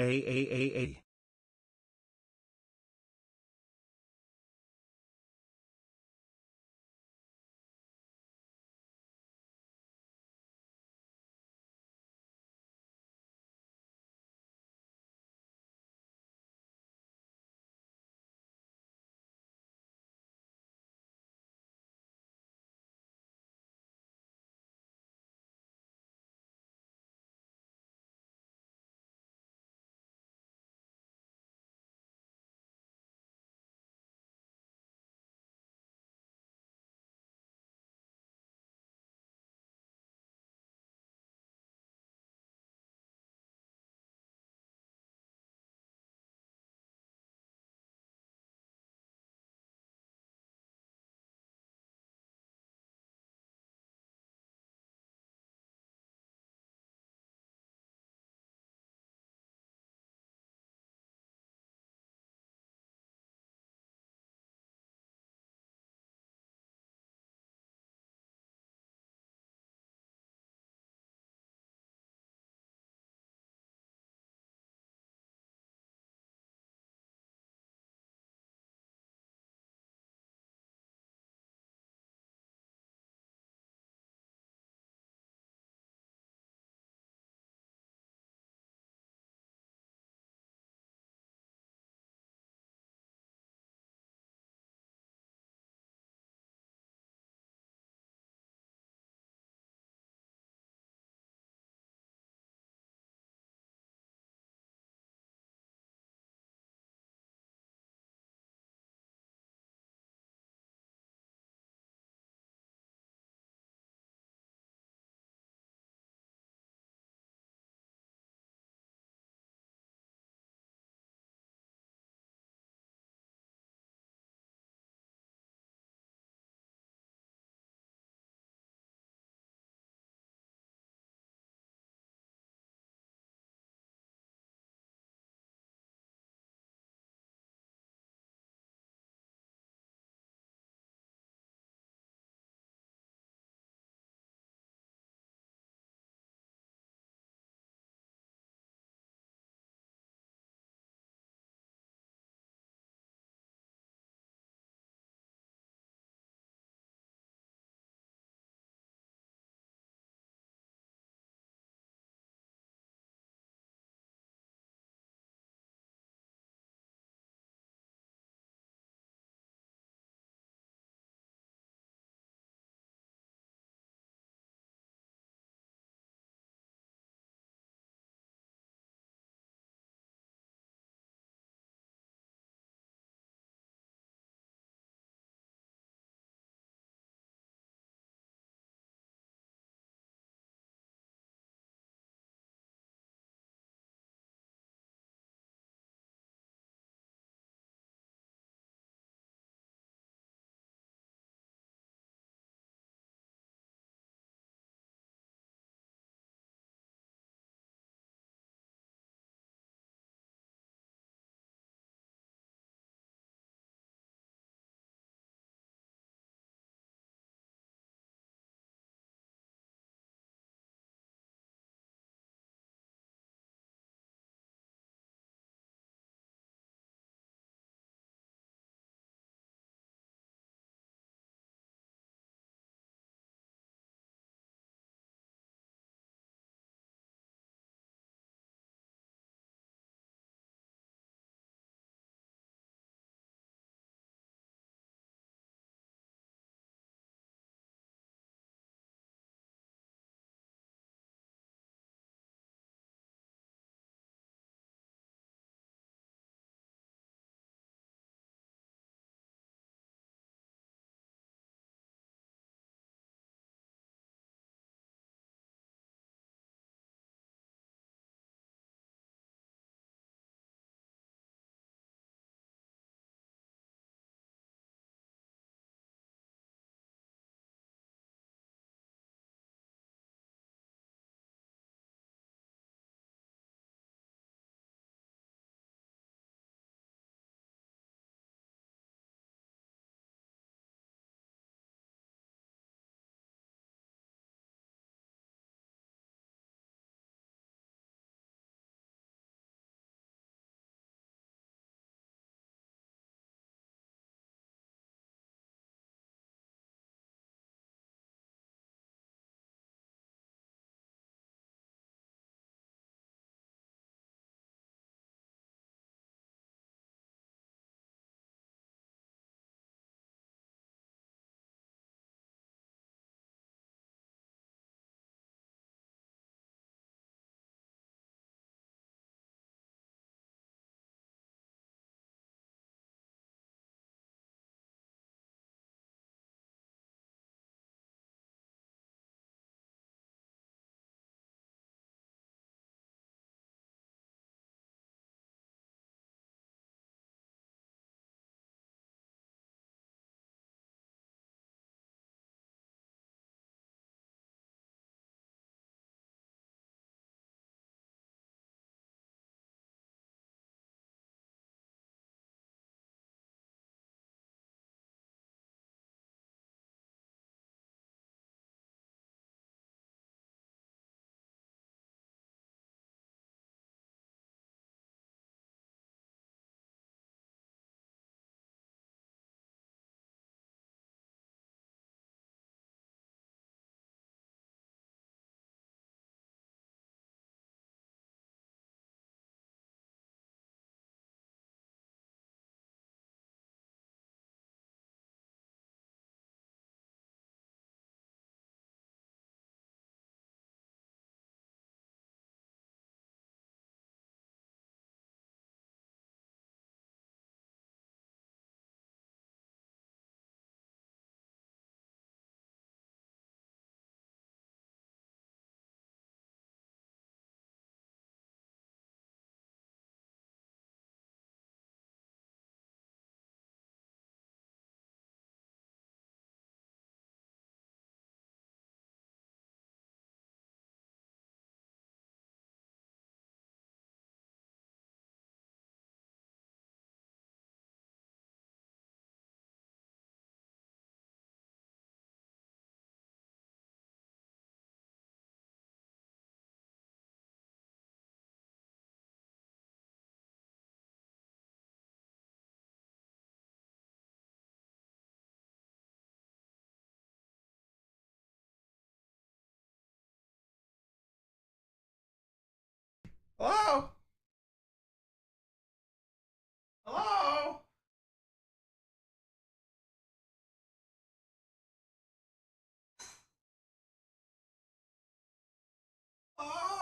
A.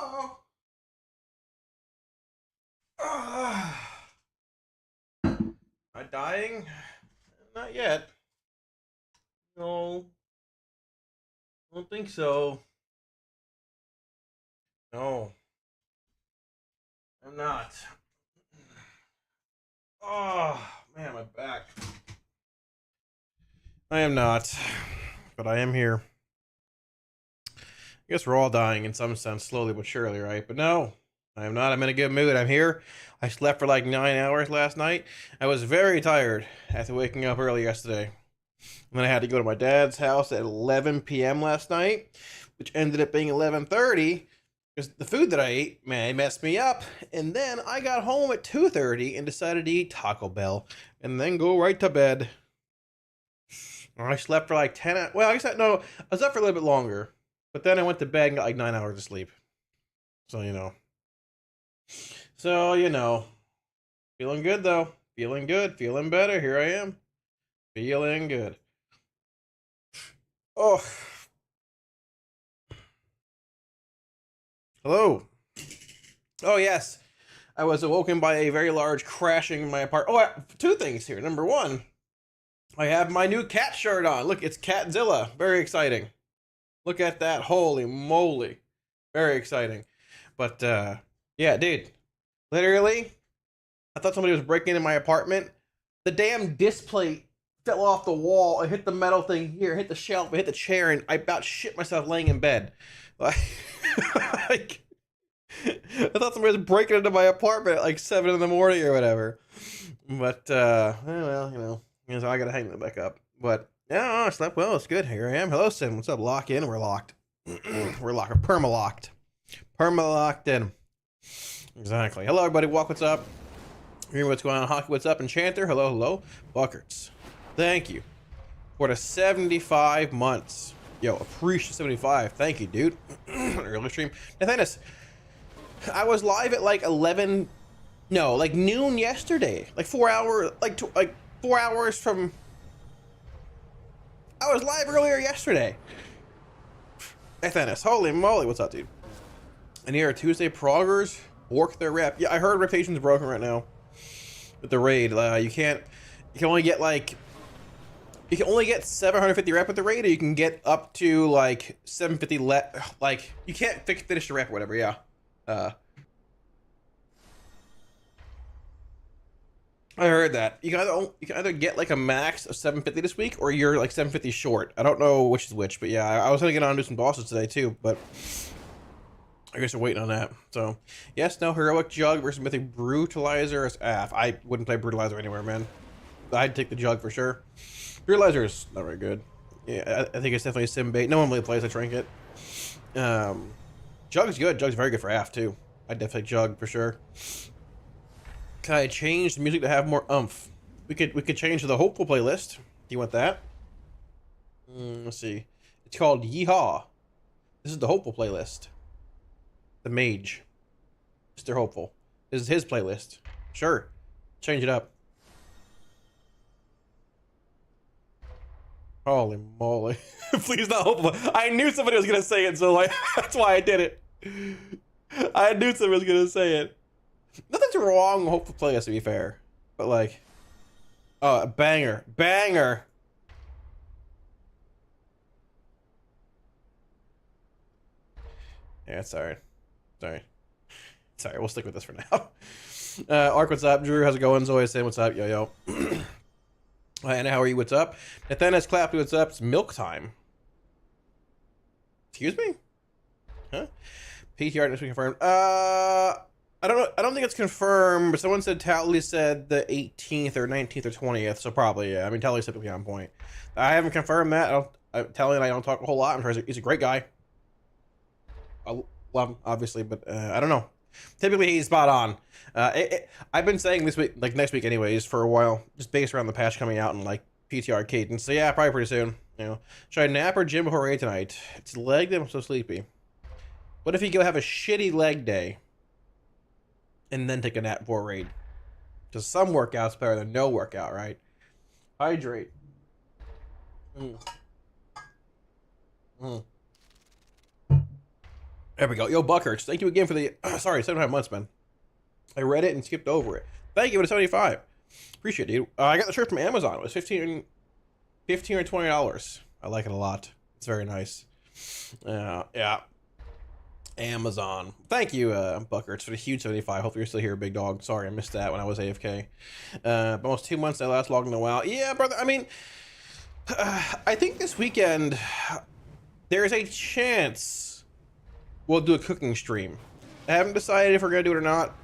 Oh. Am I dying? Not yet. No, I don't think so. No, I'm not. Oh, man, my back. I am not, but I am here. I guess we're all dying in some sense, slowly but surely, right? But no, I am not. I'm in a good mood. I'm here. I slept for like 9 hours last night. I was very tired after waking up early yesterday. And then I had to go to my dad's house at 11 p.m. last night, which ended up being 11:30 because the food that I ate, man, it messed me up. And then I got home at 2:30 and decided to eat Taco Bell and then go right to bed. I slept for like 10. Well, I guess no, I was up for a little bit longer, but then I went to bed and got like 9 hours of sleep. So you know. So you know, feeling good though. Feeling good. Feeling better. Here I am. Feeling good. Oh, hello. Oh yes, I was awoken by a very large crashing in my apartment. Oh, two things here. Number one, I have my new cat shirt on. Look, it's Catzilla. Very exciting. Look at that. Holy moly. Very exciting. But yeah, dude. Literally, I thought somebody was breaking into my apartment. The damn display fell off the wall. It hit the metal thing here, hit the shelf, it hit the chair, and I about shit myself laying in bed. Like, like I thought somebody was breaking into my apartment at like 7 in the morning or whatever. But well, so I gotta hang that back up. But yeah, I slept well. It's good. Here I am. Hello, Sim. What's up? Lock in. We're locked. We're locked. Perma locked. Perma locked in. Exactly. Hello, everybody. Walk. What's up? Hear what's going on? Hockey. What's up? Enchanter. Hello, hello. Buckers. Thank you for the 75 months. Yo, appreciate 75. Thank you, dude. Early stream. Nathanis, I was live at like 11. No, like noon yesterday. Like 4 hours. Like 4 hours from. I was live earlier yesterday. Nathanis, holy moly, what's up, dude? And here, Tuesday proggers work their rep. Yeah, I heard reputation's broken right now with the raid. You can only get like. You can only get 750 rep with the raid, or you can get up to like 750 like you can't finish the rep or whatever. Yeah. I heard that you can either get like a max of 750 this week, or you're like 750 short. I don't know which is which, but yeah, I was gonna get on and do some bosses today too, but I guess we're waiting on that. So yes, no, heroic jug versus mythic brutalizer is AF. I wouldn't play brutalizer anywhere, man. I'd take the jug for sure. Brutalizer is not very good. Yeah, I think it's definitely a sim bait. No one really plays a trinket. Jug's good. Jug's very good for AF too. I'd definitely jug for sure. Can I change the music to have more umph? We could change to the hopeful playlist. Do you want that? Let's see. It's called Yeehaw. This is the hopeful playlist. The mage, Mr. Hopeful. This is his playlist. Sure, change it up. Holy moly! Please not hopeful. I knew somebody was gonna say it, so like that's why I did it. I knew somebody was gonna say it. Nothing's wrong with hopeful playlist, to be fair, but like, oh, banger, banger. Yeah, sorry. Sorry, we'll stick with this for now. Ark, what's up? Drew, how's it going? Zoe saying, what's up? Yo, yo. Anna, how are you? What's up? Nathanias Clappy, what's up? It's milk time. Excuse me? Huh? PTR next week confirmed. I don't know. I don't think it's confirmed, but someone said Tally said the 18th or 19th or 20th, so probably, yeah. I mean, Tally's typically on point. I haven't confirmed that. Tally and I don't talk a whole lot. I'm sure he's a great guy. I love him, obviously, but I don't know. Typically, he's spot on. I've been saying this week, like next week, anyways, for a while, just based around the patch coming out and like PTR cadence. So yeah, probably pretty soon. You know, should I nap or gym before raid tonight? It's leg day. I'm so sleepy. What if you go have a shitty leg day and then take a nap before raid? Because some workouts better than no workout, right? Hydrate. There we go. Yo, Buckers, thank you again for the, sorry, 7.5 months, man. I read it and skipped over it. Thank you for the 75. Appreciate it, dude. I got the shirt from Amazon. It was $15 or $20. I like it a lot. It's very nice. Yeah. Amazon. Thank you, Buckers, for the huge 75. Hopefully you're still here, big dog. Sorry, I missed that when I was AFK. Almost 2 months I last logged in a while. Yeah, brother, I mean, I think this weekend there's a chance we'll do a cooking stream. I haven't decided if we're gonna do it or not.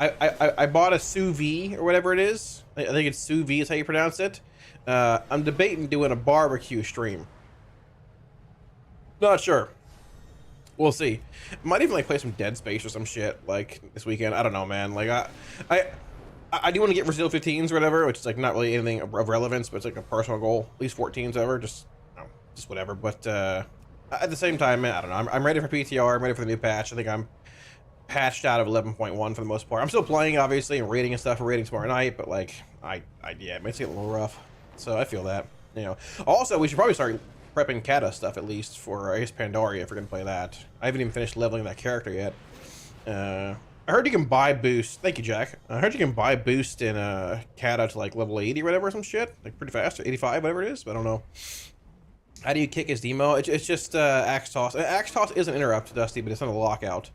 I bought a sous vide or whatever it is. I think it's sous vide is how you pronounce it. I'm debating doing a barbecue stream. Not sure. We'll see. Might even like play some Dead Space or some shit like this weekend. I don't know, man. Like I do want to get Brazil 15s or whatever, which is like not really anything of relevance, but it's like a personal goal. At least 14s ever, just whatever. But at the same time, man, I don't know. I'm ready for PTR. I'm ready for the new patch. I think I'm patched out of 11.1 for the most part. I'm still playing, obviously, and raiding and stuff. We're raiding tomorrow night, but like, yeah, it makes it a little rough. So I feel that, you know. Also, we should probably start prepping Kata stuff at least for, I guess, Pandaria if we're gonna play that. I haven't even finished leveling that character yet. I heard you can buy boost. Thank you, Jack. I heard you can buy boost in Kata to like level 80 or whatever, or some shit, like pretty fast, or 85, whatever it is. But I don't know. How do you kick his demo? It's just axe toss. Axe toss is an interrupt, Dusty, but it's not a lockout.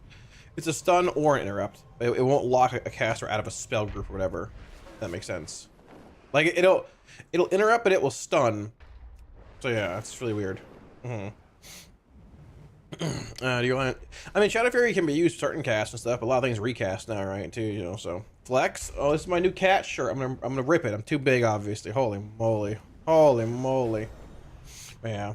It's a stun or an interrupt. It won't lock a caster out of a spell group or whatever. If that makes sense. Like it'll interrupt, but it will stun. So yeah, it's really weird. Do you want? I mean, Shadow Fury can be used for certain casts and stuff. But a lot of things recast now, right? Too, you know. So flex. Oh, this is my new cat shirt. I'm gonna rip it. I'm too big, obviously. Holy moly. Holy moly. Yeah.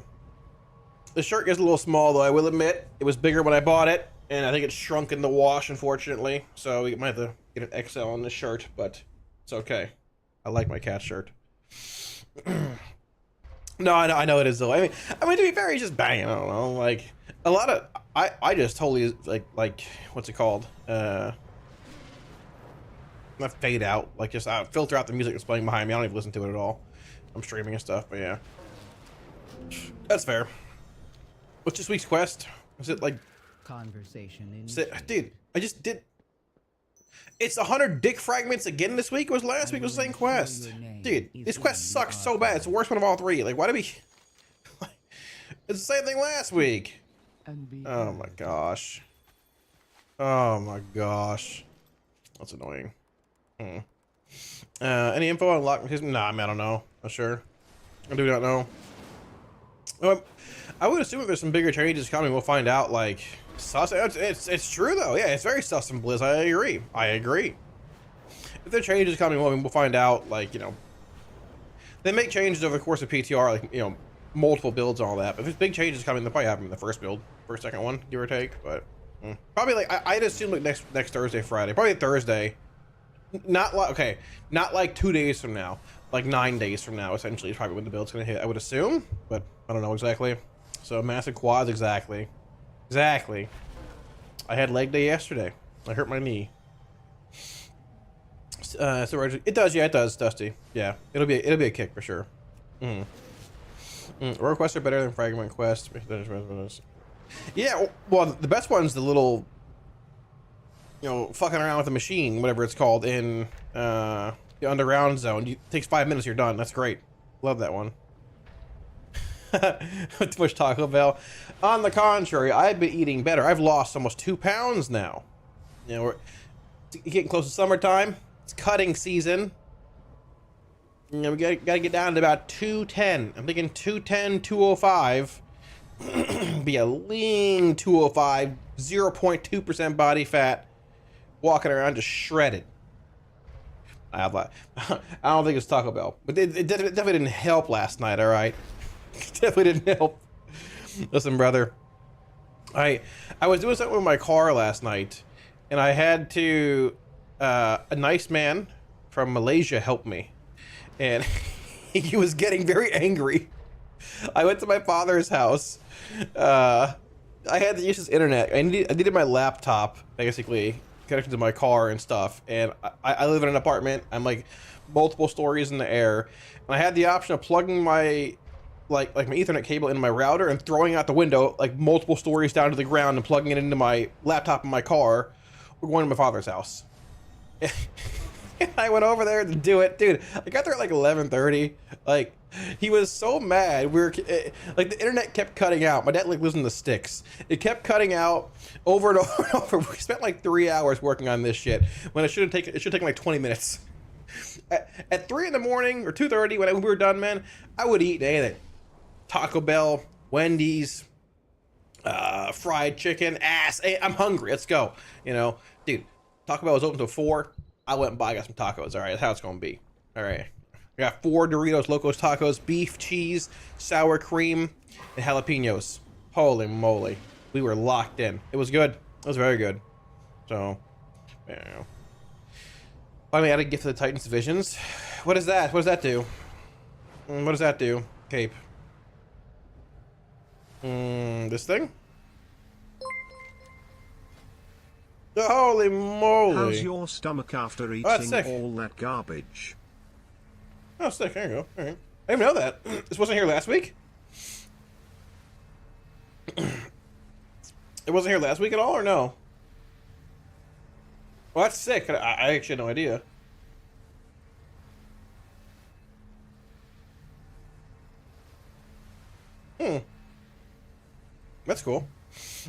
The shirt gets a little small, though. I will admit, it was bigger when I bought it. And I think it's shrunk in the wash, unfortunately. So we might have to get an XL on this shirt, but it's okay. I like my cat shirt. No, I know it is though. I mean, to be fair, he's just banging. I don't know, like a lot of. I just totally like what's it called? Not fade out. Like just filter out the music that's playing behind me. I don't even listen to it at all. I'm streaming and stuff, but yeah, that's fair. What's this week's quest? Is it like? Conversation Dude, I just did. It's 100 dick fragments again this week. It was last week? It was the same quest. Dude, this quest sucks so bad. It's the worst one of all three. Like, why do we? It's the same thing last week. Oh my gosh. Oh my gosh. That's annoying. Any info on lock? Nah, I mean, I don't know. Not sure. I do not know. I would assume if there's some bigger changes coming, we'll find out. Like. Sus. It's true though. Yeah, it's very sus and Blizz. I agree. If there are changes coming, well, we'll find out. Like, you know, they make changes over the course of PTR, like, you know, multiple builds and all that. But if there's big changes coming, they'll probably happen in the first build, first, second one, give or take. But probably like I'd assume like next Thursday, Friday, probably Thursday. Not like 2 days from now, like 9 days from now. Essentially, is probably when the build's gonna hit. I would assume, but I don't know exactly. So massive quads, exactly. Exactly. I had leg day yesterday. I hurt my knee. So it does, yeah, it does, Dusty. Yeah, it'll be a kick for sure. Rogue quests are better than fragment quests. Yeah, well, the best one's the little, you know, fucking around with the machine, whatever it's called, in the underground zone. It takes 5 minutes, you're done. That's great. Love that one. Too much Taco Bell. On the contrary, I've been eating better. I've lost almost 2 pounds now. You know, we're getting close to summertime. It's cutting season. You know, we gotta get down to about 210. I'm thinking 210, 205. Be a lean 205, 0.2% body fat, walking around just shredded. I don't think it's Taco Bell, but it definitely didn't help last night. All right. Definitely didn't help. Listen, brother. I was doing something with my car last night, and I had to. A nice man from Malaysia helped me, and he was getting very angry. I went to my father's house. I had to use his internet. I needed my laptop, basically connected to my car and stuff. And I live in an apartment. I'm like multiple stories in the air, and I had the option of plugging my like my Ethernet cable into my router and throwing it out the window like multiple stories down to the ground and plugging it into my laptop in my car. We're going to my father's house. I went over there to do it, dude. I got there at like 11:30. Like, he was so mad. We were like, the internet kept cutting out. My dad like lives in the sticks. It kept cutting out over and over and over. We spent like 3 hours working on this shit when it should have taken like 20 minutes. At 3 in the morning or 2:30 when we were done, man, I would eat anything. Taco Bell, Wendy's, fried chicken, ass. Hey, I'm hungry. Let's go. You know, dude. Taco Bell was open till 4. I went and got some tacos. All right, that's how it's gonna be. All right, I got 4 Doritos Locos tacos, beef, cheese, sour cream, and jalapenos. Holy moly, we were locked in. It was good. It was very good. So, you know. Finally, I got a gift to the Titans Visions. What is that? What does that do? What does that do? Cape. This thing? Holy moly. How's your stomach after eating all that garbage? Oh, sick. There you go. All right. I didn't even know that. This wasn't here last week? It wasn't here last week at all, or no? Well, that's sick. I actually had no idea. That's cool.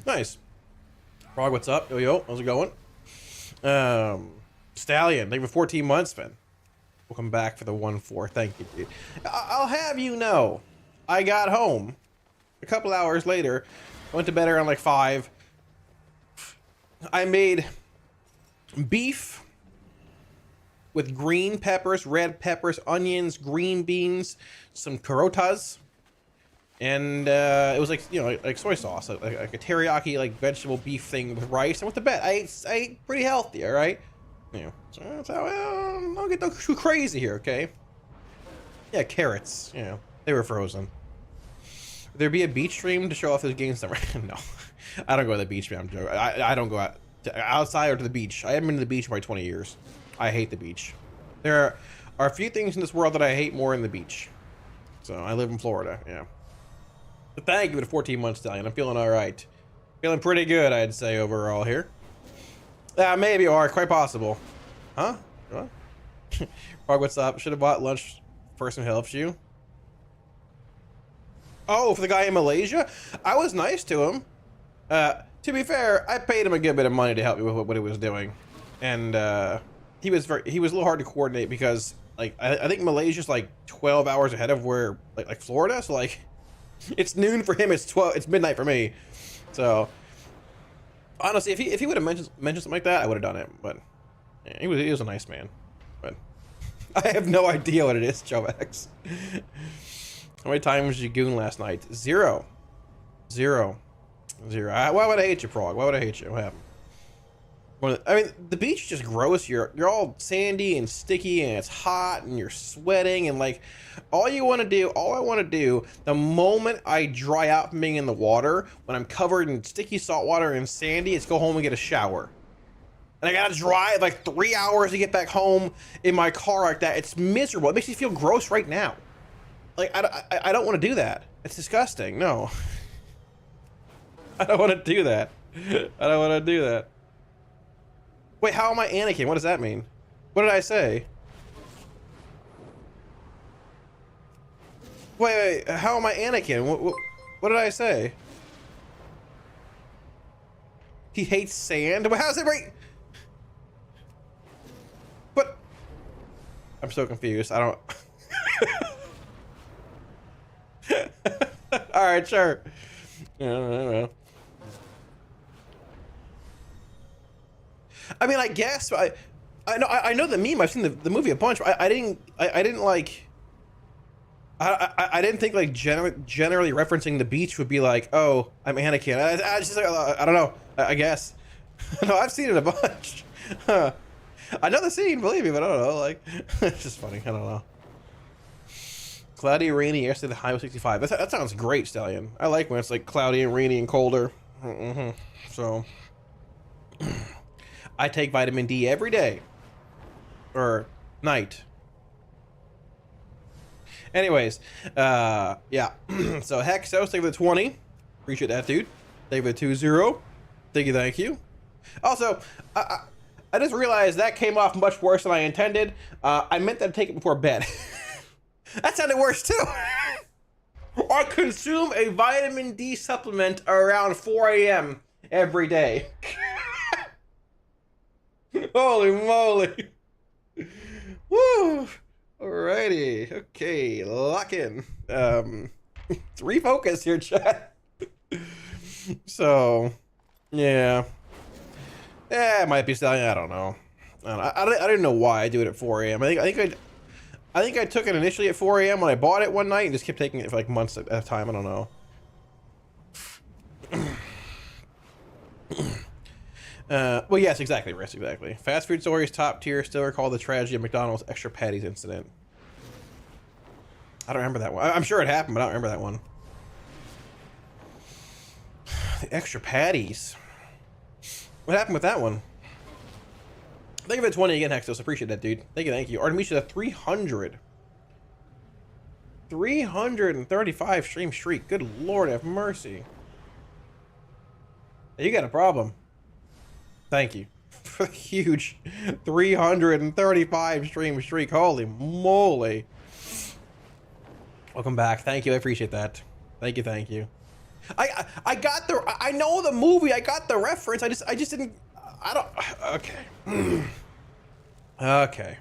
Nice. Frog, what's up? Yo, how's it going? Stallion, thank you for 14 months, man. Welcome back for the 1-4. Thank you, dude. I'll have you know, I got home a couple hours later. Went to bed around like 5. I made beef with green peppers, red peppers, onions, green beans, some carotas, and it was like, you know, like soy sauce, like a teriyaki, like vegetable beef thing with rice. I went to bed. I ate pretty healthy, all right. You know, so that's how, don't get too crazy here, okay? Yeah, carrots. You know, they were frozen. Would there be a beach stream to show off those games? No, I don't go to the beach, man. I'm joking. I don't go out outside or to the beach. I haven't been to the beach for like 20 years. I hate the beach. There are a few things in this world that I hate more than the beach. So I live in Florida, yeah. But thank you for the 14 months, Stallion. I'm feeling all right. Feeling pretty good, I'd say, overall here. Maybe, or quite possible. Huh? What? Frog, what's up? Should have bought lunch. Person who helps you. Oh, for the guy in Malaysia? I was nice to him. To be fair, I paid him a good bit of money to help me with what he was doing. And he was a little hard to coordinate because like I think Malaysia's like 12 hours ahead of where like Florida, so like it's noon for him, it's midnight for me. So honestly, if he would have mentioned something like that, I would have done it. But yeah, he was a nice man. But I have no idea what it is, Joe X. How many times did you goon last night? 0. 0. 0. Why would I hate you, Prague? Why would I hate you? What happened? I mean, the beach is just gross. You're all sandy and sticky, and it's hot, and you're sweating, and like, all I want to do, the moment I dry out from being in the water, when I'm covered in sticky salt water and sandy, is go home and get a shower. And I gotta drive like 3 hours to get back home in my car like that. It's miserable. It makes me feel gross right now. Like, I don't want to do that. It's disgusting. No. I don't want to do that. I don't want to do that. Wait, how am I Anakin? What does that mean? What did I say? Wait, how am I Anakin? What did I say? He hates sand? Well, how's it right? What? I'm so confused. I don't... Alright, sure. I don't know. I mean, I guess I know the meme. I've seen the movie a bunch. But I didn't like. I didn't think like generally referencing the beach would be like, oh, I'm Anakin. I just like, I don't know. I guess. No, I've seen it a bunch. I know the scene, believe me, but I don't know. Like, it's just funny. I don't know. Cloudy, rainy. Yesterday the high was 65. That sounds great, Stallion. I like when it's like cloudy and rainy and colder. So. I take vitamin D every day. Or night. Anyways, yeah. So Hexos, thank you for the 20. Appreciate that, dude. Thank you for the 20. Thank you. Also, I just realized that came off much worse than I intended. I meant to take it before bed. That sounded worse too. Or consume a vitamin D supplement around 4 a.m. every day. Holy moly. Woo. Alrighty. Okay, lock in. Refocus here, chat. So, yeah. Yeah, it might be selling. I don't know. I didn't know why I do it at 4 a.m. I think I took it initially at 4 a.m. when I bought it one night and just kept taking it for like months at a time. I don't know. Well, yes, exactly, Riss, exactly. Fast food stories, top tier. Still recall the tragedy of McDonald's extra patties incident. I don't remember that one. I'm sure it happened, but I don't remember that one. The extra patties. What happened with that one? Thank you for the 20 again, Hexos. Appreciate that, dude. Thank you. Artemisia, 300. 335 stream streak. Good Lord have mercy. You got a problem. Thank you for the huge 335 stream streak. Holy moly. Welcome back. Thank you. I appreciate that. Thank you. I got the, I know the movie. I got the reference. I just didn't, I don't, okay. Okay.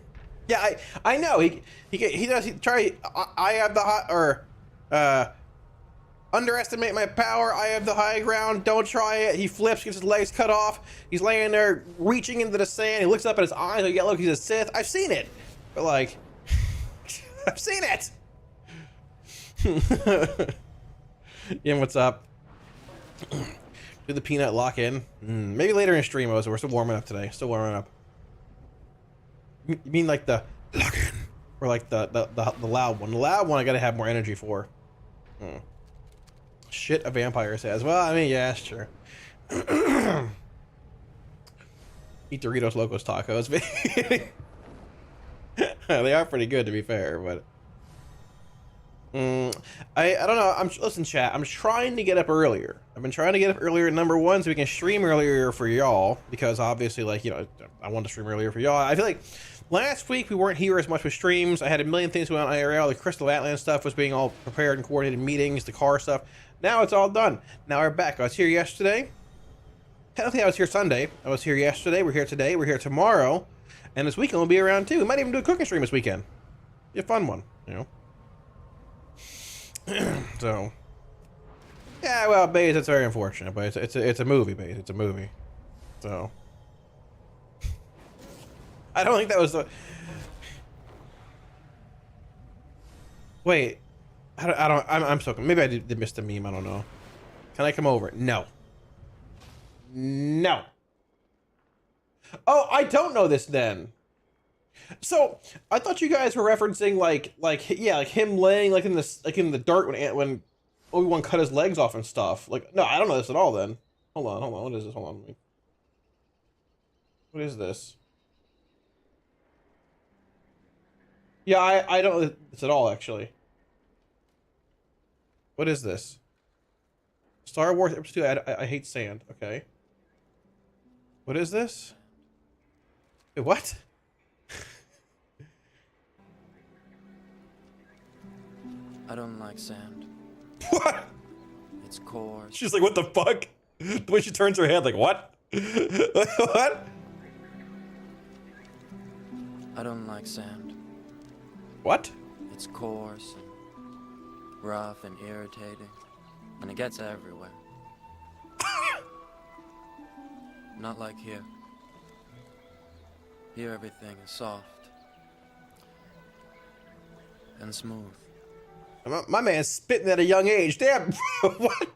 Yeah, I know. He does try, I have the high, or, underestimate my power. I have the high ground. Don't try it. He flips, gets his legs cut off. He's laying there reaching into the sand. He looks up at his eyes are yellow. He's a Sith. I've seen it. But like, I've seen it. Ian, what's up? Do the peanut lock in? Maybe later in stream, we're still warming up today. Still warming up. You mean like the lock in? Or like the loud one? The loud one I gotta have more energy for. Shit, a vampire says. Well, I mean, yeah, sure. Eat Doritos Locos Tacos. They are pretty good, to be fair, but I don't know. Listen, chat. I'm trying to get up earlier. I've been trying to get up earlier. Number one, so we can stream earlier for y'all, because obviously, like, you know, I want to stream earlier for y'all. I feel like last week we weren't here as much with streams. I had a million things going on IRL. The Crystal Atlas stuff was being all prepared and coordinated, meetings, the car stuff. Now it's all done. Now we're back. I was here yesterday. Technically, I was here Sunday. I was here yesterday. We're here today. We're here tomorrow. And this weekend we'll be around too. We might even do a cooking stream this weekend. Be a fun one, you know. So, yeah, well, Baze, it's very unfortunate, but it's a movie, Baze. It's a movie. So, I don't think that was the. Wait, I'm so. Maybe I did miss the meme. I don't know. Can I come over? No. No. Oh, I don't know this then. So I thought you guys were referencing like him laying like in the dirt when Obi-Wan cut his legs off and stuff. Like, no, I don't know this at all. Then hold on, what is this? Hold on, what is this? Yeah, I don't know this at all actually. What is this? Star Wars Episode 2. I hate sand. Okay. What is this? Wait, what? I don't like sand. What? It's coarse. She's like, what the fuck? The way she turns her head, like, what? What? I don't like sand. What? It's coarse and rough and irritating, and it gets everywhere. Not like here. Here everything is soft and smooth. My man's spitting at a young age. Damn, what?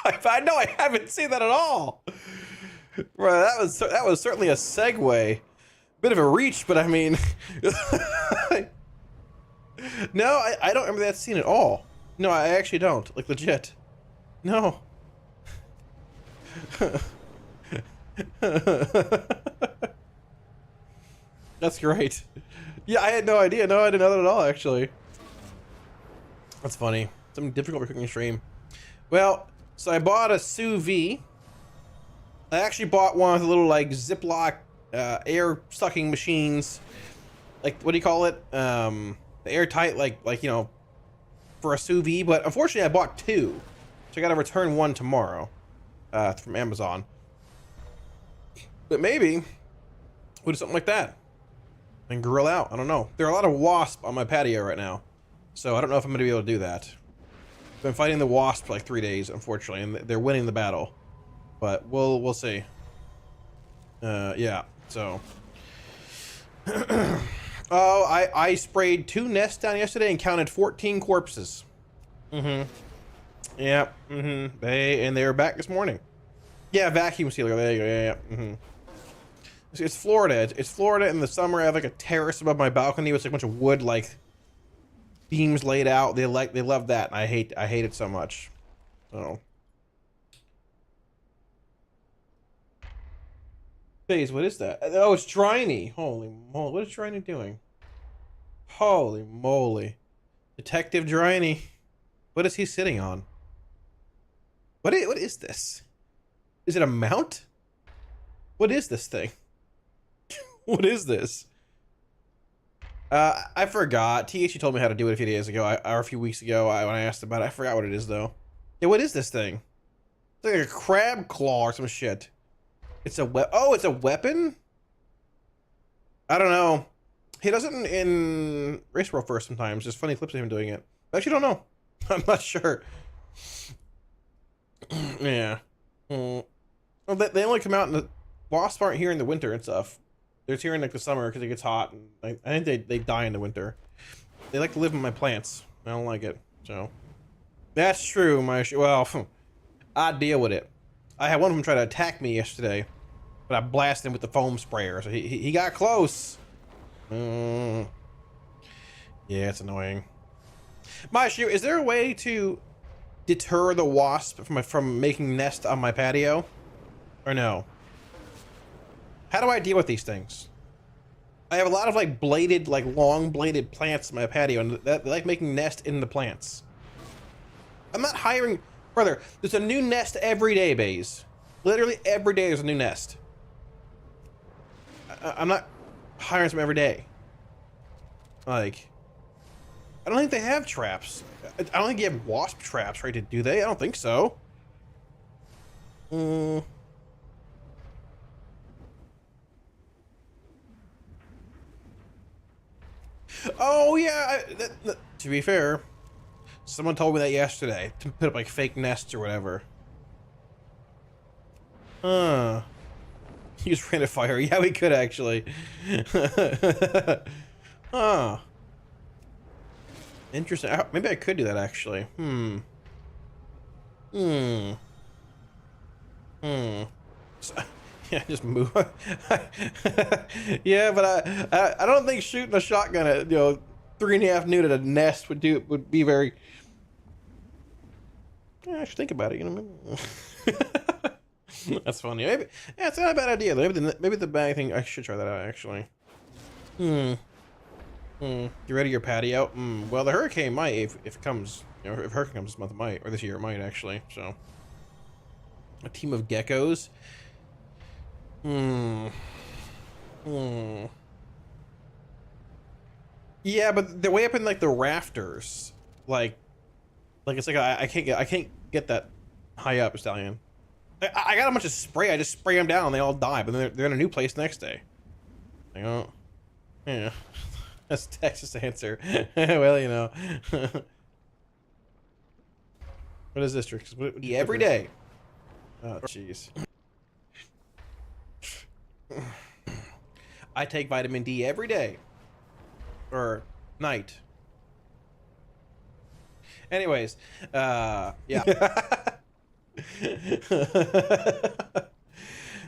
I know I haven't seen that at all. Bro, that was certainly a segue. Bit of a reach, but I mean, no, I don't remember that scene at all. No, I actually don't. Like, legit. No. That's great. Yeah, I had no idea. No, I didn't know that at all, actually. That's funny. Something difficult for cooking stream. Well, so I bought a sous vide. I actually bought one of the little like Ziploc air sucking machines. Like, what do you call it? The airtight, like you know, for a sous vide. But unfortunately, I bought two, so I got to return one tomorrow from Amazon. But maybe we'll do something like that and grill out. I don't know. There are a lot of wasps on my patio right now, so I don't know if I'm gonna be able to do that. I've been fighting the wasps for like 3 days, unfortunately, and they're winning the battle. But we'll see. Yeah. So. Oh, I sprayed 2 nests down yesterday and counted 14 corpses. Mm-hmm. Yeah. Mm-hmm. They were back this morning. Yeah, vacuum sealer. There you go. Yeah. Mm-hmm. It's Florida. It's Florida in the summer. I have like a terrace above my balcony with like a bunch of wood like beams laid out. They love that, and I hate it so much. So. Phase, what is that? Oh, it's Dryny. Holy moly. What is Dryny doing? Holy moly. Detective Dryny. What is he sitting on? What is this? Is it a mount? What is this thing? What is this? I forgot. THC told me how to do it a few days ago, or a few weeks ago when I asked about it. I forgot what it is, though. Yeah, what is this thing? It's like a crab claw or some shit. It's a it's a weapon? I don't know. He does it in Race World first sometimes. There's funny clips of him doing it. I actually don't know. I'm not sure. Yeah. Well, they only come out in the... Wasps aren't here in the winter and stuff. They're here in like the summer because it gets hot. And I think they die in the winter. They like to live in my plants. I don't like it. So. That's true. Well, I deal with it. I had one of them try to attack me yesterday. But I blasted him with the foam sprayer, so he got close. Yeah, it's annoying. Maishu, is there a way to deter the wasp from making nest on my patio? Or no? How do I deal with these things? I have a lot of like bladed, like long bladed plants in my patio, and they like making nest in the plants. I'm not hiring... Brother, there's a new nest every day, Baze. Literally every day there's a new nest. I'm not hiring some every day. Like, I don't think they have traps. I don't think you have wasp traps, right? Do they? I don't think so. Oh, yeah. To be fair, someone told me that yesterday. To put up, like, fake nests or whatever. Huh. Use rate of fire. Yeah, we could actually. Huh. Interesting. Maybe I could do that actually. So, yeah, just move. Yeah, but I don't think shooting a shotgun at 3.5 noon at a nest would be very. Yeah, I should think about it. You know. That's funny. Maybe, yeah, it's not a bad idea. Maybe the bag thing. I should try that out actually. You ready your patio? Well, the hurricane might if it comes. If hurricane comes this month, it might, or this year it might actually. So, a team of geckos. Yeah, but they're way up in like the rafters. Like it's like I can't get that high up, Stallion. I got a bunch of spray. I just spray them down and they all die, but then they're in a new place next day. Yeah. That's Texas answer. Well, What is this trick? Every day. Oh, jeez. I take vitamin D every day. Or night. Anyways, yeah.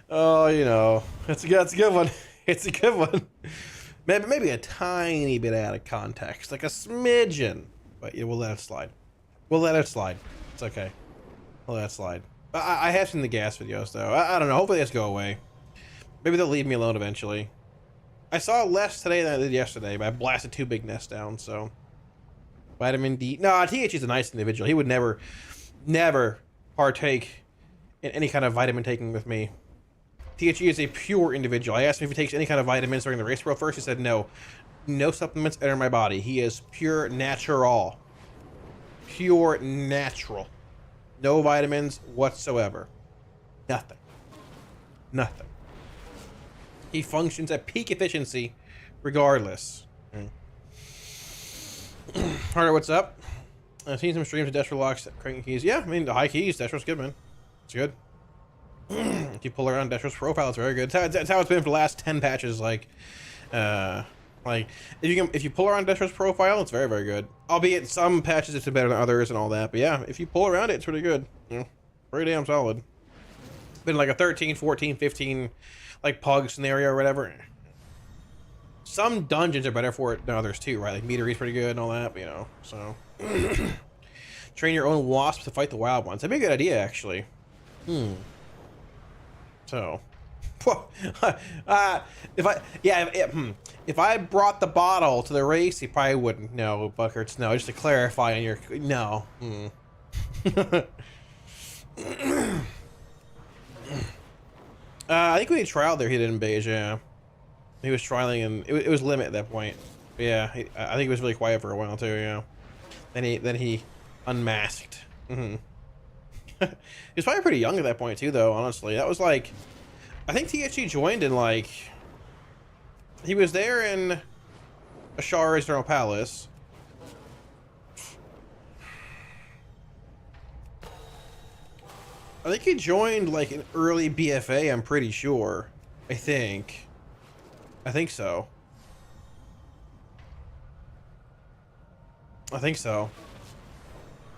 Oh, it's a good one. It's a good one. Maybe a tiny bit out of context, like a smidgen. But yeah, we'll let it slide. It's okay. We'll let it slide. I have seen the gas videos though. I don't know. Hopefully this go away. Maybe they'll leave me alone eventually. I saw less today than I did yesterday, but I blasted 2 big nests down. So Vitamin D. No, THC is a nice individual. He would never partake in any kind of vitamin taking with me. THC is a pure individual. I asked him if he takes any kind of vitamins during the race world first. He said no. No supplements enter my body. He is pure natural. Pure natural. No vitamins whatsoever. Nothing. Nothing. He functions at peak efficiency regardless. Harder, what's up? I've seen some streams of Destro locks cranking keys. Yeah, I mean, the high keys, Destro's good, man. It's good. If you pull around Destro's profile, it's very good. That's how it's been for the last 10 patches. Like if you pull around Destro's profile, it's very, very good. Albeit some patches it's better than others and all that. But yeah, if you pull around it, it's pretty good. You know, pretty damn solid. Been like a 13, 14, 15, like Pug scenario or whatever. Some dungeons are better for it than others too, right? Like Meadery's pretty good and all that, but, you know, so. Train your own wasps to fight the wild ones. That'd be a good idea, actually. So. If I brought the bottle to the race, he probably wouldn't. No, Buckarts, no. Just to clarify on your, no. I think when he trialed there, he didn't beige, yeah. He was trialing, and it was limit at that point. But yeah, I think he was really quiet for a while too. Yeah. Then he unmasked. He was probably pretty young at that point too, though. Honestly, that was like, I think THC joined in like, he was there in Ashar's Eternal Palace. I think he joined like an early BFA. I'm pretty sure. I think so. I think so.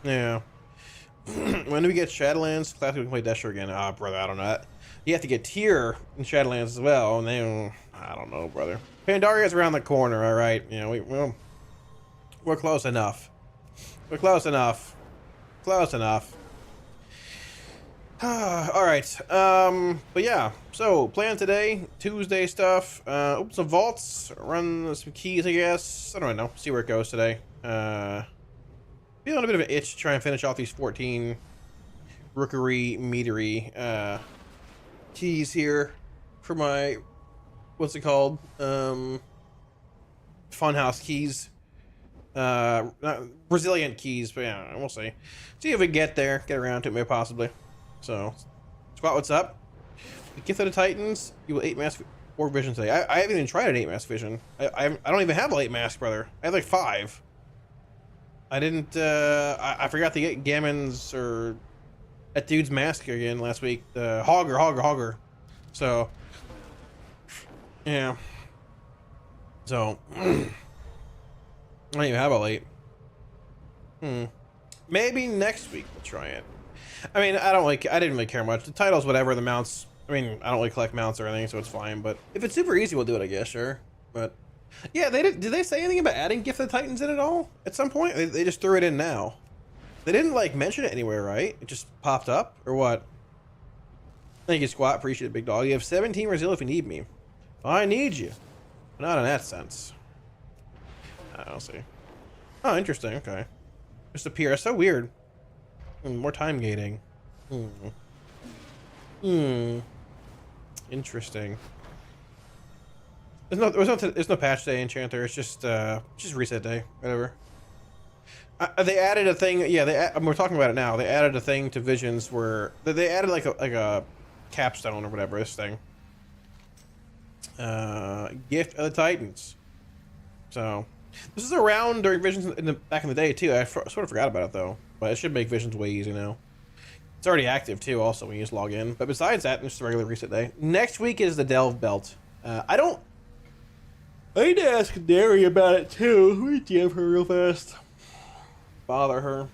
Yeah. When do we get Shadowlands? Classic, we can play Destro again. Ah, brother, I don't know. You have to get tier in Shadowlands as well, and then I don't know, brother. Pandaria's around the corner, all right. You know, we're close enough. We're close enough. Close enough. All right. But yeah. So plan today, Tuesday stuff. Open some vaults, run some keys, I guess. I don't know. See where it goes today. Feeling a bit of an itch to try and finish off these 14 rookery meadery keys here for my, what's it called? Funhouse keys. Not resilient keys, but yeah, we'll see. See if we get there, get around to it, maybe possibly. So, Squat, what's up? The Gift of the Titans, you will 8 mask or vision today. I haven't even tried an 8 mask vision. I don't even have an 8 mask, brother. I have like 5. I didn't, I forgot to get Gammon's or that dude's mask again last week. The Hogger. So, yeah. So, I don't even have a late. Maybe next week we'll try it. I mean, I didn't really care much. The titles, whatever, the mounts. I mean, I don't really collect mounts or anything, so it's fine. But if it's super easy, we'll do it, I guess, sure. But yeah, did they say anything about adding Gift of the Titans in at all at some point? They just threw it in now. They didn't like mention it anywhere, right? It just popped up or what? Thank you, Squat. Appreciate it, big dog. You have 17 resil if you need me. I need you. Not in that sense. I'll see. Oh, interesting. Okay. Just appear. So weird. More time gating. Interesting. There's no patch day Enchanter. It's just reset day. Whatever. They added a thing. Yeah, we're talking about it now. They added a thing to Visions where they added like a capstone or whatever. This thing. Gift of the Titans. So this is around during Visions back in the day too. I sort of forgot about it though. But it should make Visions way easy now. It's already active too also when you just log in. But besides that, it's just a regular reset day. Next week is the Delve Belt. I need to ask Derry about it too. Let me DM her real fast. Bother her.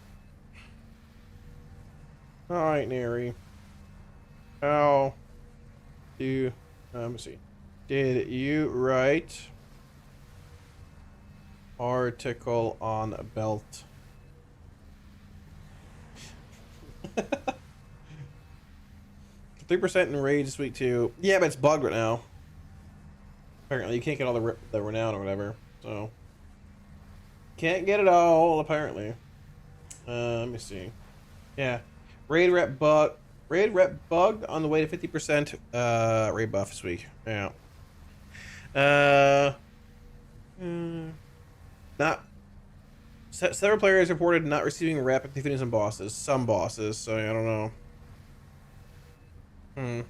Alright, Neri. How do... let me see. Did you write article on belt? 3% in rage this week too. Yeah, but it's bugged right now. Apparently, you can't get all the renown or whatever. So, Can't get it all, apparently. Let me see. Yeah. Raid rep bugged on the way to 50% raid buff this week. Yeah. Not several players reported not receiving rep and defeating some bosses. Some bosses, so I don't know. I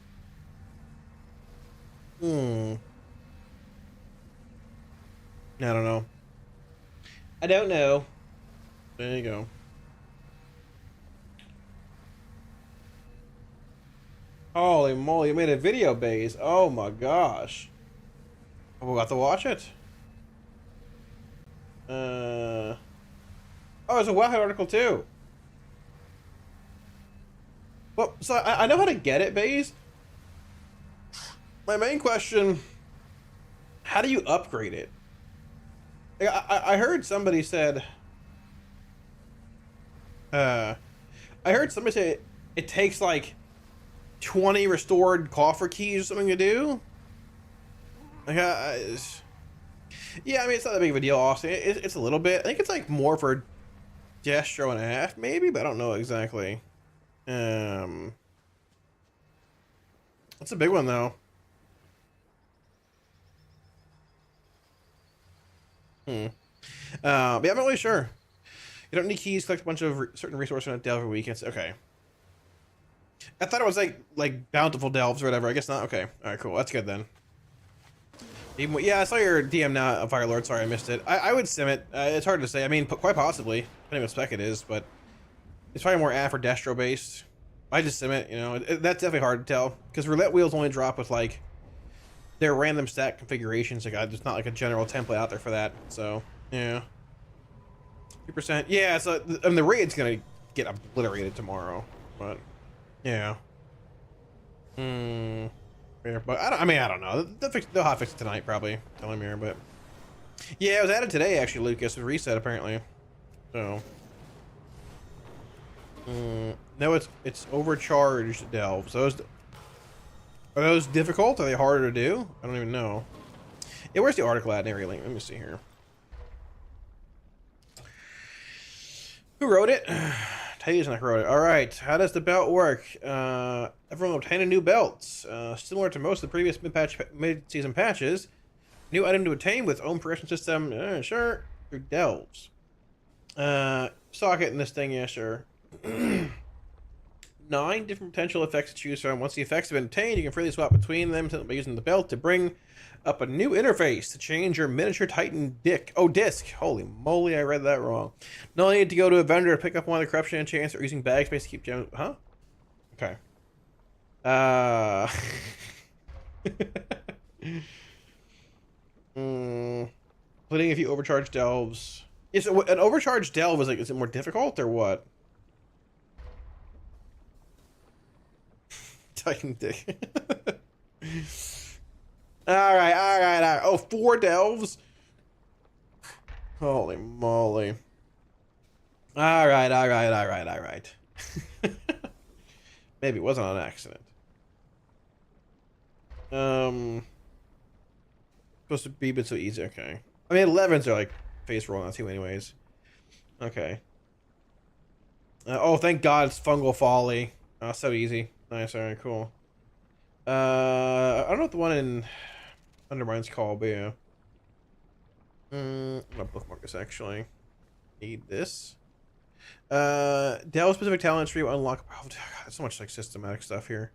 don't know. I don't know. There you go. Holy moly, you made a video base. Oh my gosh. We'll have to watch it. Oh, there's a Wowhead article too. Well, so I know how to get it, Baze. My main question, how do you upgrade it? I heard somebody said, I heard somebody say it takes like 20 restored coffer keys or something to do. Like, yeah, I mean, it's not that big of a deal, Austin. It's a little bit. I think it's like more for Destro and a half, maybe, but I don't know exactly. It's a big one, though. But yeah, I'm not really sure. You don't need keys, collect a bunch of certain resources on a delve every week. It's okay. I thought it was like bountiful delves or whatever. I guess not. Okay. All right, cool. That's good then. Even, yeah, I saw your DM now, Firelord. Sorry, I missed it. I would sim it. It's hard to say. I mean, quite possibly, depending on what spec it is, but it's probably more AF or Destro based. I just sim it, you know. That's definitely hard to tell because roulette wheels only drop with like their random stat configurations. Like, there's not like a general template out there for that. So yeah, 2%. Yeah, so I mean, the raid's gonna get obliterated tomorrow, but yeah. But I mean, I don't know. They'll have fix it tonight, probably. Telling me, but yeah, it was added today actually, Lucas. It was reset apparently. So no, it's overcharged delves. Are those difficult? Are they harder to do? I don't even know. Yeah, where's the article at? Link. Let me see here. Who wrote it? Tazen wrote it. All right. How does the belt work? Everyone will obtain a new belt. Similar to most of the previous mid-season patches. New item to attain with own progression system. Sure. Through delves. Socket in this thing. Yeah, sure. 9 different potential effects to choose from. Once the effects have been obtained, you can freely swap between them by using the belt to bring up a new interface to change your miniature Titan disc. Holy moly, I read that wrong. No need to go to a vendor to pick up one of the corruption enchants or using bag space to keep gems. Huh? Okay. Including if you overcharge delves. Is it an overcharged delve is it more difficult or what? Titan dick. All right. Oh, 4 delves. Holy moly. All right. Maybe it wasn't an accident. Supposed to be, but so easy. Okay. I mean, 11s are like face rolling on too, anyways. Okay. Oh, thank God it's fungal folly. Oh, so easy. Nice. All right. Cool. I don't know what the one in Undermine's called, but yeah. I'm gonna bookmark this actually. Need this. Delve specific talent tree will unlock. Oh, God, there's so much like systematic stuff here.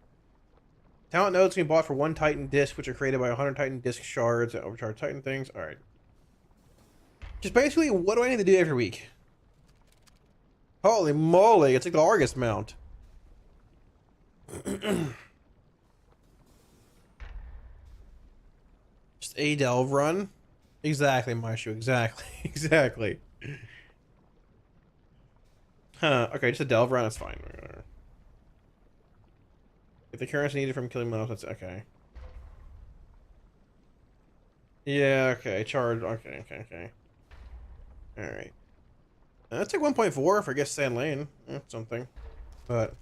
Talent nodes can be bought for 1 Titan disc, which are created by 100 Titan disc shards that overcharge Titan things. All right. Just basically, what do I need to do every week? Holy moly! It's like the Argus mount. Just a delve run. Exactly, Maishu. Exactly. Huh. Okay, just a delve run. That's fine. If the currency needed from killing mobs, that's okay. Yeah. Okay. Charge. Okay. All right. That's like 1.4 for I guess Sand Lane. That's something. But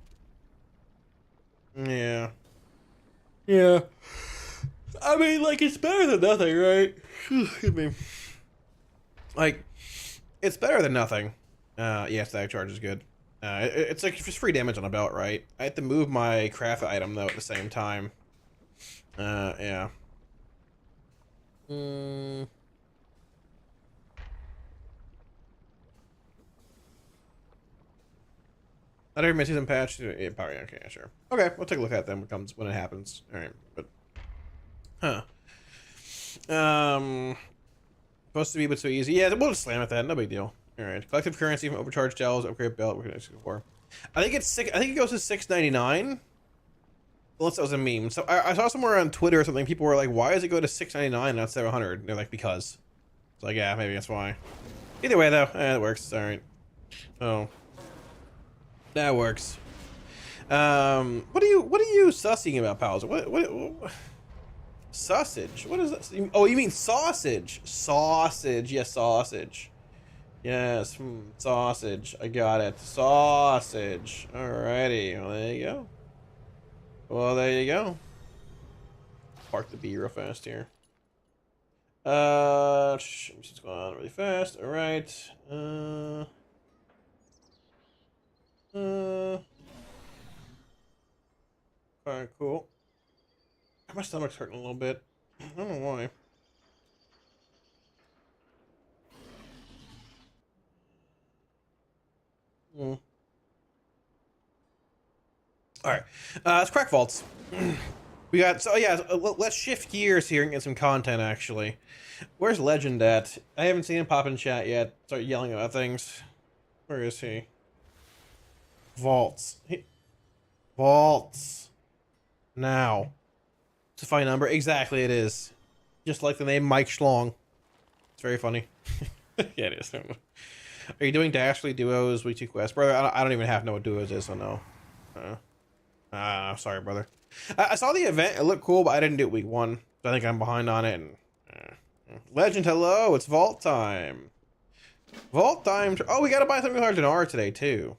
yeah. I mean, like, it's better than nothing, right? Excuse me. Like, It's better than nothing. Yeah, static charge is good. It's like just free damage on a belt, right? I have to move my craft item though at the same time. Yeah. Not every mid-season patch. Yeah, power. Okay, yeah, sure. Okay, we'll take a look at them when it happens. All right, but supposed to be, but so easy. Yeah, we'll just slam at that. No big deal. All right, collective currency from overcharged gels, upgrade belt. We're gonna for. I think it's six. I think it goes to $6.99. Unless that was a meme. So I saw somewhere on Twitter or something. People were like, "Why does it go to $6.99 not $700?" They're like, "Because." It's like, yeah, maybe that's why. Either way, though, it works. All right. Oh, that works. What are you sussing about, pals? What sausage? What is that? Oh, you mean sausage? Sausage. Yes, sausage. Yes, sausage. I got it. Sausage. Alrighty. Well, there you go. Well, there you go. Park the B real fast here. What's going on really fast? All right. Alright, cool. My stomach's hurting a little bit. I don't know why. Alright, let's crack vaults. We got, so yeah, let's shift gears here and get some content, actually. Where's Legend at? I haven't seen him pop in chat yet. Start yelling about things. Where is he? Vaults. Vaults. Now. It's a funny number. Exactly, it is. Just like the name Mike Schlong. It's very funny. Yeah, it is. Are you doing Dashly Duos week 2 quest? Brother, I don't even have to know what Duos is, so no. Sorry, brother. I saw the event. It looked cool, but I didn't do it week 1. So I think I'm behind on it. And Legend, hello. It's vault time. Vault time. Oh, we got to buy something hard to R today, too.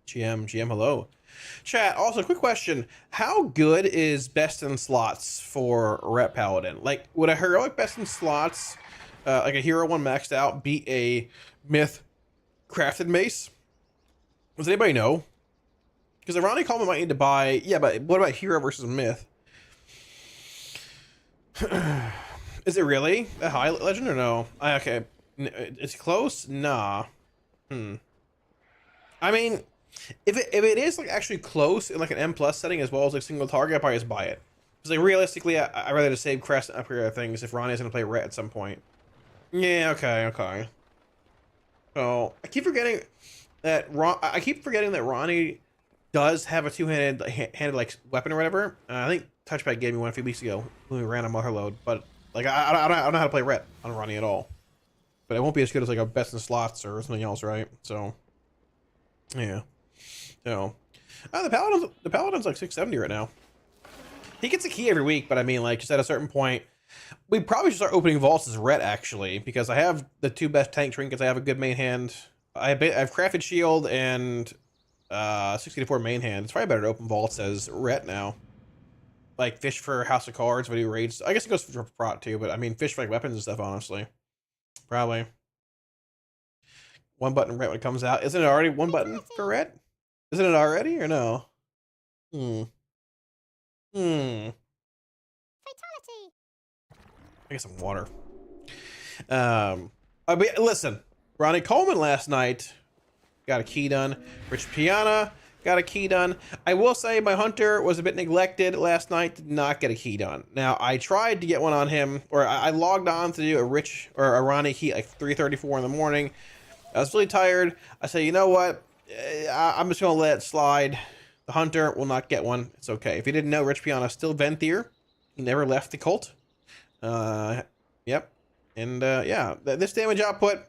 GM, hello. Chat, also, quick question. How good is best in slots for Rep Paladin? Like, would a heroic best in slots, like a hero 1 maxed out, beat a myth crafted mace? Does anybody know? Because Ronnie Coleman might need to buy... Yeah, but what about hero versus myth? Is it really a high legend or no? Okay. It's close? Nah. I mean... If it is like actually close in like an M+ setting as well as like single target, I'd probably just buy it. Because like realistically, I'd rather just save crest and upgrade other things if Ronnie's gonna play Ret at some point. Yeah, okay. So I keep forgetting that Ronnie does have a two-handed like weapon or whatever. I think Touchpad gave me one a few weeks ago when we ran a Mother Load, but like I don't know how to play Ret on Ronnie at all. But it won't be as good as like a best in slots or something else, right? So yeah. So, the Paladin's like 670 right now. He gets a key every week, but I mean, like, just at a certain point, we probably should start opening vaults as Ret, actually, because I have the 2 best tank trinkets. I have a good main hand. I've crafted shield and 64 main hand. It's probably better to open vaults as Ret now. Like, fish for House of Cards, when he raids. I guess it goes for Prot too, but I mean, fish for like weapons and stuff, honestly. Probably. 1 button Ret when it comes out. Isn't it already 1 button for Ret? Isn't it already or no? Fatality. I get some water. But listen, Ronnie Coleman last night got a key done. Rich Piana got a key done. I will say my hunter was a bit neglected last night, did not get a key done. Now I tried to get one on him, or I logged on to do a Ronnie key like 3:34 in the morning. I was really tired. I said, you know what? I'm just gonna let it slide. The hunter will not get one. It's okay. If you didn't know, Rich Piana still Venthyr. He never left the cult. Yep. And yeah, this damage output,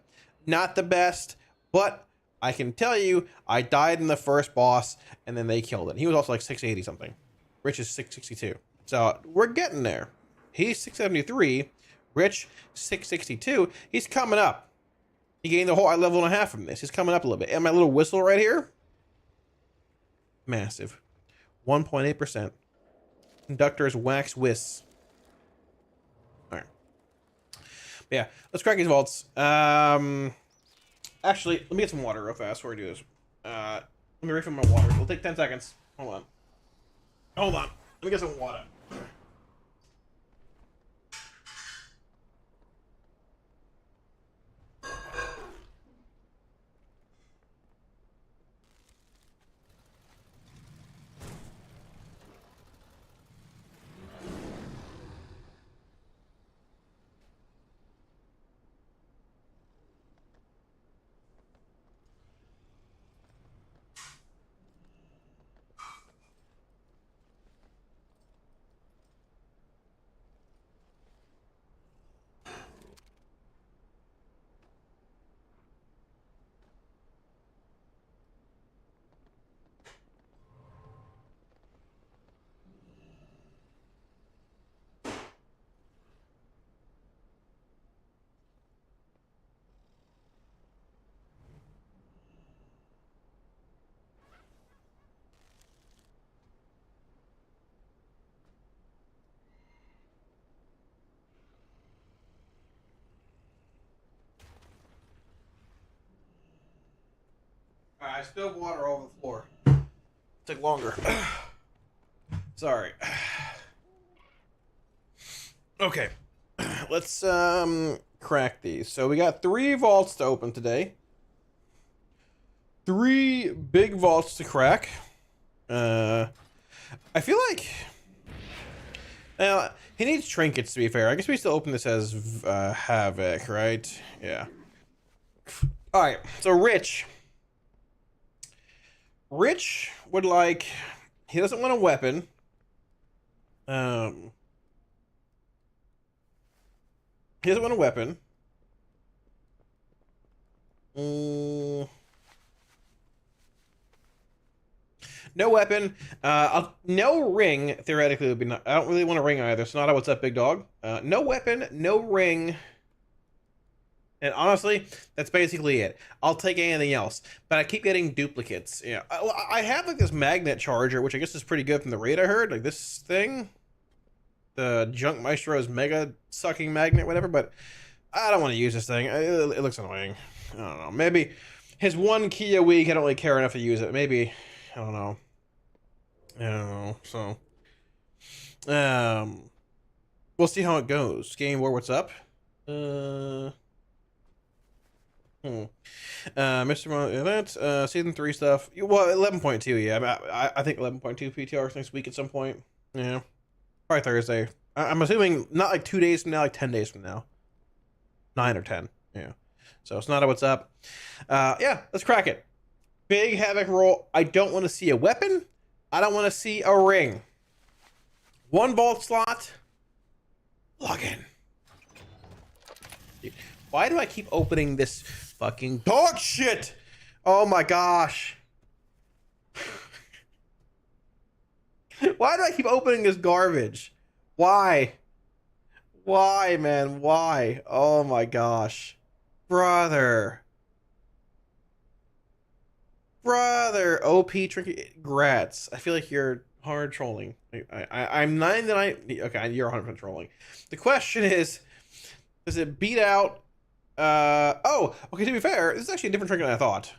not the best, but I can tell you, I died in the first boss, and then they killed it. He was also like 680 something. Rich is 662. So we're getting there. He's 673. Rich 662. He's coming up. He gained a whole level and a half from this. He's coming up a little bit. And my little whistle right here, massive. 1.8%. Conductor's wax whiz. All right. Yeah, let's crack these vaults. Actually, let me get some water real fast before I do this. Let me refill my water. It'll take 10 seconds. Hold on. Hold on. Let me get some water. I spilled water all over the floor. Took longer. Sorry. Okay. Let's crack these. So we got 3 vaults to open today. 3 big vaults to crack. I feel like he needs trinkets, to be fair. I guess we still open this as Havoc, right? Yeah. Alright, so Rich would like... He doesn't want a weapon. He doesn't want a weapon. No weapon. No ring, theoretically, would be not... I don't really want a ring either. So not what's up, big dog. No weapon, no ring. And honestly, that's basically it. I'll take anything else. But I keep getting duplicates. Yeah, I have like this magnet charger, which I guess is pretty good from the raid I heard. Like this thing. The Junk Maestro's mega sucking magnet, whatever. But I don't want to use this thing. It looks annoying. I don't know. Maybe his 1 key a week, I don't really care enough to use it. Maybe. I don't know. So. We'll see how it goes. Game War, what's up? Mr. That's season 3 stuff. Well, 11.2, yeah. I think 11.2 PTRs next week at some point. Yeah, probably Thursday. I'm assuming not like 2 days from now, like 10 days from now. 9 or 10. Yeah. So it's not what's up. Yeah, let's crack it. Big Havoc roll. I don't want to see a weapon. I don't want to see a ring. 1 vault slot. Log in. Dude, why do I keep opening this fucking dog shit? Oh my gosh. Why do I keep opening this garbage? Why? Why, man? Why? Oh my gosh. Brother. OP trinket. Grats. I feel like you're hard trolling. I'm 99. Okay, you're 100% trolling. The question is, does it beat out... oh, okay, to be fair, this is actually a different trinket than I thought.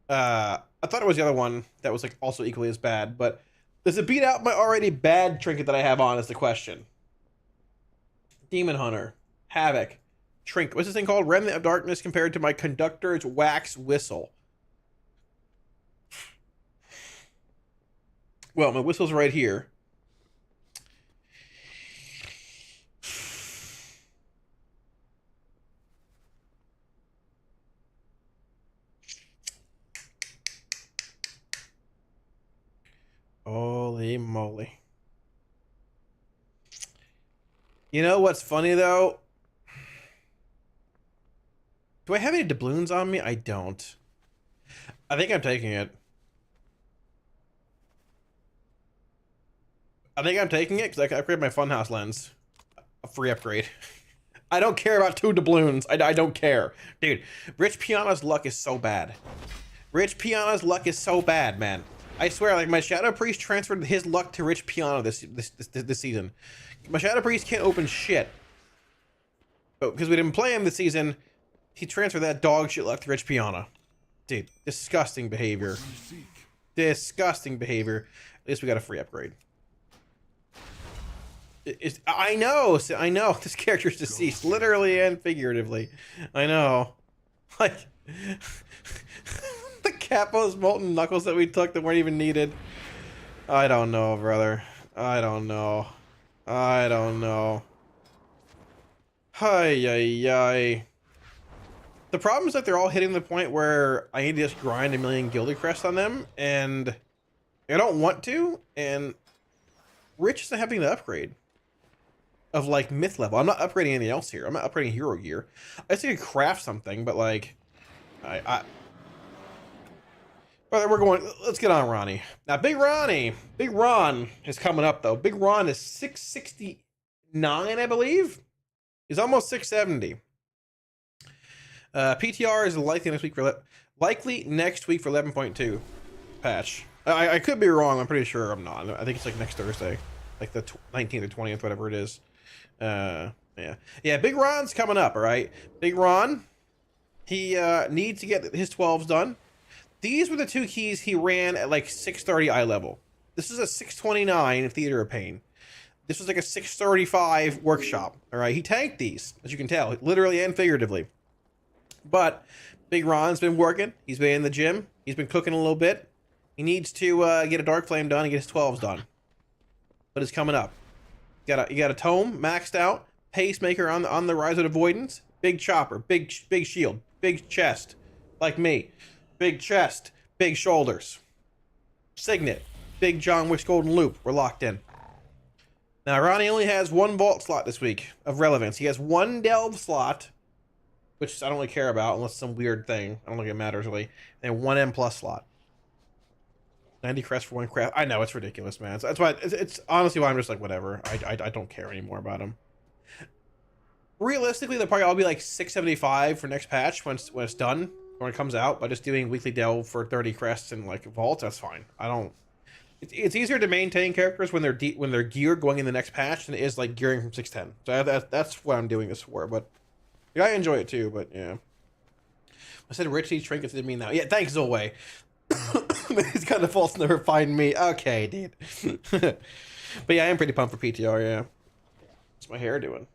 I thought it was the other one that was like also equally as bad, but does it beat out my already bad trinket that I have on is the question. Demon Hunter. Havoc. Trinket. What's this thing called? Remnant of Darkness compared to my Conductor's Wax Whistle. Well, my whistle's right here. Holy moly. You know what's funny, though? Do I have any doubloons on me? I don't. I think I'm taking it. I think I'm taking it because I upgraded my Funhouse lens. A free upgrade. I don't care about 2 doubloons. I don't care. Dude, Rich Piana's luck is so bad. Rich Piana's luck is so bad, man. I swear, like, my Shadow Priest transferred his luck to Rich Piana this season. My Shadow Priest can't open shit. But because we didn't play him this season, he transferred that dog shit luck to Rich Piana. Dude, disgusting behavior. Disgusting behavior. At least we got a free upgrade. I know. This character's deceased, literally and figuratively. I know. Like, the Capos molten knuckles that we took that weren't even needed. I don't know, brother. I don't know. I don't know. Hi. The problem is that they're all hitting the point where I need to just grind a million Gilded Crest on them, and I don't want to, and Rich isn't having the upgrade of like myth level. I'm not upgrading anything else here. I'm not upgrading hero gear. I just need to craft something, but like, Brother, we're going, let's get on Ronnie. Now, Big Ron is coming up though. Big Ron is 669, I believe. He's almost 670. PTR is likely next week for 11.2 patch. I could be wrong. I'm pretty sure I'm not. I think it's like next Thursday, like the 19th or 20th, whatever it is. Yeah. Big Ron's coming up. All right, Big Ron. He needs to get his 12s done. These were the 2 keys he ran at like 630 eye level. This is a 629 Theater of Pain. This was like a 635 workshop. All right, he tanked these, as you can tell, literally and figuratively. But Big Ron's been working. He's been in the gym. He's been cooking a little bit. He needs to get a Dark Flame done and get his 12s done. But it's coming up. You got a Tome maxed out. Pacemaker on the Rise of Avoidance. Big chopper. Big shield. Big chest. Like me. Big chest. Big shoulders. Signet. Big John Wick's Golden Loop. We're locked in. Now, Ronnie only has 1 vault slot this week of relevance. He has 1 delve slot, which I don't really care about unless it's some weird thing. I don't think it matters really. And 1 M+ slot. 90 crest for 1 craft. I know, it's ridiculous, man. That's why it's honestly why I'm just like, whatever. I don't care anymore about him. Realistically, they'll probably all be like 675 for next patch when it's done, when it comes out. By just doing weekly delve for 30 crests and like vaults, that's fine. I don't. It's easier to maintain characters when they're geared going in the next patch than it is like gearing from 610. So that's what I'm doing this for. But yeah, I enjoy it too. But yeah, I said Rich needs trinkets didn't mean that. Yeah, thanks Zoe. He's got the faults never find me. Okay, dude. But yeah, I am pretty pumped for PTR. Yeah, what's my hair doing?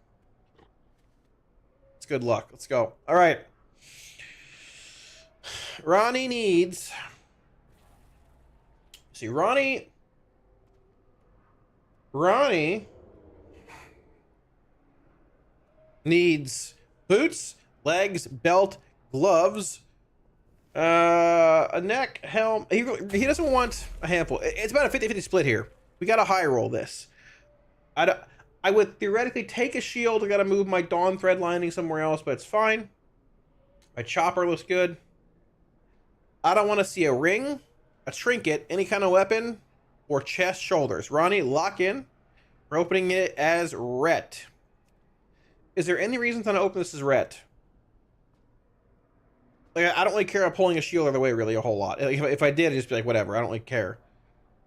It's good luck. Let's go. All right. Ronnie needs. See, Ronnie needs boots, legs, belt, gloves, a neck, helm. He doesn't want a handful. It's about a 50-50 split here. We got to high roll this. I would theoretically take a shield. I got to move my Dawn thread lining somewhere else, but it's fine. My chopper looks good. I don't want to see a ring, a trinket, any kind of weapon, or chest, shoulders. Ronnie, lock in. We're opening it as Rhett. Is there any reason to open this as Rhett? Like, I don't really care about pulling a shield out of the way really a whole lot. Like, if I did, I'd just be like, whatever. I don't really care.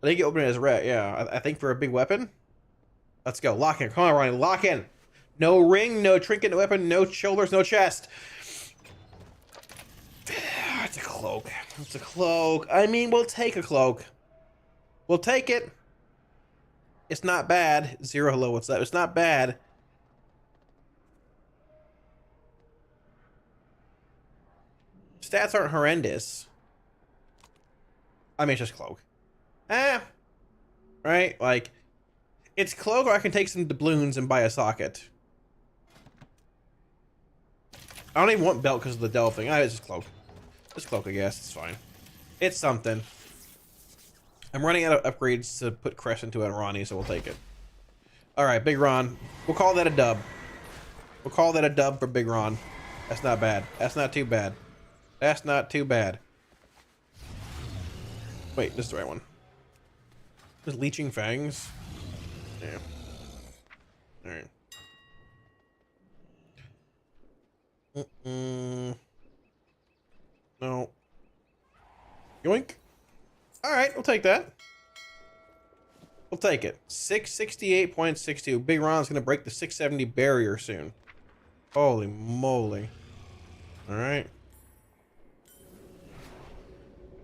I think you open it as Rhett, yeah. I think for a big weapon. Let's go. Lock in. Come on, Ronnie. Lock in. No ring, no trinket, no weapon, no shoulders, no chest. It's a cloak. It's a cloak. I mean, we'll take a cloak. We'll take it. It's not bad. Zero, hello, what's that? It's not bad. Stats aren't horrendous. I mean, it's just cloak. Right? Like, it's cloak, or I can take some doubloons and buy a socket. I don't even want belt because of the delve thing. It's just cloak. Just cloak, I guess. It's fine. It's something. I'm running out of upgrades to put crest into it, Ronnie, so we'll take it. Alright, Big Ron. We'll call that a dub. We'll call that a dub for Big Ron. That's not bad. That's not too bad. That's not too bad. Wait, this is the right one. Just Leeching Fangs. Yeah. Alright. No. Yoink. Alright, we'll take that. We'll take it. 668.62. Big Ron's gonna break the 670 barrier soon. Holy moly. Alright.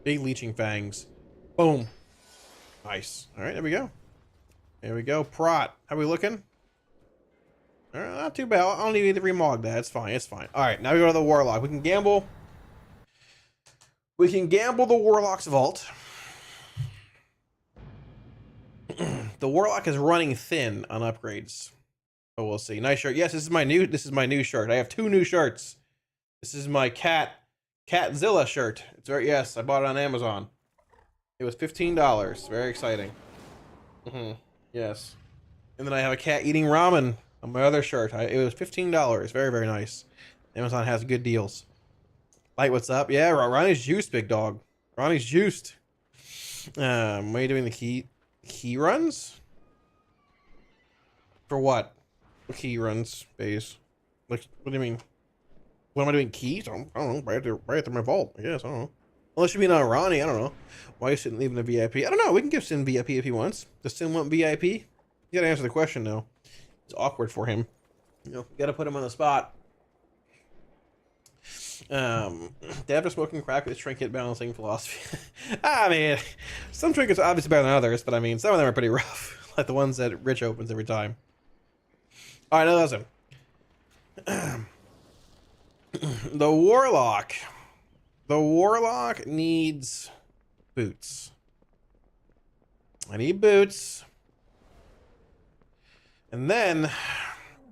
Big leeching fangs. Boom. Nice. Alright, there we go. There we go. Prot. How we looking? Alright, not too bad. I don't need to remog that. It's fine. It's fine. Alright, now we go to the Warlock. We can gamble. We can gamble the Warlock's vault. The Warlock is running thin on upgrades. But we'll see. Nice shirt. Yes, this is my new shirt. I have 2 new shirts. This is my Catzilla shirt. It's very, yes, I bought it on Amazon. It was $15. Very exciting. Yes. And then I have a cat eating ramen on my other shirt. It was $15. Very, very nice. Amazon has good deals. Light, what's up? Yeah, Ronnie's juiced, big dog. Ronnie's juiced. What are you doing? The key runs? For what? Key runs, base. Like, what do you mean? What am I doing? Keys? I don't know. Right after my vault, I guess. I don't know. Unless you mean on Ronnie, I don't know. Why you shouldn't leave in a VIP? I don't know. We can give Sin VIP if he wants. Does Sin want VIP? You gotta answer the question, though. It's awkward for him. You know, you gotta put him on the spot. Dad for smoking crack with trinket balancing philosophy. I mean, some trinkets are obviously better than others, but I mean, some of them are pretty rough. Like the ones that Rich opens every time. Alright, now listen. The Warlock. The Warlock needs boots. I need boots. And then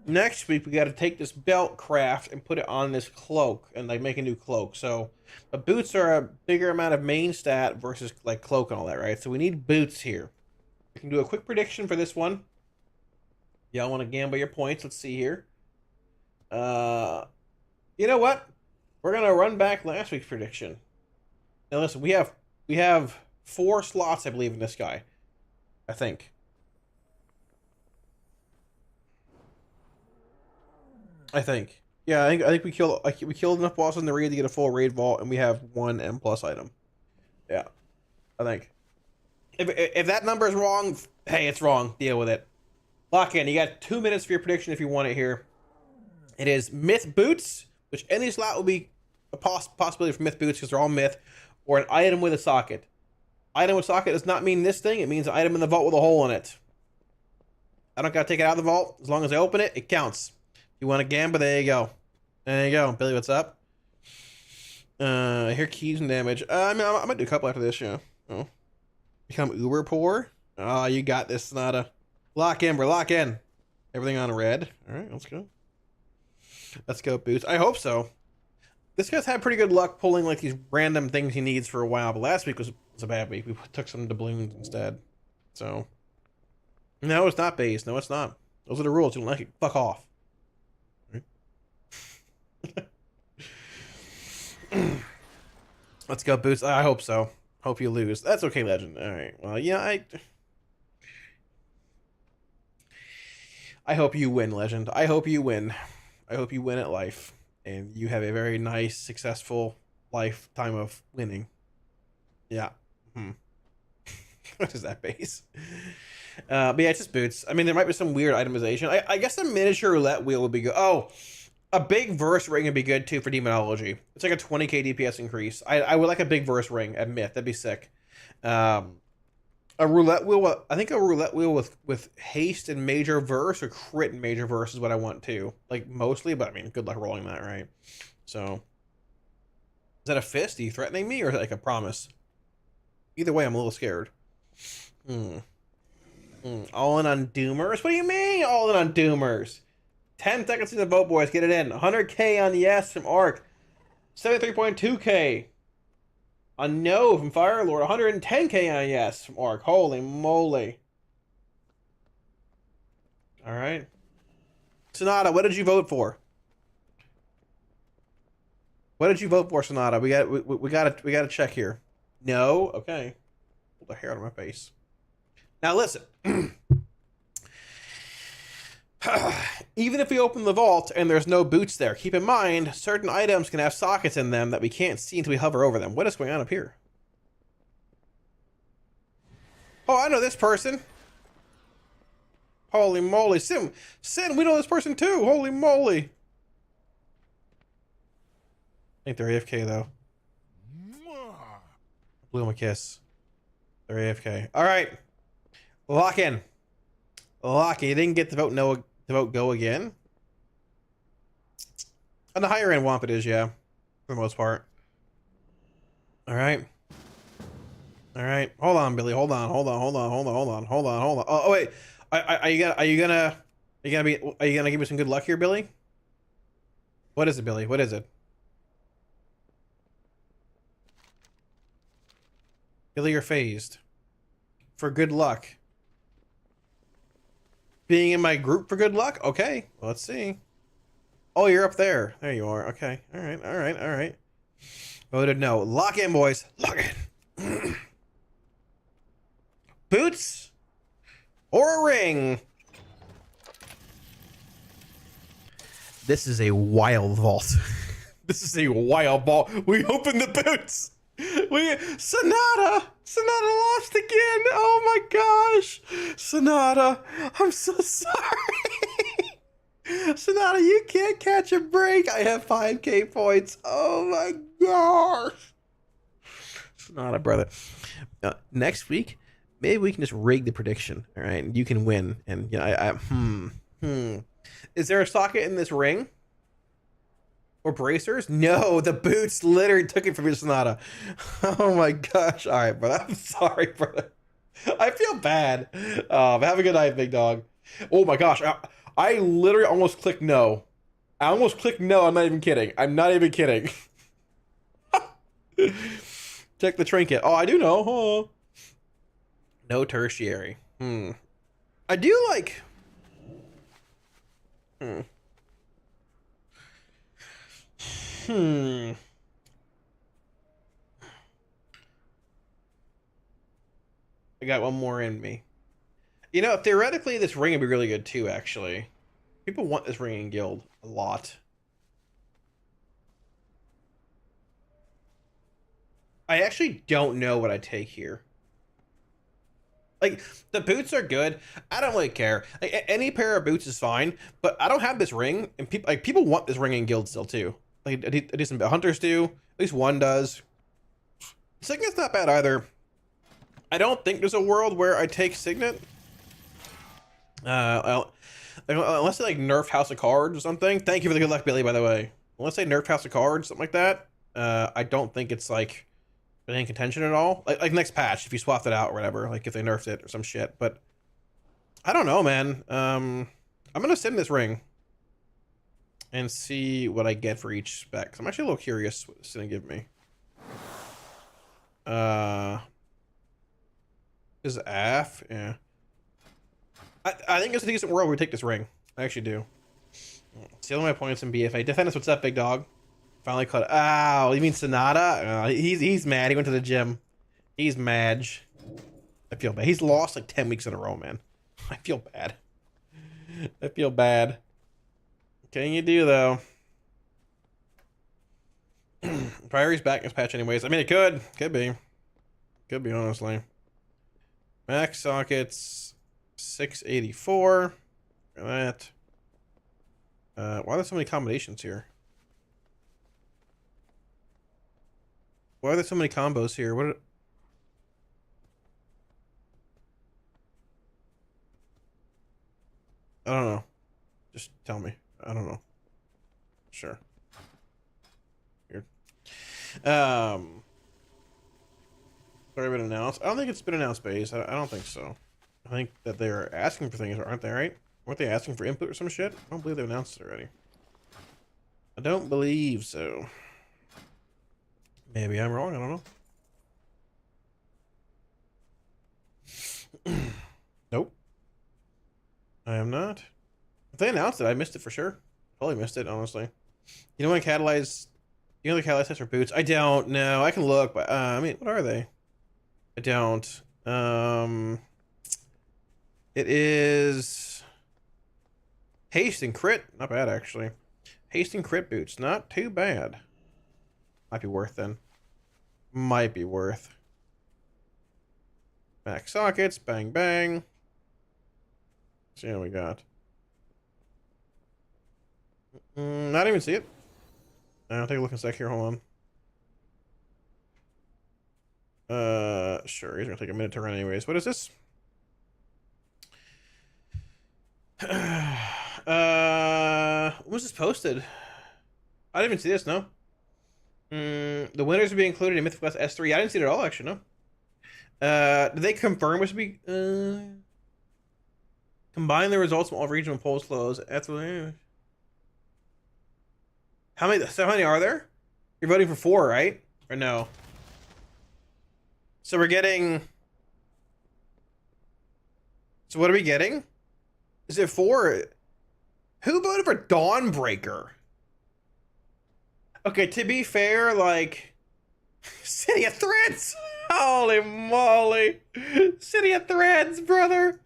next week we got to take this belt craft and put it on this cloak and like make a new cloak. So the boots are a bigger amount of main stat versus like cloak and all that, right? So we need boots here. We can do a quick prediction for this one. Y'all want to gamble your points? Let's see here. You know what? We're gonna run back last week's prediction. Now listen, we have 4 slots, I believe, in this guy. I think. Yeah, I think we killed enough bosses in the raid to get a full raid vault, and we have 1 M+ item. Yeah, I think. If that number is wrong, hey, it's wrong. Deal with it. Lock in. You got 2 minutes for your prediction if you want it here. It is myth boots, which any slot will be a possibility for myth boots because they're all myth, or an item with a socket. Item with socket does not mean this thing. It means an item in the vault with a hole in it. I don't gotta take it out of the vault. As long as I open it, it counts. If you want to gamble, there you go. There you go. Billy, what's up? I hear keys and damage. I mean, I might do a couple after this, yeah. Oh. Become uber poor? Oh, you got this, Sonata. Lock in, bro. Lock in. Everything on red. All right, let's go. Let's go, boots. I hope so. This guy's had pretty good luck pulling like these random things he needs for a while, but last week was a bad week. We took some doubloons instead. So, no, it's not base. No, it's not. Those are the rules. You don't like it, fuck off. Right? Let's go, boots. I hope so. Hope you lose. That's okay, legend. All right. Well, yeah, I hope you win, legend. I hope you win. I hope you win at life, and you have a very nice, successful lifetime of winning. Yeah. What is that base? But yeah, it's just boots. I mean, there might be some weird itemization. I guess a miniature roulette wheel would be good. Oh, a big verse ring would be good too for demonology. It's like a 20k DPS increase. I would like a big verse ring at myth. That'd be sick. A roulette wheel. I think a roulette wheel with haste and major verse or crit and major verse is what I want too. Like mostly, but I mean, good luck rolling that, right? So, is that a fist? Are you threatening me or is it like a promise? Either way, I'm a little scared. All in on Doomers? What do you mean all in on Doomers? 10 seconds to the vote, boys. Get it in. 100k on yes from Arc. 73.2k on no from Firelord. 110k on yes from Arc. Holy moly. All right. Sonata, what did you vote for? What did you vote for, Sonata? We got to check here. No? Okay. Pull the hair out of my face. Now listen. Even if we open the vault and there's no boots there, keep in mind, certain items can have sockets in them that we can't see until we hover over them. What is going on up here? Oh, I know this person. Holy moly. Sin, we know this person too. Holy moly. think they're AFK though. Blew him a kiss. They're AFK. All right, lock in. Lock in. You didn't get the vote no. The vote go again. On the higher end WOMP it is, yeah, for the most part. All right. All right. Hold on, Billy. Hold on. Oh wait. Are you gonna give me some good luck here, Billy? What is it, Billy? What is it? Billy, you're phased. For good luck. Being in my group for good luck? Okay. Well, let's see. Oh, you're up there. There you are. Okay. All right. Voted no. Lock in, boys. Lock in. Boots or a ring? This is a wild vault. This is a wild ball. We opened the boots. Sonata lost again. Oh my gosh. Sonata, I'm so sorry. Sonata, you can't catch a break. I have 5k points. Oh my gosh. Sonata, brother. Next week, maybe we can just rig the prediction. All right, you can win. And you know, Is there a socket in this ring? Or bracers? No, the boots literally took it from your Sonata. Oh my gosh. All right, brother. I'm sorry, brother. I feel bad. Have a good night, big dog. Oh my gosh. I literally almost clicked no. I almost clicked no. I'm not even kidding. I'm not even kidding. Check the trinket. Oh, I do know. Oh. No tertiary. I do like... I got one more in me. You know, theoretically, this ring would be really good too, actually. People want this ring in guild a lot. I actually don't know what I take here. Like, the boots are good. I don't really care. Like, any pair of boots is fine, but I don't have this ring, and people want this ring in guild still too. Like, a decent bit. Hunters do. At least one does. Signet's not bad either. I don't think there's a world where I take Signet. Unless they like nerf House of Cards or something. Thank you for the good luck, Billy, by the way. Unless they nerf House of Cards, something like that. I don't think it's like really in contention at all. Like next patch, if you swapped it out or whatever, like if they nerfed it or some shit. But I don't know, man. I'm gonna sit in this ring and see what I get for each spec. I'm actually a little curious what it's gonna give me. Is AF? Yeah. I think it's a decent world where we take this ring. I actually do. Stealing my points in BFA. Defend us, what's up, big dog? Finally caught. Ow, you mean Sonata? He's mad. He went to the gym. He's Madge. I feel bad. He's lost like 10 weeks in a row, man. I feel bad. I feel bad. What can you do, though? Priority's back in this patch anyways. I mean, it could. Could be. Could be, honestly. Max sockets, 684. Look at that. Why are there so many combinations here? Why are there so many combos here? What? I don't know. Just tell me. I don't know. Sure. Weird. Sorry, been announced. I don't think it's been announced, base. I don't think so. I think that they're asking for things, aren't they? Right? Weren't they asking for input or some shit? I don't believe they announced it already. I don't believe so. Maybe I'm wrong. I don't know. Nope. I am not. If they announced it, I missed it for sure. Totally missed it, honestly. You know when catalyze? You know the catalyze test for boots? I don't know. I can look, but I mean, what are they? I don't. It is haste and crit. Not bad, actually. Haste and crit boots. Not too bad. Might be worth then. Might be worth. Back sockets. Bang, bang. Let's see what we got. Not even see it. I'll take a look in a sec here. Hold on. Sure. He's gonna take a minute to run anyways. What is this? When was this posted? I didn't even see this. No. The winners will be included in Mythic Quest S3. I didn't see it at all, actually. No. Did they confirm it should be? Combine the results from all regional polls close. That's what. How many are there? You're voting for 4, right? Or no? So we're getting. So what are we getting? Is it 4? Who voted for Dawnbreaker? Okay, to be fair, like, City of Threads. Holy moly, City of Threads, brother.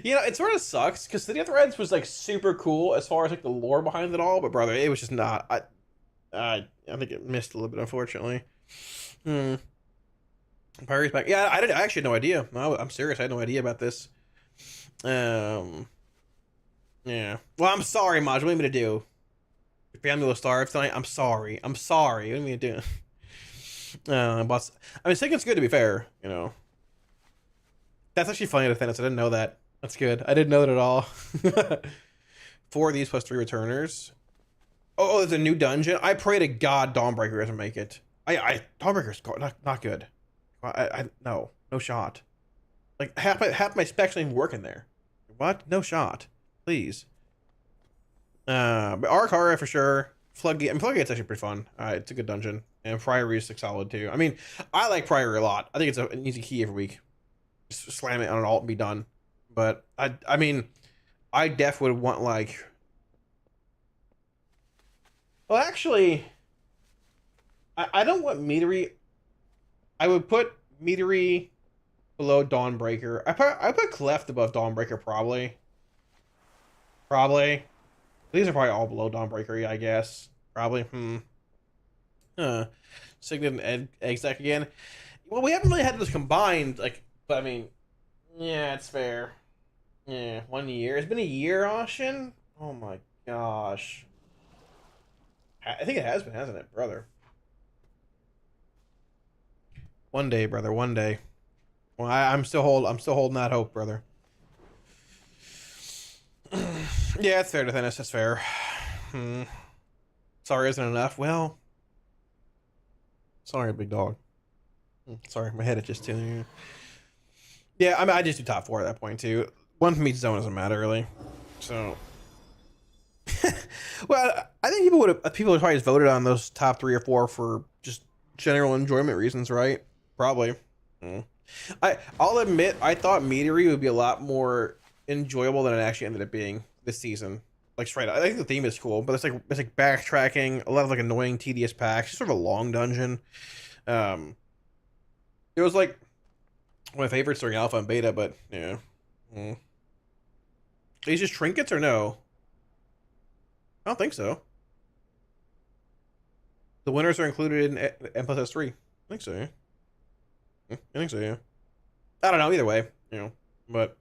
You know, it sort of sucks because City of Threads was like super cool as far as like the lore behind it all, but brother, it was just not. I think it missed a little bit, unfortunately. Pirates back. Yeah, I actually had no idea. No, I'm serious. I had no idea about this. Yeah. Well, I'm sorry, Maj. What do you want me to do? Your family will starve tonight. I'm sorry. What do you mean to do? But I mean, second's good to be fair. You know. That's actually funny to Thanos. I didn't know that. That's good. I didn't know that at all. 4 of these plus 3 returners. Oh, there's a new dungeon. I pray to God Dawnbreaker doesn't make it. Dawnbreaker's not good. No shot. Like half my specs ain't even working there. What? No shot. Please. But Arcara for sure. Floodgate. I mean, Floodgate's actually pretty fun. It's a good dungeon, and Priory is solid too. I mean, I like Priory a lot. I think it's an easy key every week. Just slam it on an alt and be done. But I mean, I def would want like. Well, actually, I don't want Meadery. I would put Meadery below Dawnbreaker. I put Cleft above Dawnbreaker probably. These are probably all below Dawnbreaker, yeah, I guess. Probably. Signet and Exec again. Well, we haven't really had this combined, like, but I mean, yeah, it's fair. Yeah, 1 year. It's been a year, Oshin? Oh my gosh. I think it has been, hasn't it, brother? One day, brother, one day. Well, I'm still holding that hope, brother. Yeah, it's fair to Dennis. That's fair. Sorry isn't enough. Well, sorry, big dog. Sorry, my head itches too. Yeah, I mean, I just do top 4 at that point too. One from each zone doesn't matter really. So, well, I think people would probably just voted on those top 3 or 4 for just general enjoyment reasons, right? Probably. I'll admit, I thought Meadery would be a lot more enjoyable than it actually ended up being this season. Like straight up, I think the theme is cool, but it's like backtracking, a lot of like annoying, tedious packs, just sort of a long dungeon. It was like one of my favorites during alpha and beta, but yeah. These just trinkets or no? I don't think so. The winners are included in M plus S3. I think so, yeah. I think so, yeah. I don't know, either way, you know, but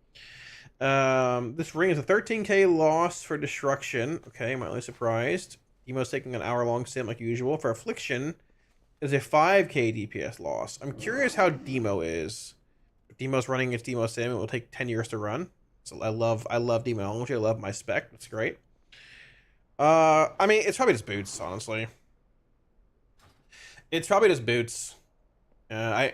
this ring is a 13k loss for destruction. Okay, mildly surprised. Demo's taking an hour-long sim like usual. For affliction is a 5k DPS loss. I'm curious how Demo is. If Demo's running its Demo sim, it will take 10 years to run. So I love Demonology. I love my spec. That's great. I mean, it's probably just boots, honestly. It's probably just boots. I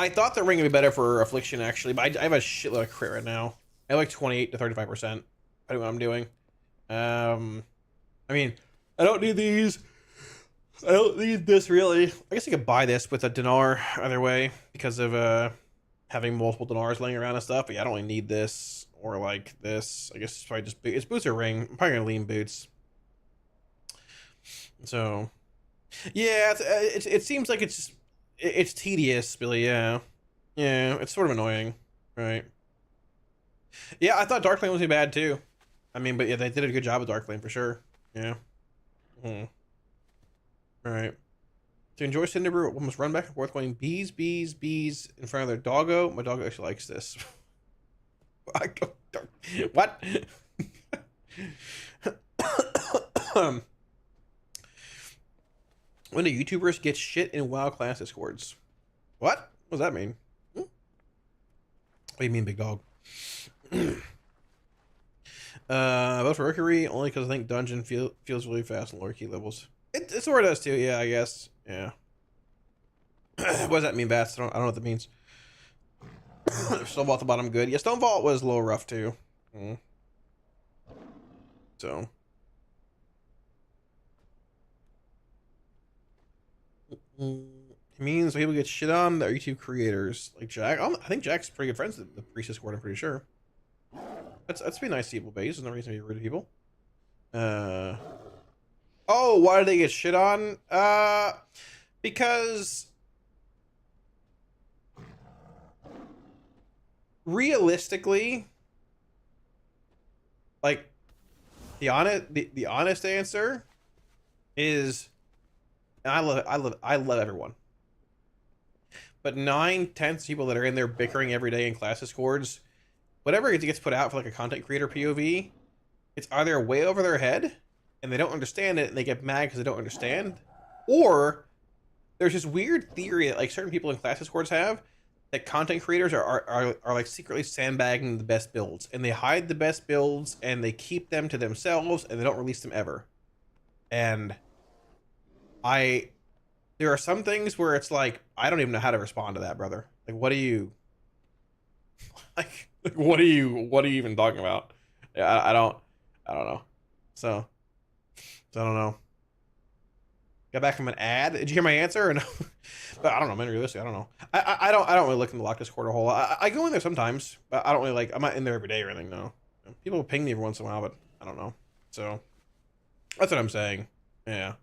thought the ring would be better for affliction actually, but I have a shitload of crit right now. I have like 28 to 35%. I know what I'm doing. I mean, I don't need these. I don't need this really. I guess I could buy this with a dinar either way because of having multiple dinars laying around and stuff. But yeah, I don't really need this or like this. I guess it's probably just it's boots or ring. I'm probably gonna lean boots. So yeah, it seems like it's tedious, Billy. Yeah, it's sort of annoying, right? Yeah, I thought Dark Lane was bad too. I mean, but yeah, they did a good job with Dark Lane for sure. Yeah. All right. To enjoy Cinderbrew, one must run back and forth going bees in front of their doggo. My doggo actually likes this. What? When do YouTubers get shit in WoW class discords? What? What does that mean? What do you mean, big dog? Vote for Mercury only because I think Dungeon feels really fast in lower key levels. It sort of does too, yeah, I guess. Yeah. What does that mean, Bats? I don't know what that means. Stonebolt at the bottom, good. Yeah, Stonebolt was a little rough too. So. It means people get shit on. They're YouTube creators like Jack. I think Jack's pretty good friends with the Priestess Court, I'm pretty sure. That's be nice to people, base. There's no reason to be rude to people. Oh, why did they get shit on? Because realistically, like the honest answer is, and I love everyone, but 9/10 of people that are in there bickering every day in class discords, whatever it gets put out for like a content creator POV, it's either way over their head and they don't understand it and they get mad because they don't understand, or there's this weird theory that like certain people in class discords have that content creators are like secretly sandbagging the best builds, and they hide the best builds and they keep them to themselves and they don't release them ever. And there are some things where it's like, I don't even know how to respond to that, brother. Like, what are you like, what are you even talking about? Yeah, I don't know. So I don't know. Got back from an ad. Did you hear my answer or no? But I don't know, man. Realistically, I don't know. I don't really look in the Lock Discord a whole lot. I go in there sometimes, but I don't really like. I'm not in there every day or anything. No. People ping me every once in a while, but I don't know. So that's what I'm saying. Yeah.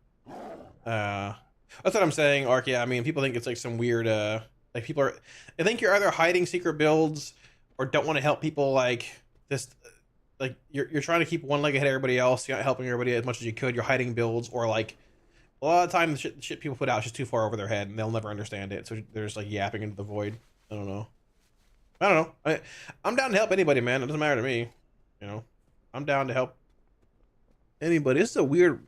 That's what I'm saying, Ark. Yeah. I mean, people think it's like some weird. Like people are. I think you're either hiding secret builds or don't want to help people. Like this. Like you're trying to keep one leg ahead of everybody else. You're not helping everybody as much as you could. You're hiding builds, or like. A lot of times, the shit people put out is just too far over their head, and they'll never understand it. So they're just like yapping into the void. I don't know. I'm down to help anybody, man. It doesn't matter to me. You know, I'm down to help anybody. This is a weird.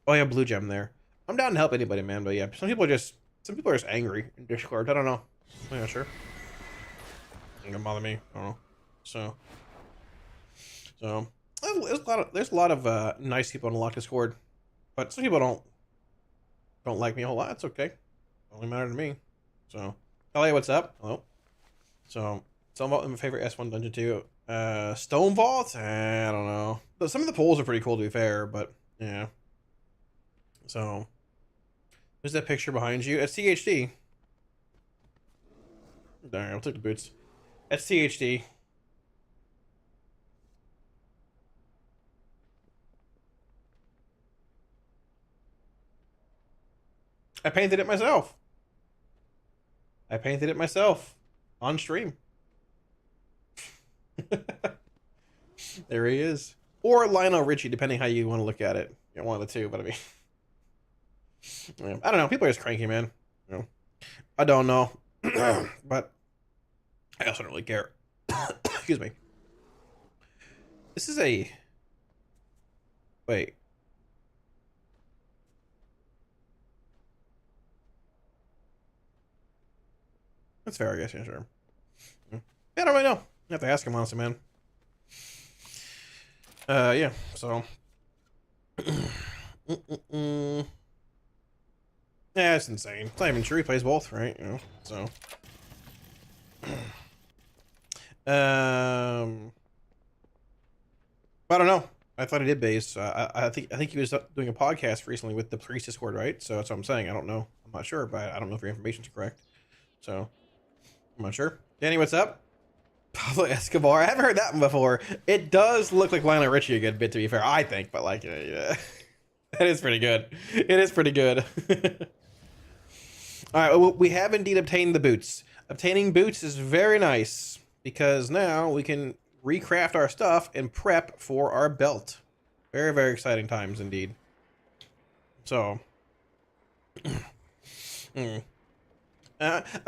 Oh yeah, blue gem there. I'm down to help anybody, man. But yeah, some people are just angry in Discord. I don't know. I'm not sure. It doesn't bother me. I don't know. So there's a lot of nice people in the Lock Discord. But some people don't like me a whole lot. It's okay. It only matter to me. So, Elliot, what's up? Hello. So, Stone Vault is my favorite S1 dungeon too. Stone Vault? I don't know. But some of the polls are pretty cool to be fair, but yeah. So, there's that picture behind you. It's THD. Alright, I'll take the boots. That's THD. I painted it myself. On stream. There he is. Or Lionel Richie, depending how you want to look at it. You know, one of the two, but I mean. Yeah, I don't know. People are just cranky, man. You know, I don't know. But I also don't really care. Excuse me. This is a... Wait. That's fair, I guess. Yeah, sure. Yeah, I don't really know. You have to ask him, honestly, man. Yeah, so. Yeah, it's insane. It's not even true. He plays both, right? You know, so. But I don't know. I thought he did base. I think he was doing a podcast recently with the Priestess Court, right? So that's what I'm saying. I don't know. I'm not sure, but I don't know if your information's correct. So. I'm not sure. Danny, what's up? Pablo Escobar. I haven't heard that one before. It does look like Lionel Richie a good bit, to be fair. I think, but like, yeah. That is pretty good. It is pretty good. All right, well, we have indeed obtained the boots. Obtaining boots is very nice because now we can recraft our stuff and prep for our belt. Very, very exciting times indeed. So.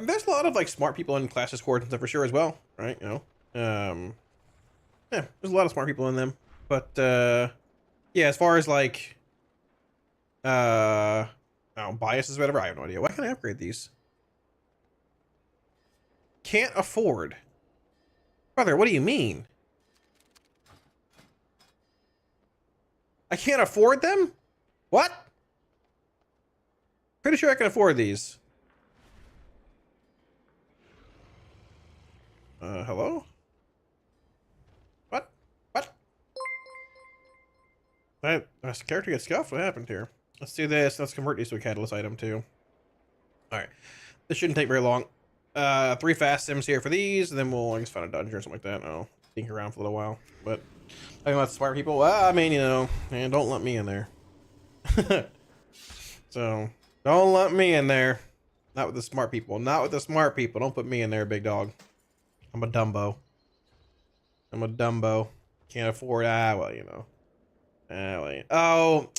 There's a lot of like smart people in class Discord and stuff for sure as well, right? You know, yeah, there's a lot of smart people in them. But yeah, as far as like Oh, biases, whatever. I have no idea. Why can't I upgrade these? Can't afford. Brother, what do you mean? I can't afford them? What? Pretty sure I can afford these. Hello? What? What? My character gets scuffed? What happened here? Let's do this. Let's convert these to a catalyst item too. Alright. This shouldn't take very long. 3 fast sims here for these, and then we'll, I guess, find a dungeon or something like that. I'll think around for a little while. But I think that's smart people. Well, I mean, you know, man, don't let me in there. So, don't let me in there. Not with the smart people. Not with the smart people. Don't put me in there, big dog. I'm a Dumbo. I'm a Dumbo. Can't afford. Well, you know. Oh.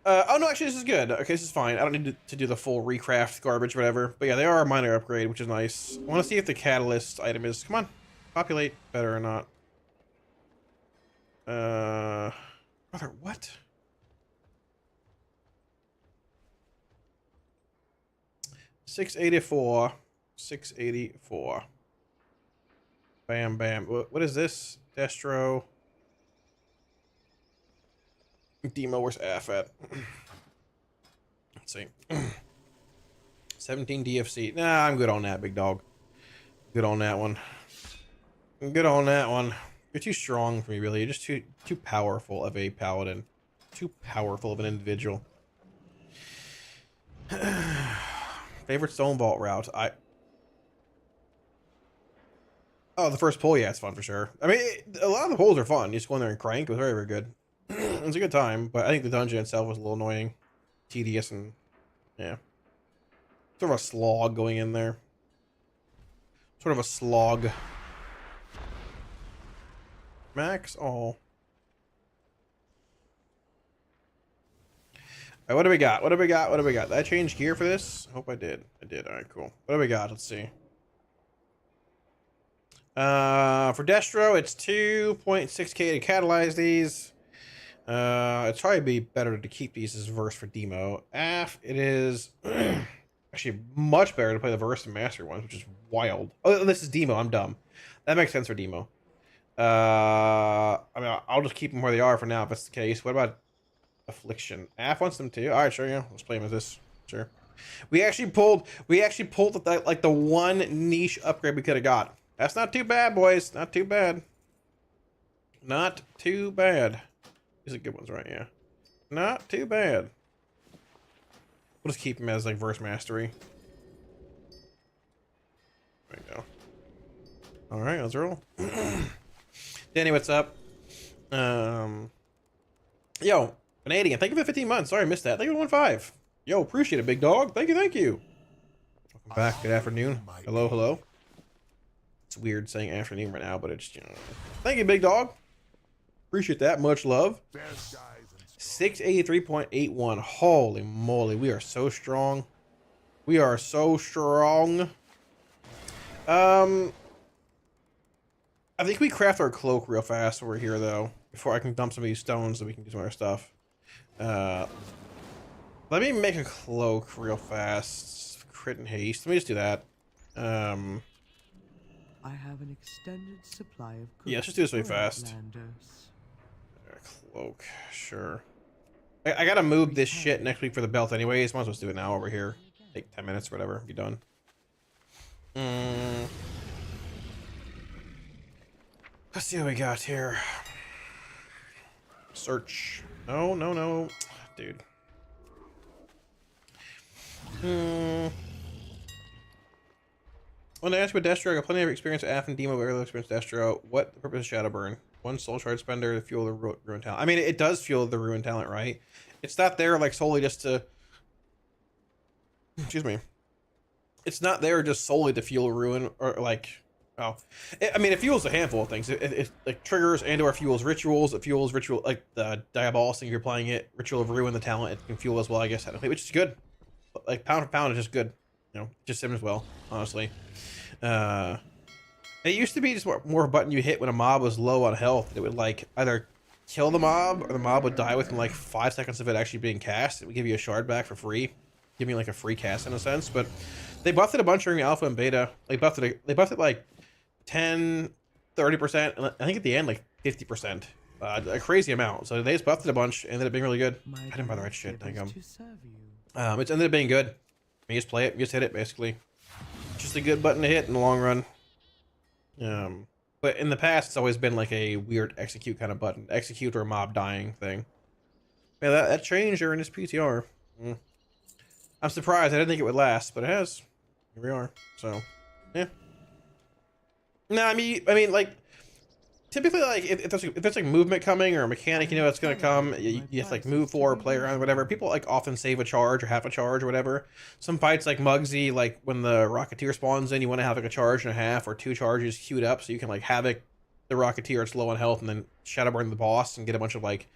Oh no, actually this is good. Okay, this is fine. I don't need to do the full recraft garbage, whatever. But yeah, they are a minor upgrade, which is nice. I want to see if the catalyst item is. Come on, populate better or not. Brother, what? $684. $684. Bam, bam. What is this? Destro. Demo, where's Af at? Let's see. 17 DFC. Nah, I'm good on that, big dog. Good on that one. I'm good on that one. You're too strong for me, really. You're just too powerful of a paladin. Too powerful of an individual. Favorite stone vault route? Oh, the first pull, yeah, it's fun for sure. I mean, a lot of the pulls are fun. You just go in there and crank. It was very, very good. It was a good time, but I think the dungeon itself was a little annoying, tedious, and yeah, sort of a slog going in there. Sort of a slog. Max, oh. All right, what do we got? What do we got? What do we got? Did I change gear for this? I hope I did. I did. All right, cool. What do we got? Let's see. For Destro, it's 2.6k to catalyze these. It'd probably be better to keep these as verse for demo. Af, it is actually much better to play the verse and master ones, which is wild. Oh, this is demo. I'm dumb. That makes sense for demo. I mean, I'll just keep them where they are for now if that's the case. What about Affliction? Af wants them too. All right, sure, yeah. Let's play them as this. Sure. We actually pulled the, like the one niche upgrade we could have got. That's not too bad, boys. Not too bad. Not too bad. These are good ones, right? Yeah. Not too bad. We'll just keep him as like verse mastery. There we go. All right, let's roll. Danny, what's up? Yo, Canadian, thank you for 15 months. Sorry, I missed that. Thank you for 1.5. Yo, appreciate it, big dog. Thank you, thank you. Welcome back. Good afternoon. Hello, hello. It's weird saying afternoon right now, but it's, you know. Thank you, big dog. Appreciate that. Much love. 683.81. Holy moly, we are so strong. We are so strong. I think we craft our cloak real fast over here, though, before I can dump some of these stones so we can do some other stuff. Let me make a cloak real fast. Crit and haste. Let me just do that. I have an extended supply of yeah, let's just do this really fast. Landers. Cloak, sure. I gotta move this shit next week for the belt anyways. Might as well do it now over here. Take 10 minutes or whatever. Be done. Let's see what we got here. Search. No, no, no. Dude. When I asked about Destro, I got plenty of experience with Af and Demo, but rarely experienced Destro. What the purpose of Shadowburn? One soul shard spender to fuel the ruin talent. I mean, it does fuel the ruin talent, right? It's not there like solely just to. Excuse me. It's not there just solely to fuel ruin or like. Oh, I mean, it fuels a handful of things. It like triggers and/or fuels rituals. It fuels ritual like the Diabolos thing if you're playing it. Ritual of ruin the talent. It can fuel as well, I guess, technically, which is good. Like pound for pound is just good. You know, just sims well, honestly. It used to be just more button you hit when a mob was low on health. It would like either kill the mob, or the mob would die within like 5 seconds of it actually being cast. It would give you a shard back for free, give me like a free cast in a sense. But they buffed it a bunch during alpha and beta. They buffed it like 10, 30%, and I think at the end like 50%. A crazy amount. So they just buffed it a bunch, ended up being really good. I didn't buy the right shit. Dang it's ended up being good. You just play it, you just hit it basically. Just a good button to hit in the long run. But in the past, it's always been like a weird execute kind of button, execute or mob dying thing. Yeah, that changed during this PTR. I'm surprised. I didn't think it would last, but it has. Here we are. So, yeah. No, I mean, like, typically, like, if there's like movement coming or a mechanic, you know, it's gonna come. You have to like move forward, play around, whatever. People like often save a charge or half a charge or whatever. Some fights like Muggsy, like when the Rocketeer spawns in, you want to have like a charge and a half or 2 charges queued up so you can like havoc the Rocketeer. It's low on health, and then Shadowburn the boss and get a bunch of like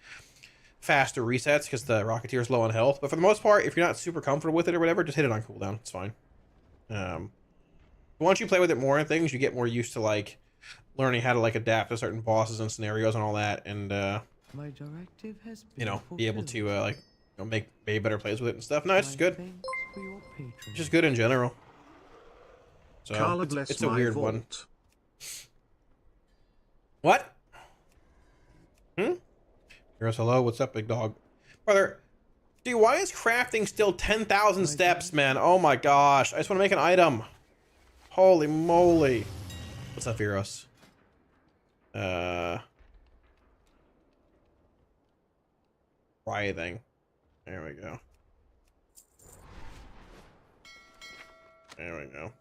faster resets because the Rocketeer is low on health. But for the most part, if you're not super comfortable with it or whatever, just hit it on cooldown. It's fine. Once you play with it more and things, you get more used to like learning how to like adapt to certain bosses and scenarios and all that, and my directive has been you know, be able to like, you know, make way better plays with it and stuff. No, it's just good. It's just good in general. So it's a weird one. What? Here's hello. What's up, big dog? Brother, dude, why is crafting still 10,000 steps, man? Oh my gosh. I just want to make an item. Holy moly. What's up, Eros? Writhing. There we go. There we go.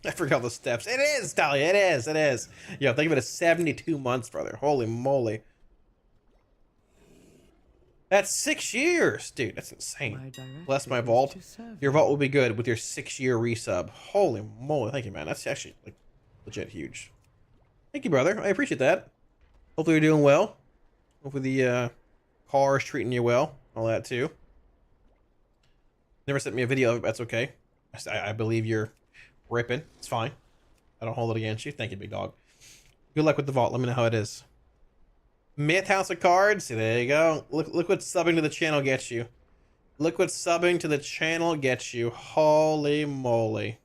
I forgot the steps. It is, Talia. It is. It is. Yo, think of it as 72 months, brother. Holy moly. That's 6 years, dude. That's insane. Bless my vault. Your vault will be good with your 6-year resub. Holy moly. Thank you, man. That's actually like legit huge. Thank you, brother. I appreciate that. Hopefully you're doing well. Hopefully the car is treating you well. All that too. Never sent me a video of it, but that's okay. I believe you're ripping. It's fine. I don't hold it against you. Thank you, big dog. Good luck with the vault. Let me know how it is. Myth House of Cards. There you go. Look what subbing to the channel gets you. Look what subbing to the channel gets you. Holy moly.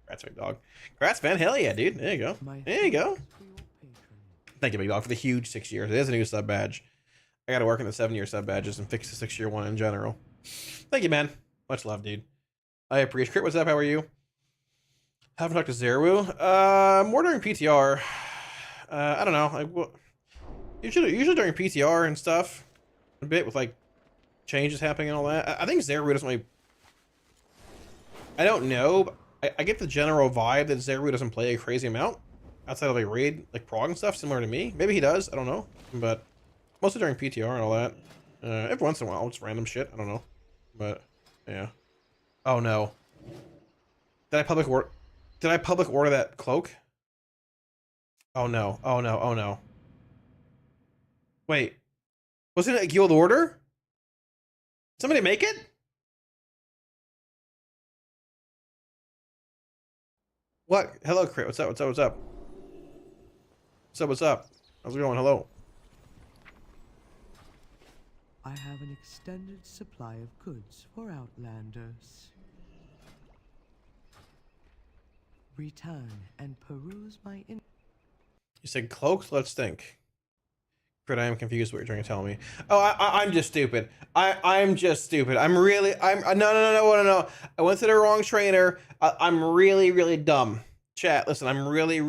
Congrats, big dog. Congrats, man. Hell yeah, dude. There you go. There you go. Thank you, big dog, for the huge 6 years. It is a new sub badge. I gotta work on the 7-year sub badges and fix the 6-year one in general. Thank you, man. Much love, dude. I appreciate it. What's up? How are you? Haven't talked to Zeru. More during PTR. I don't know. Like, usually during PTR and stuff, a bit with like changes happening and all that. I think Zeru doesn't really. I don't know. But I get the general vibe that Zeru doesn't play a crazy amount outside of like raid, like prog and stuff, similar to me. Maybe he does. I don't know. But mostly during PTR and all that. Every once in a while, just random shit. I don't know. But yeah. Oh no. Did I public order that cloak? Oh no. Oh no. Oh no. Wait. Wasn't it a guild order? Somebody make it? What? Hello, Crit. What's up? What's up? What's up? What's up? What's up? How's it going? Hello. I have an extended supply of goods for Outlanders. Return and peruse my You said cloaks? Let's think. Crit, I am confused what you're trying to tell me. Oh, I'm just stupid. I'm just stupid. No. I went to the wrong trainer. I'm really dumb. Chat, listen, I'm really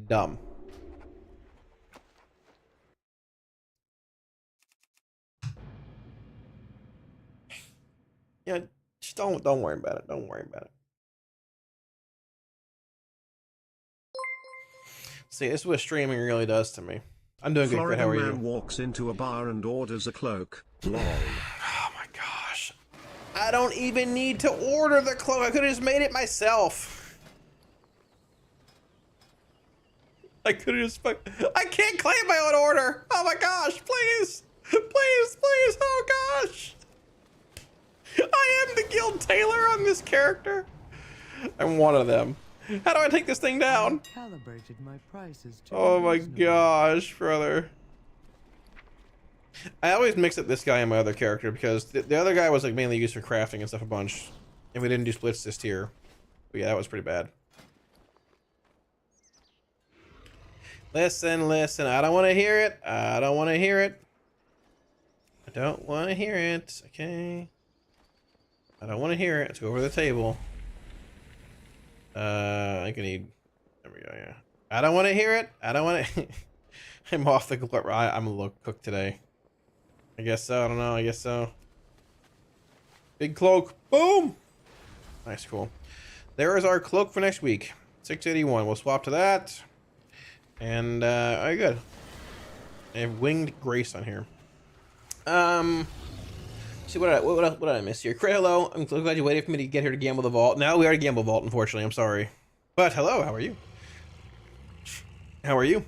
dumb. Yeah, just don't worry about it. Don't worry about it. See, this is what streaming really does to me. I'm doing good, Crit. How are you? Florida man walks into a bar and orders a cloak. Lol. Oh my gosh. I don't even need to order the cloak. I could have just made it myself. I could have just I can't claim my own order. Oh my gosh, please. Please. Oh gosh. I am the guild tailor on this character. I'm one of them. How do I take this thing down? I calibrated my prices to Oh be my reasonable. gosh, brother. I always mix up this guy and my other character because the other guy was like mainly used for crafting and stuff a bunch. And we didn't do splits this tier. But yeah, that was pretty bad. Listen, listen. I don't want to hear it. I don't want to hear it. I don't want to hear it. Okay. I don't want to hear it. Let's go over to the table. I think I need... There we go, yeah. I don't want to hear it. I don't want to... I'm off the... I'm a little cooked today. I guess so. I don't know. I guess so. Big cloak. Boom! Nice, cool. There is our cloak for next week. 681. We'll swap to that. And, alright, good. I have winged grace on here. See, what did I miss here? Crit, hello. I'm so glad you waited for me to get here to gamble the vault. No, we already gambled vault, unfortunately. I'm sorry. But, hello. How are you? How are you?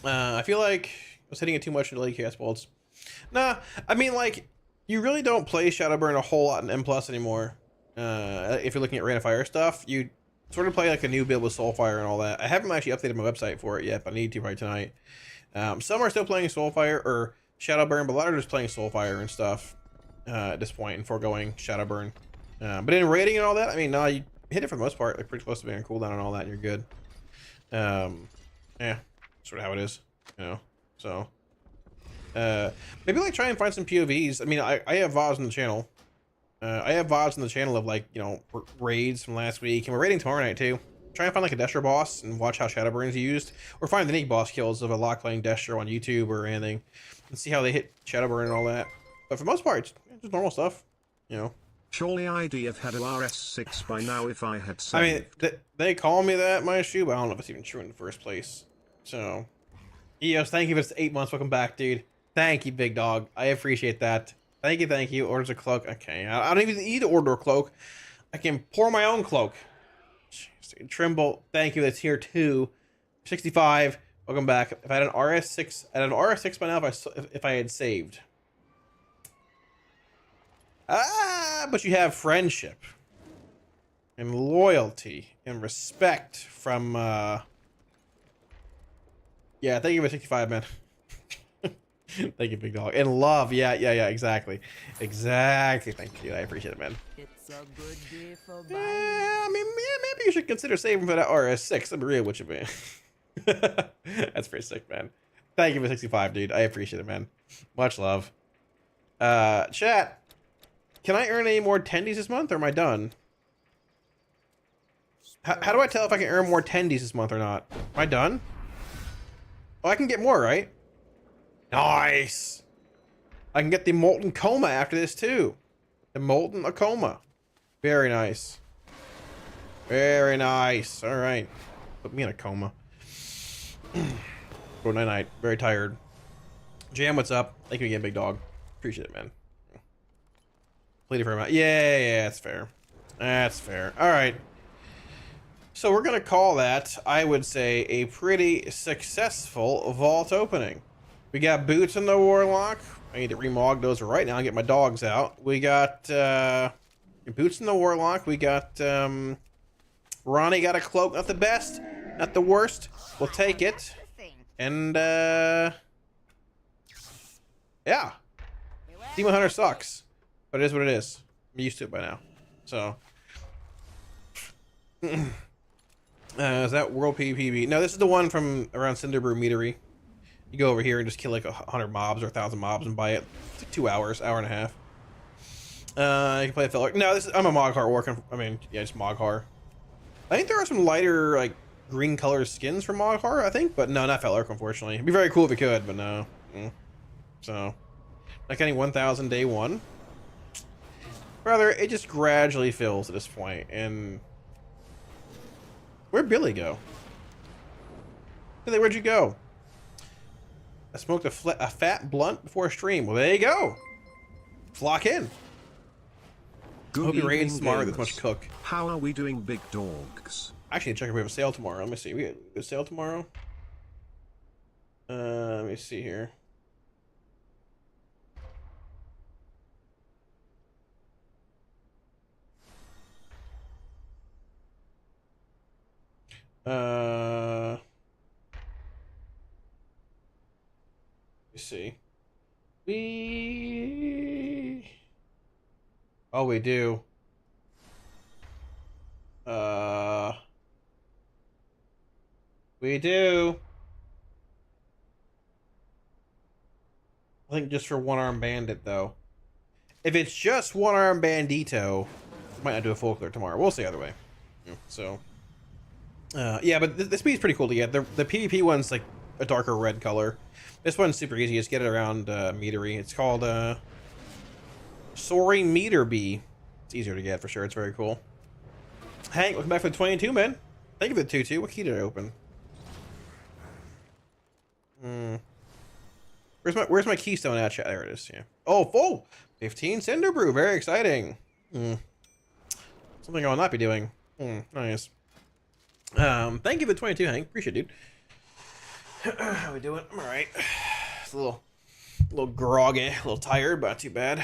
I feel like I was hitting it too much into late chaos bolts. Nah, I mean, like, you really don't play Shadowburn a whole lot in M+ anymore. If you're looking at Rain of Fire stuff, you sort of play like a new build with Soulfire and all that. I haven't actually updated my website for it yet, but I need to probably tonight. Some are still playing Soulfire or Shadowburn, but a lot are just playing Soulfire and stuff at this point and foregoing Shadowburn. But in raiding and all that, I mean, no, you hit it for the most part. Like pretty close to being on cooldown and all that, and you're good. Yeah, sort of how it is, you know. So maybe like try and find some POVs. I mean, I have VODs on the channel. I have VODs on the channel of like, you know, raids from last week, and we're raiding tomorrow night too. Try and find like a Destro boss and watch how Shadowburn's used, or find the unique boss kills of a lock playing Destro on YouTube or anything, and see how they hit Shadowburn and all that. But for the most part, it's just normal stuff, you know. Surely I'd have had a RS6 by now if I had saved. I mean, they call me that, my issue, but I don't know if it's even true in the first place. So, EOS, thank you for this 8 months. Welcome back, dude. Thank you, big dog. I appreciate that. Thank you, thank you. Orders a cloak. Okay, I don't even need to order a cloak. I can pour my own cloak. Jeez, Trimble, thank you. That's here too. 65. Welcome back. If I had an RS6, I had an RS6 by now. If I had saved. But you have friendship and loyalty and respect from. Yeah, thank you for 65, man. Thank you, big dog. And love, yeah, exactly. Thank you. I appreciate it, man. It's a good day for yeah, I mean, yeah, maybe you should consider saving for that RS6. I'll be real with you, man. That's pretty sick, man. Thank you for 65, dude. I appreciate it, man. Much love. Chat. Can I earn any more tendies this month, or am I done? How do I tell if I can earn more tendies this month or not? Am I done? Oh, I can get more, right? Nice. I can get the Molten Coma after this too. The Molten Akoma. Very nice. Very nice. All right. Put me in a coma. Good night. Very tired. Jam, what's up? Thank you again, big dog. Appreciate it, man. Played it for a amount. Yeah, that's fair. That's fair. All right. So we're gonna call that, I would say, a pretty successful vault opening. We got boots in the Warlock. I need to remog those right now and get my dogs out. We got boots in the Warlock. We got Ronnie got a cloak. Not the best, not the worst. We'll take it. And yeah, Demon Hunter sucks, but it is what it is. I'm used to it by now. So is that World PvP? No, this is the one from around Cinderbrew Meadery. You go over here and just kill like 100 mobs or 1,000 mobs and buy it. It's like 2 hours, hour and a half. You can play a Fellark. No, I'm a Moghar working. I mean, yeah, just Moghar. I think there are some lighter, like, green color skins for Moghar, I think. But no, not Fellark, unfortunately. It'd be very cool if it could, but no. So, like getting 1,000 day one. Brother, it just gradually fills at this point. And where'd Billy go? Billy, where'd you go? I smoked a fat blunt before a stream. Well, there you go. Flock in. Good Hope your raid's tomorrow. gamers. This much cook. How are we doing, big dogs? Actually, check if we have a sale tomorrow. Let me see. We have a sale tomorrow. Let me see here. Let me see. Oh, we do. We do. I think just for one-arm bandit, though. If it's just one-arm bandito, might not do a full clear tomorrow. We'll see either way. Yeah, so, yeah, but the speed's pretty cool to get. The PvP one's like a darker red color. This one's super easy. Just get it around metery. It's called Soaring Meter Bee. It's easier to get for sure. It's very cool. Hank, welcome back for the 22, man. Thank you for the 2-2. What key did I open? Where's my keystone at, chat? There it is. Yeah. Oh, full 15 Cinder Brew. Very exciting. Something I will not be doing. Nice. Thank you for the 22, Hank. Appreciate it, dude. How we doing? I'm all right. It's a little groggy, a little tired, but not too bad.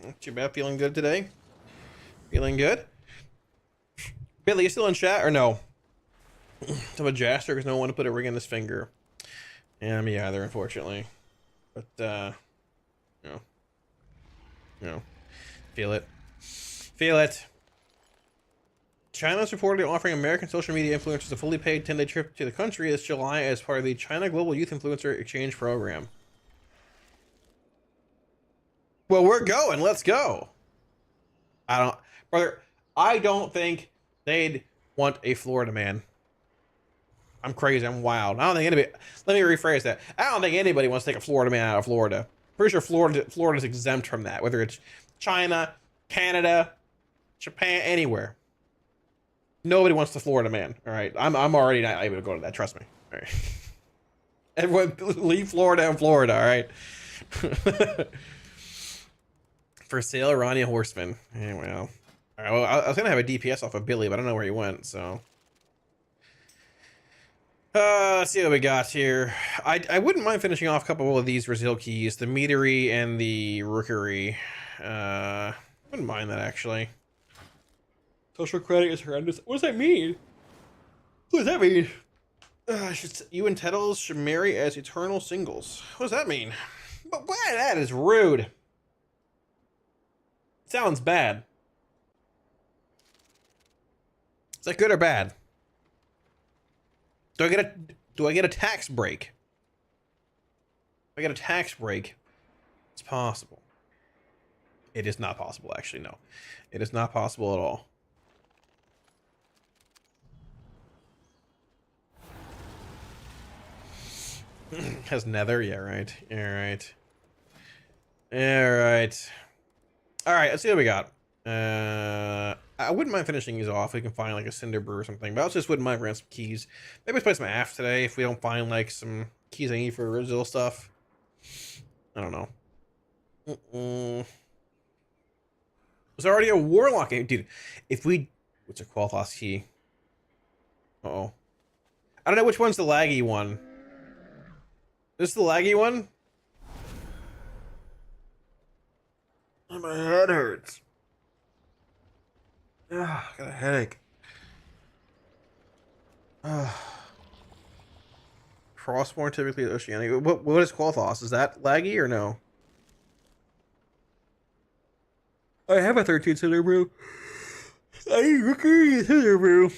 Not too bad. Feeling good today. Feeling good. Billy, you still in chat or no? I'm a jaster because no one to put a ring in his finger. Yeah, me either, unfortunately. But you know, feel it. Feel it. China's reportedly offering American social media influencers a fully paid 10-day trip to the country this July as part of the China Global Youth Influencer Exchange Program. Well, we're going. Let's go. I don't think they'd want a Florida man. I'm crazy. I'm wild. I don't think anybody. Let me rephrase that. I don't think anybody wants to take a Florida man out of Florida. Pretty sure Florida's exempt from that. Whether it's China, Canada, Japan, anywhere. Nobody wants the Florida man. All right. I'm already not able to go to that. Trust me. All right. Everyone leave Florida and Florida. All right. For sale, Ronnie Horseman. Yeah, well. All right, well, I was gonna have a DPS off of Billy, but I don't know where he went. So. Let's see what we got here. I wouldn't mind finishing off a couple of these Brazil keys, the Meadery and the Rookery. Wouldn't mind that actually. Social credit is horrendous. What does that mean? What does that mean? You and Tettles should marry as eternal singles. What does that mean? But that is rude. Sounds bad. Is that good or bad? Do I get a tax break? If I get a tax break, it's possible. It is not possible, actually, no. It is not possible at all. Has nether? Yeah, right. Alright. Alright. Alright, let's see what we got. I wouldn't mind finishing these off. We can find like a cinder brew or something, but I also just wouldn't mind running some keys. Maybe let's play some AF today if we don't find like some keys I need for original stuff. I don't know. There's already a Warlock game, dude. If we, what's a Qualthos key? Uh-oh. I don't know which one's the laggy one. This is the laggy one? Oh, my head hurts. Ugh, I got a headache. Frostborn typically Oceanic. What is Qualthos? Is that laggy or no? I have a 13 cinder brew. I need Rookery cinder brew.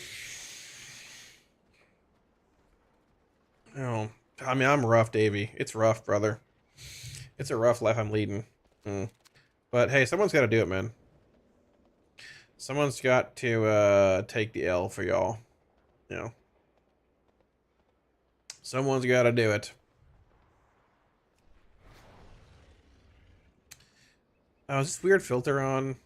Oh, I mean, I'm rough, Davey. It's rough, brother. It's a rough life I'm leading. But hey, someone's got to do it, man. Someone's got to take the L for y'all. You know. Someone's got to do it. Oh, is this weird filter on?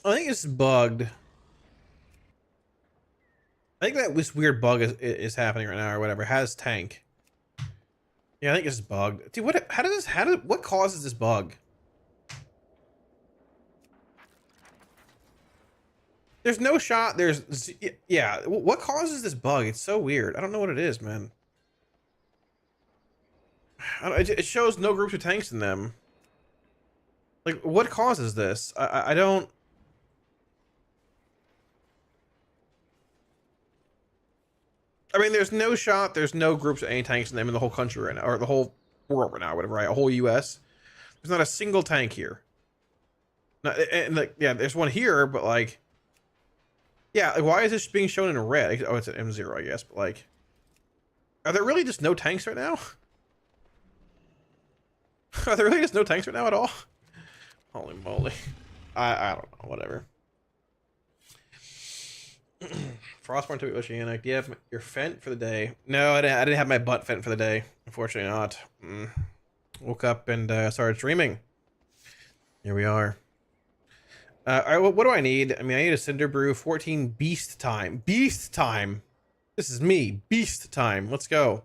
I think it's bugged. I think that this weird bug is happening right now or whatever. Has tank. Yeah, I think it's bugged. Dude, what causes this bug? There's no shot. Yeah. What causes this bug? It's so weird. I don't know what it is, man. It shows no groups of tanks in them. Like, what causes this? I don't. I mean, there's no shot. There's no groups of any tanks in them in the whole country right now, or the whole world right now, whatever. Right, a whole U.S. There's not a single tank here. Not, and like, yeah, there's one here, but like, yeah, like, why is this being shown in red? Oh, it's an M0, I guess. But like, are there really just no tanks right now? Are there really just no tanks right now at all? Holy moly! I don't know. Whatever. Frostborn to be oceanic. Do you have your fent for the day? No, I didn't have my butt fent for the day. Unfortunately not. Woke up and started streaming. Here we are. All right, what do I need? I mean, I need a Cinder Brew, 14 Beast Time. Beast Time! This is me. Beast Time. Let's go.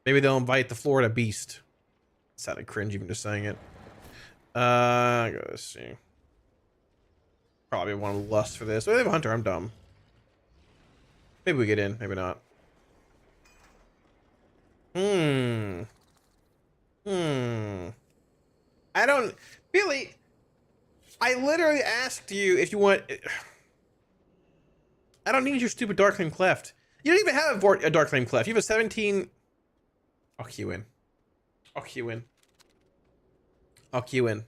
Maybe they'll invite the Florida Beast. It sounded cringe even just saying it. Let's see. Probably want to lust for this. Oh, they have a hunter. I'm dumb. Maybe we get in. Maybe not. I don't... Billy, I literally asked you if you want... I don't need your stupid Darkflame Cleft. You don't even have a Darkflame Cleft. You have a 17... I'll queue in. I'll queue in. I'll queue in.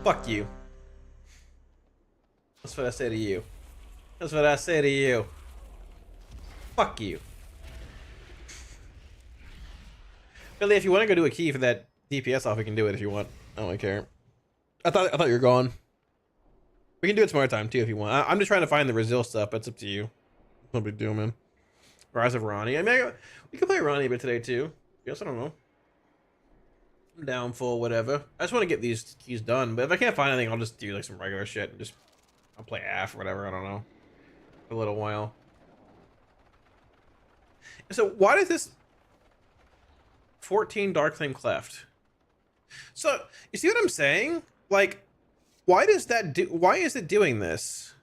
Fuck you. That's what I say to you. That's what I say to you. Fuck you. Billy, if you want to go do a key for that DPS off, we can do it if you want. I don't really care. I thought you were gone. We can do it some other time too if you want. I'm just trying to find the Brazil stuff, but it's up to you. No big deal, man. Rise of Ronnie. I mean, we can play Ronnie a bit today too. Yes, I don't know. I'm down full, whatever. I just want to get these keys done, but if I can't find anything, I'll just do like some regular shit and just I'll play AF or whatever. I don't know. For a little while. So why does this 14 Darkflame Cleft? So you see what I'm saying? Like, why does that do? Why is it doing this?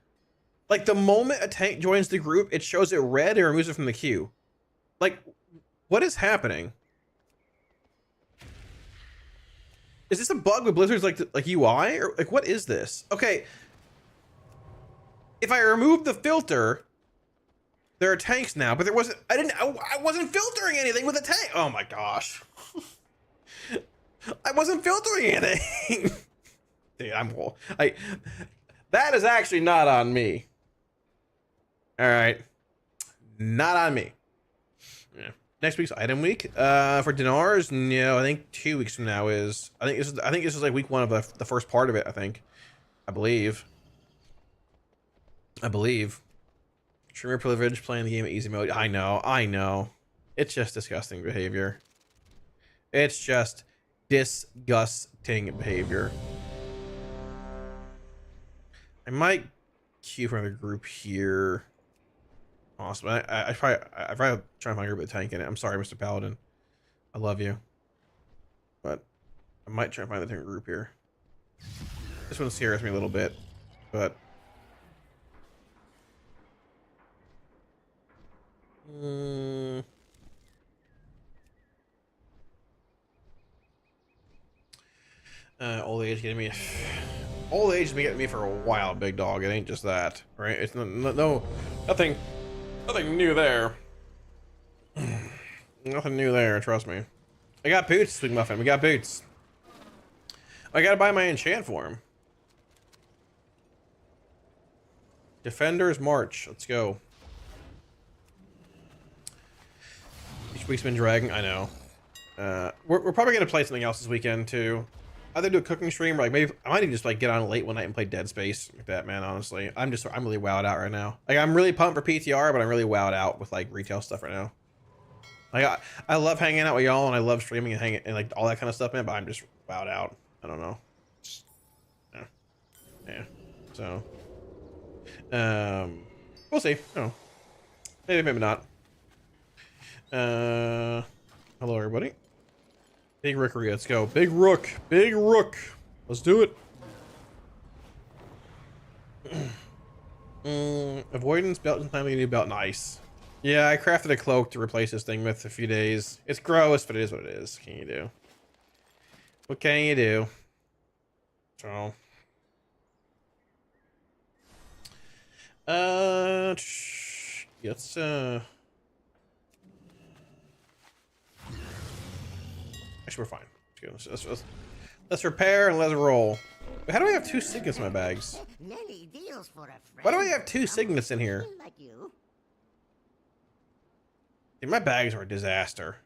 Like the moment a tank joins the group, it shows it red and removes it from the queue. Like, what is happening? Is this a bug with Blizzard's like UI, or like what is this? Okay, if I remove the filter, there are tanks now, but there wasn't. I wasn't filtering anything with a tank. Oh my gosh, I wasn't filtering anything. Dude, that is actually not on me. All right, not on me. Yeah. Next week's item week for dinars. No, I think 2 weeks from now is. I think this is like week 1 of the first part of it. I believe. Streamer privilege playing the game at easy mode. I know. It's just disgusting behavior. It's just disgusting behavior. I might queue for another group here. Awesome. I probably try and find a group with a tank in it. I'm sorry, Mr. Paladin. I love you. But I might try and find the tank group here. This one scares me a little bit, but old age getting me. Old age has been getting me for a while, big dog. It ain't just that, right? It's nothing new there. Nothing new there, trust me. I got boots, Sweet Muffin. We got boots. I gotta buy my enchant for him. Defenders March. Let's go. Each week's been dragging. I know. We're probably gonna play something else this weekend too. Either do a cooking stream or like maybe I might even just like get on late one night and play Dead Space like that, man. Honestly, I'm really wowed out right now. Like I'm really pumped for PTR, but I'm really wowed out with like retail stuff right now. Like I love hanging out with y'all and I love streaming and hanging and like all that kind of stuff, man. But I'm just wowed out. I don't know. Yeah. So, we'll see. Oh, maybe not. Hello everybody. Big rookery, let's go. Big rook. Big rook. Let's do it. Avoidance belt and time to belt. Nice. Yeah, I crafted a cloak to replace this thing with a few days. It's gross, but it is what it is. What can you do? What can you do? So. Let's actually, we're fine. Let's repair and let's roll. How do I have 2 signets in my bags? Why do I have 2 signets in here? Dude, my bags are a disaster.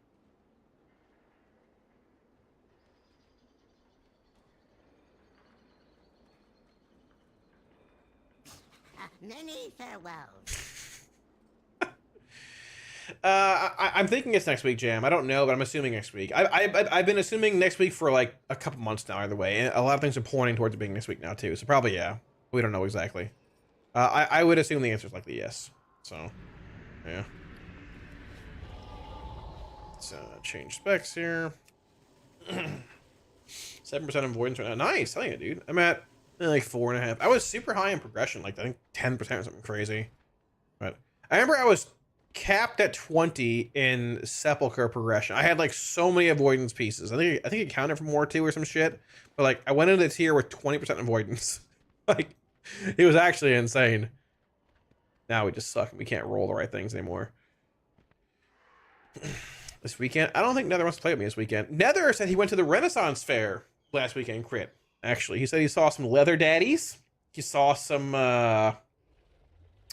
Many farewells. I'm thinking it's next week, Jam. I don't know, but I'm assuming next week. I've been assuming next week for like a couple months now, either way. And a lot of things are pointing towards it being next week now, too. So probably, yeah. We don't know exactly. I would assume the answer is likely yes. So, yeah. Let's change specs here. 7% avoidance right now. Nice. Hell yeah, dude. I'm at like 4.5. I was super high in progression, like I think 10% or something crazy. But I remember I was capped at 20 in Sepulchre progression. I had like so many avoidance pieces. I think it counted for more too or some shit. But like I went into the tier with 20% avoidance. Like it was actually insane. Now we just suck and we can't roll the right things anymore. This weekend, I don't think Nether wants to play with me this weekend. Nether said he went to the Renaissance Fair last weekend, crit. Actually, he said he saw some leather daddies. He saw some, I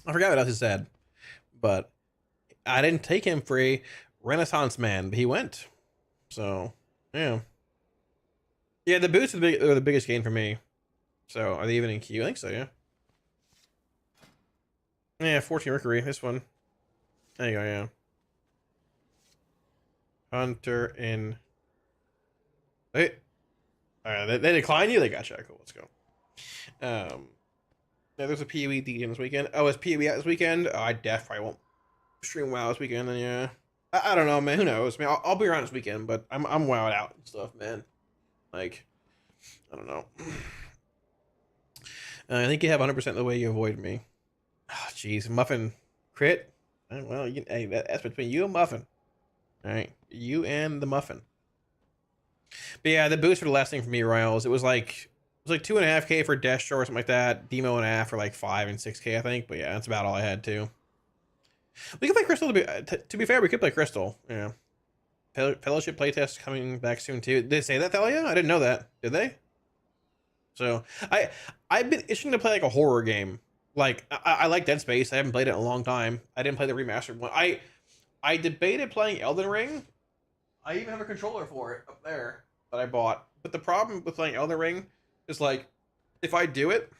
forgot what else he said. But I didn't take him for a Renaissance man, but he went. So, yeah. Yeah, the boots are the biggest gain for me. So, are they even in queue? I think so, yeah. Yeah, 14 Mercury, this one. There you go, yeah. Hunter in. Wait. Alright, they decline you? They got you. Cool, let's go. Yeah, there's a PoE DM this weekend. Oh, is PoE out this weekend? Oh, I definitely won't stream WoW this weekend, then yeah. I don't know, man. Who knows? I mean, I'll be around this weekend, but I'm wowed out and stuff, man. Like, I don't know. I think you have 100% the way you avoid me. Oh, jeez. Muffin crit? Well, hey, that's between you and Muffin. Alright. You and the Muffin. But yeah, the boost for the last thing for me, Royals, it was like 2.5k for Destro or something like that. Demo and a half for like 5 and 6k, I think. But yeah, that's about all I had too. We could play Crystal to be fair, we could play Crystal. Yeah. Fellowship playtest coming back soon too. Did they say that, Thalia? I didn't know that. Did they? So I've been itching to play like a horror game. Like I like Dead Space. I haven't played it in a long time. I didn't play the remastered one. I debated playing Elden Ring. I even have a controller for it up there that I bought. But the problem with playing Elden Ring is like, if I do it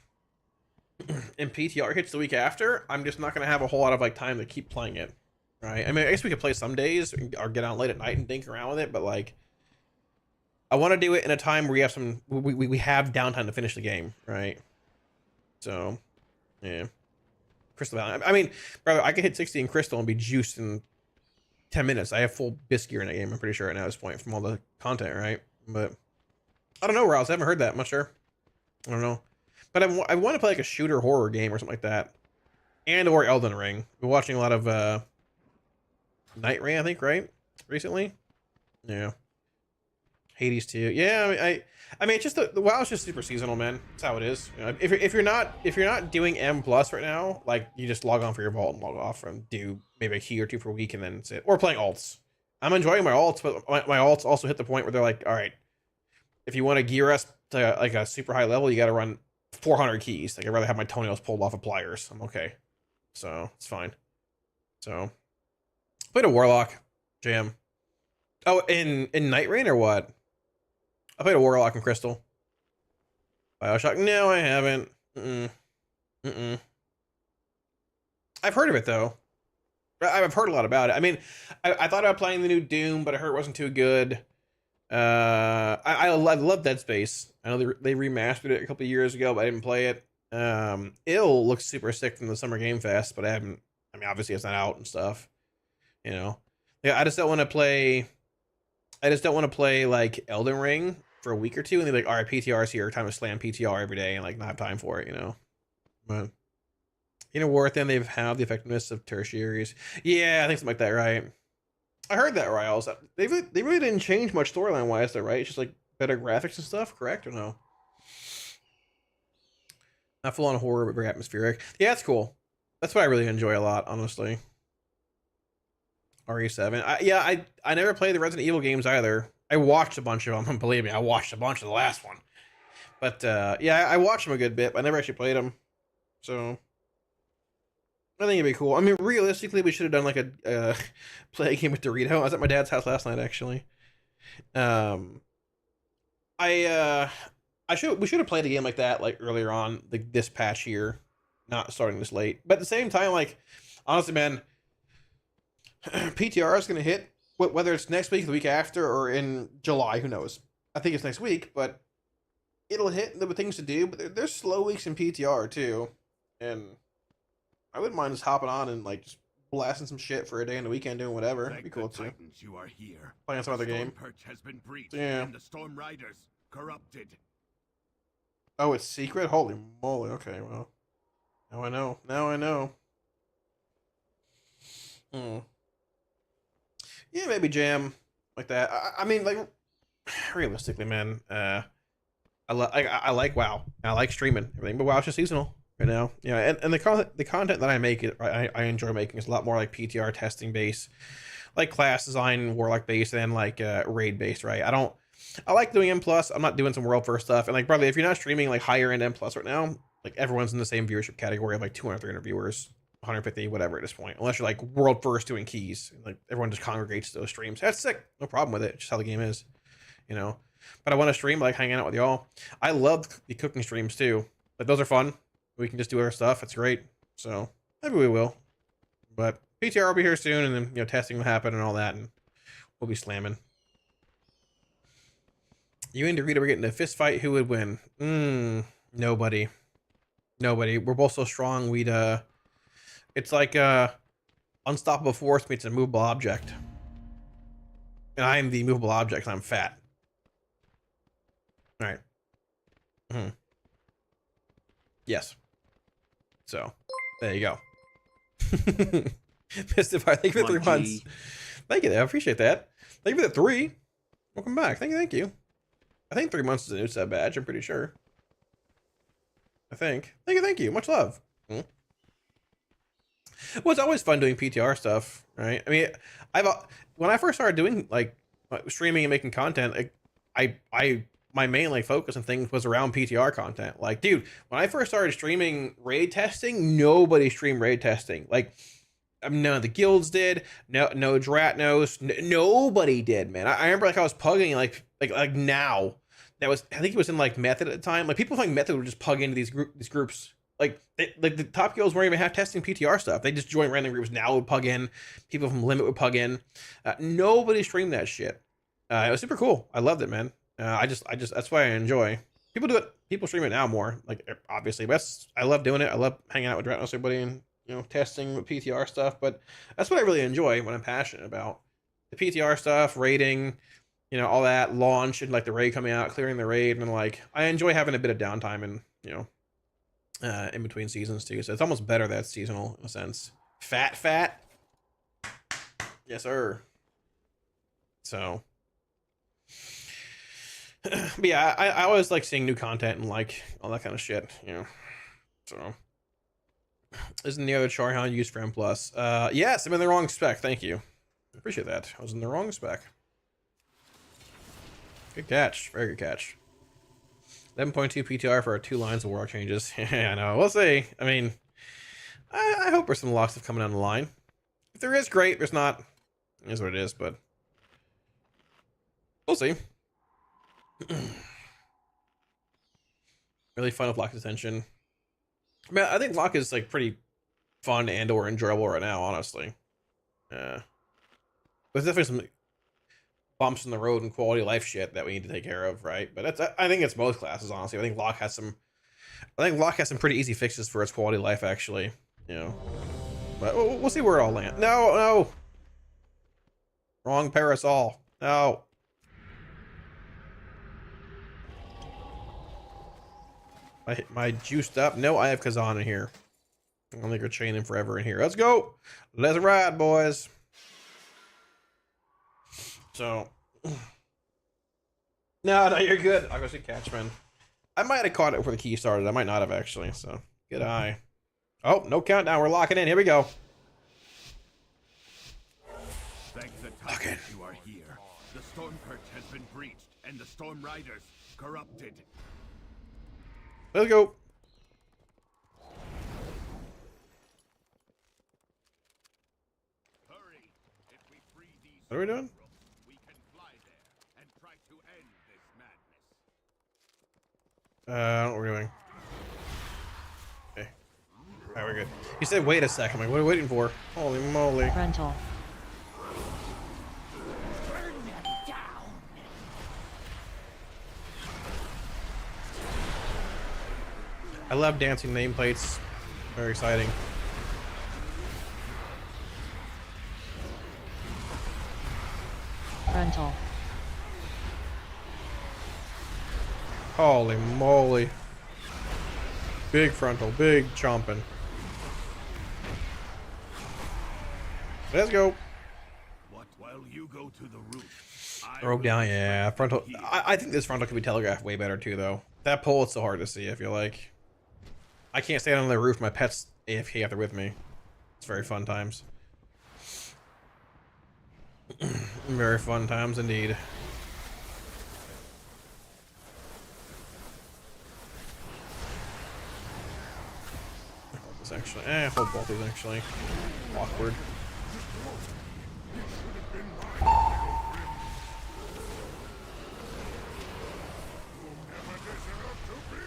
and PTR hits the week after, I'm just not going to have a whole lot of like time to keep playing it. Right? I mean, I guess we could play some days or get out late at night and dink around with it. But like, I want to do it in a time where we have downtime to finish the game. Right? So, yeah. Crystal Valley. I mean, brother, I could hit 60 in Crystal and be juiced in 10 minutes. I have full bisc gear in that game, I'm pretty sure, right now at this point, from all the content, right? But I don't know, Rouse. I haven't heard that much, sure. I don't know. But I want to play like a shooter horror game or something like that. And or Elden Ring. We're watching a lot of Night Rain, I think, right? Recently? Yeah. Hades 2. Yeah, I mean, it's just the WoW is just super seasonal, man. That's how it is. You know, if you're not doing M plus right now, like you just log on for your vault and log off and do maybe a key or two per week and then sit or playing alts. I'm enjoying my alts, but my alts also hit the point where they're like, all right, if you want to gear us to like a super high level, you got to run 400 keys. Like I'd rather have my toenails pulled off of pliers. I'm okay, so it's fine. So played a Warlock jam. Oh, in Night Rain or what? I played a Warlock and Crystal. BioShock? No, I haven't. I've heard of it, though. I've heard a lot about it. I mean, I thought about playing the new Doom, but I heard it wasn't too good. I love Dead Space. I know they remastered it a couple years ago, but I didn't play it. Ill looks super sick from the Summer Game Fest, but I mean, obviously it's not out and stuff. You know? Yeah, I just don't want to play I just don't want to play like Elden Ring for a week or two and they're like, all right, PTR's here, time to slam PTR every day and like not have time for it, you know. But you know, War then they've had the effectiveness of tertiaries. Yeah, I think something like that, right? I heard that, Riles. They really didn't change much storyline wise, though, right? It's just like better graphics and stuff, correct or no? Not full on horror, but very atmospheric. Yeah, it's cool. That's what I really enjoy a lot, honestly. RE7. I never played the Resident Evil games either. I watched a bunch of them. Believe me, I watched a bunch of the last one. But yeah, I watched them a good bit, but I never actually played them. So I think it'd be cool. I mean, realistically, we should have done like a play a game with Dorito. I was at my dad's house last night, actually. We should have played a game like that like earlier on, like this patch here, not starting this late. But at the same time, like honestly, man, PTR is gonna hit whether it's next week, the week after, or in July. Who knows? I think it's next week, but it'll hit with things to do. But there's slow weeks in PTR too, and I wouldn't mind just hopping on and like just blasting some shit for a day and the weekend, doing whatever. It'd be cool too. You are here. Playing some other game. Perch has been breached, yeah. And the Storm Riders corrupted. Oh, it's secret? Holy moly! Okay, well, now I know. Now I know. Yeah, maybe jam like that. I mean, like realistically, man. I like WoW. I like streaming everything, but WoW's just seasonal right now. Yeah, and the content that I make, I enjoy making is a lot more like PTR testing based, like class design, Warlock based, and like raid based. Right? I like doing M+. I'm not doing some world first stuff. And like, brother, if you're not streaming like higher end M+ right now, like everyone's in the same viewership category of like 200, 300 viewers, 150, whatever at this point. Unless you're like world first doing keys, like everyone just congregates to those streams. That's sick. No problem with it. It's just how the game is, you know. But I want to stream, like hanging out with y'all. I love the cooking streams too. Like those are fun. We can just do our stuff. It's great. So maybe we will. But PTR will be here soon, and then you know testing will happen and all that, and we'll be slamming. You and Dorito were getting a fist fight. Who would win? Nobody. We're both so strong. It's like unstoppable force meets a movable object, and I am the movable object. I'm fat. All right. Yes. So there you go. Mystify, thank you for the 3 months. Thank you. I appreciate that. Thank you for the 3. Welcome back. Thank you. I think 3 months is a new sub badge. I'm pretty sure. I think. Thank you. Much love. Well, it's always fun doing PTR stuff, right? I mean, when I first started doing like streaming and making content, like my main like focus and things was around PTR content. Like, dude, when I first started streaming raid testing, nobody streamed raid testing. Like, none of the guilds did. No Dratnos. Nobody did, man. I remember like I was pugging like now. That was, I think it was in like Method at the time. Like people think Method would just pug into these groups. Like the top guilds weren't even half testing PTR stuff. They just joined random groups. Now would pug in. People from Limit would pug in. Nobody streamed that shit. It was super cool. I loved it, man. I just that's why I enjoy. People do it. People stream it now more. Like obviously, but I love doing it. I love hanging out with Dratnos, everybody, and you know testing with PTR stuff. But that's what I really enjoy. What I'm passionate about. The PTR stuff, raiding. You know, all that launch and like the raid coming out, clearing the raid, and like I enjoy having a bit of downtime and you know, in between seasons too. So it's almost better that it's seasonal in a sense. Fat. Yes, sir. So, but yeah, I always like seeing new content and like all that kind of shit. You know, so isn't the other Charhound used for M+? Yes, I'm in the wrong spec. Thank you. Appreciate that. I was in the wrong spec. Good catch. Very good catch. 11.2 PTR for our 2 lines of Warlock changes. Yeah, I know. We'll see. I mean, I hope there's some locks of coming down the line. If there is, great. There's not. It is what it is, but we'll see. Really fun with Lock's attention. I mean, I think Lock is like pretty fun and or enjoyable right now, honestly. There's definitely some bumps in the road and quality of life shit that we need to take care of, right? But I think it's most classes, honestly. I think Lock has some pretty easy fixes for its quality of life, actually. You know, but we'll see where it all lands. No, wrong parasol. No, My juiced up. No, I have Kazan in here. I don't think we're chaining forever in here. Let's go. Let's ride, boys. So, no, you're good. I'll go see Catchman. I might have caught it before the key started. I might not have actually. So, good eye. Oh, no countdown. We're locking in. Here we go. Thank the Titans you are here. The storm curse has been breached, and the storm riders corrupted. Let's go. Hurry! If we free these What are we doing? we can fly there and try to end this madness. I don't know what we're doing. Okay. Alright, we're good. He said, wait a second. I'm like, what are we waiting for? Holy moly. Rental. I love dancing nameplates. Very exciting. Rental. Holy moly. Big frontal, big chomping. Let's go. What? While you go to the roof. Broke down, yeah. Frontal. I think this frontal could be telegraphed way better too, though. That pole is so hard to see, I feel like. I can't stand on the roof. My pet's AFK after with me. It's very fun times. Very fun times indeed. Hold this actually. Hold both these actually. Awkward.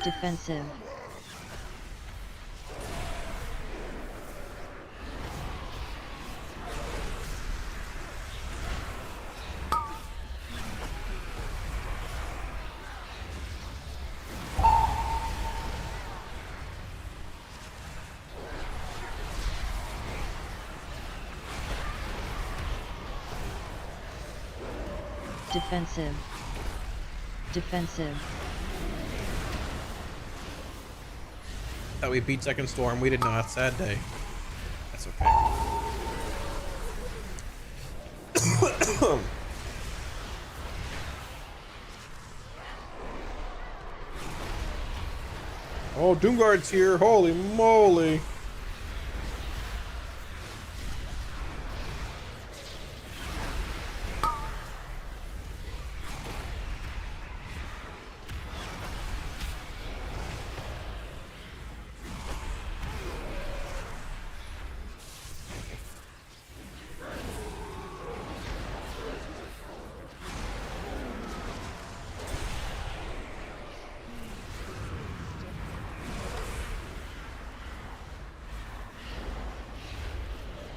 Defensive. Defensive. Defensive. Thought we beat Second Storm. We did not. Sad day. That's okay. Oh, Doomguard's here. Holy moly.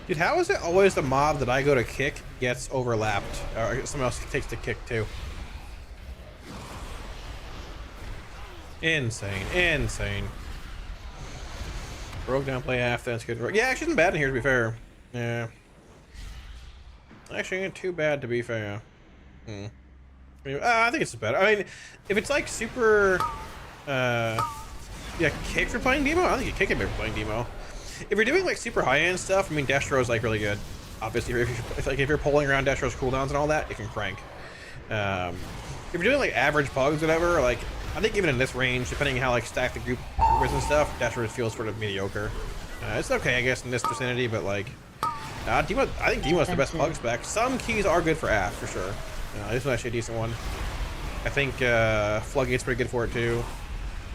Dude, how is it always the mob that I go to kick gets overlapped? Or someone else takes the kick too. Insane, insane. Broke down play half, that's good. Yeah, actually isn't bad in here to be fair. Yeah. Actually ain't too bad to be fair. I think it's better. I mean, if it's like super yeah, kick for playing demo? I don't think you kick it for playing demo. If you're doing like super high-end stuff, I mean, Destro is like really good. Obviously, if you're pulling around Destro's cooldowns and all that, it can crank. If you're doing like average pugs, whatever, like I think even in this range, depending on how like stacked the group is and stuff, Destro feels sort of mediocre. It's okay, I guess, in this vicinity, but like, Demo, I think Demo's the best pug spec. Some keys are good for AF for sure. This is actually a decent one. I think Floodgate's pretty good for it too.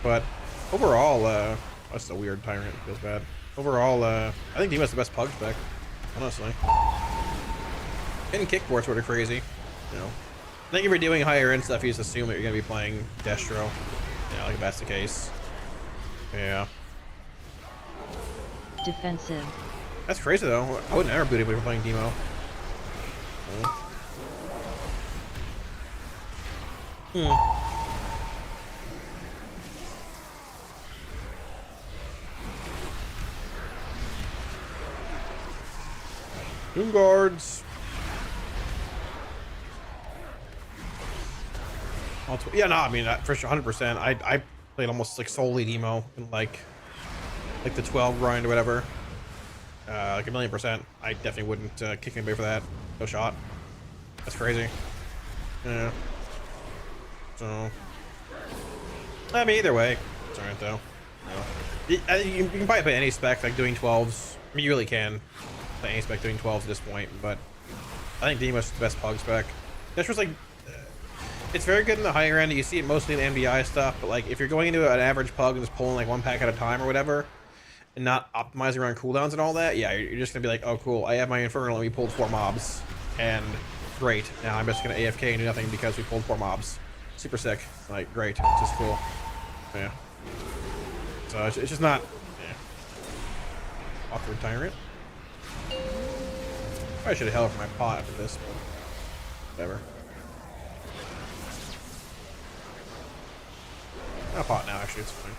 But overall, that's a weird tyrant. Feels bad. Overall, I think Demo's the best pug spec, honestly. And kickboard's sort of crazy, you know. I think if you're doing higher end stuff, you just assume that you're gonna be playing Destro. Yeah, like if that's the case. Yeah. Defensive. That's crazy though. I wouldn't ever boot anybody for playing Demo. Doom guards. Yeah, no, I mean, for sure, 100%. I played almost like solely Demo and like the 12 grind or whatever, like 1,000,000%, I definitely wouldn't kick anybody for that. No shot. That's crazy. Yeah. So, I mean, either way, it's alright though. You can probably play any spec like doing 12s. I mean, you really can play any spec doing 12s at this point, but I think Demo's the best pug spec. That's just like, it's very good in the higher end. You see it mostly in MDI stuff, but like if you're going into an average pug and just pulling like 1 pack at a time or whatever, and not optimizing around cooldowns and all that, yeah, you're just gonna be like, oh cool, I have my Infernal and we pulled 4 mobs, and great. Now I'm just gonna AFK and do nothing because we pulled 4 mobs. Super sick. Like great. It's just cool. Yeah. So it's just not. Yeah. Awkward tyrant. I should have held for my pot after this, but whatever. Not pot now, actually, it's fine.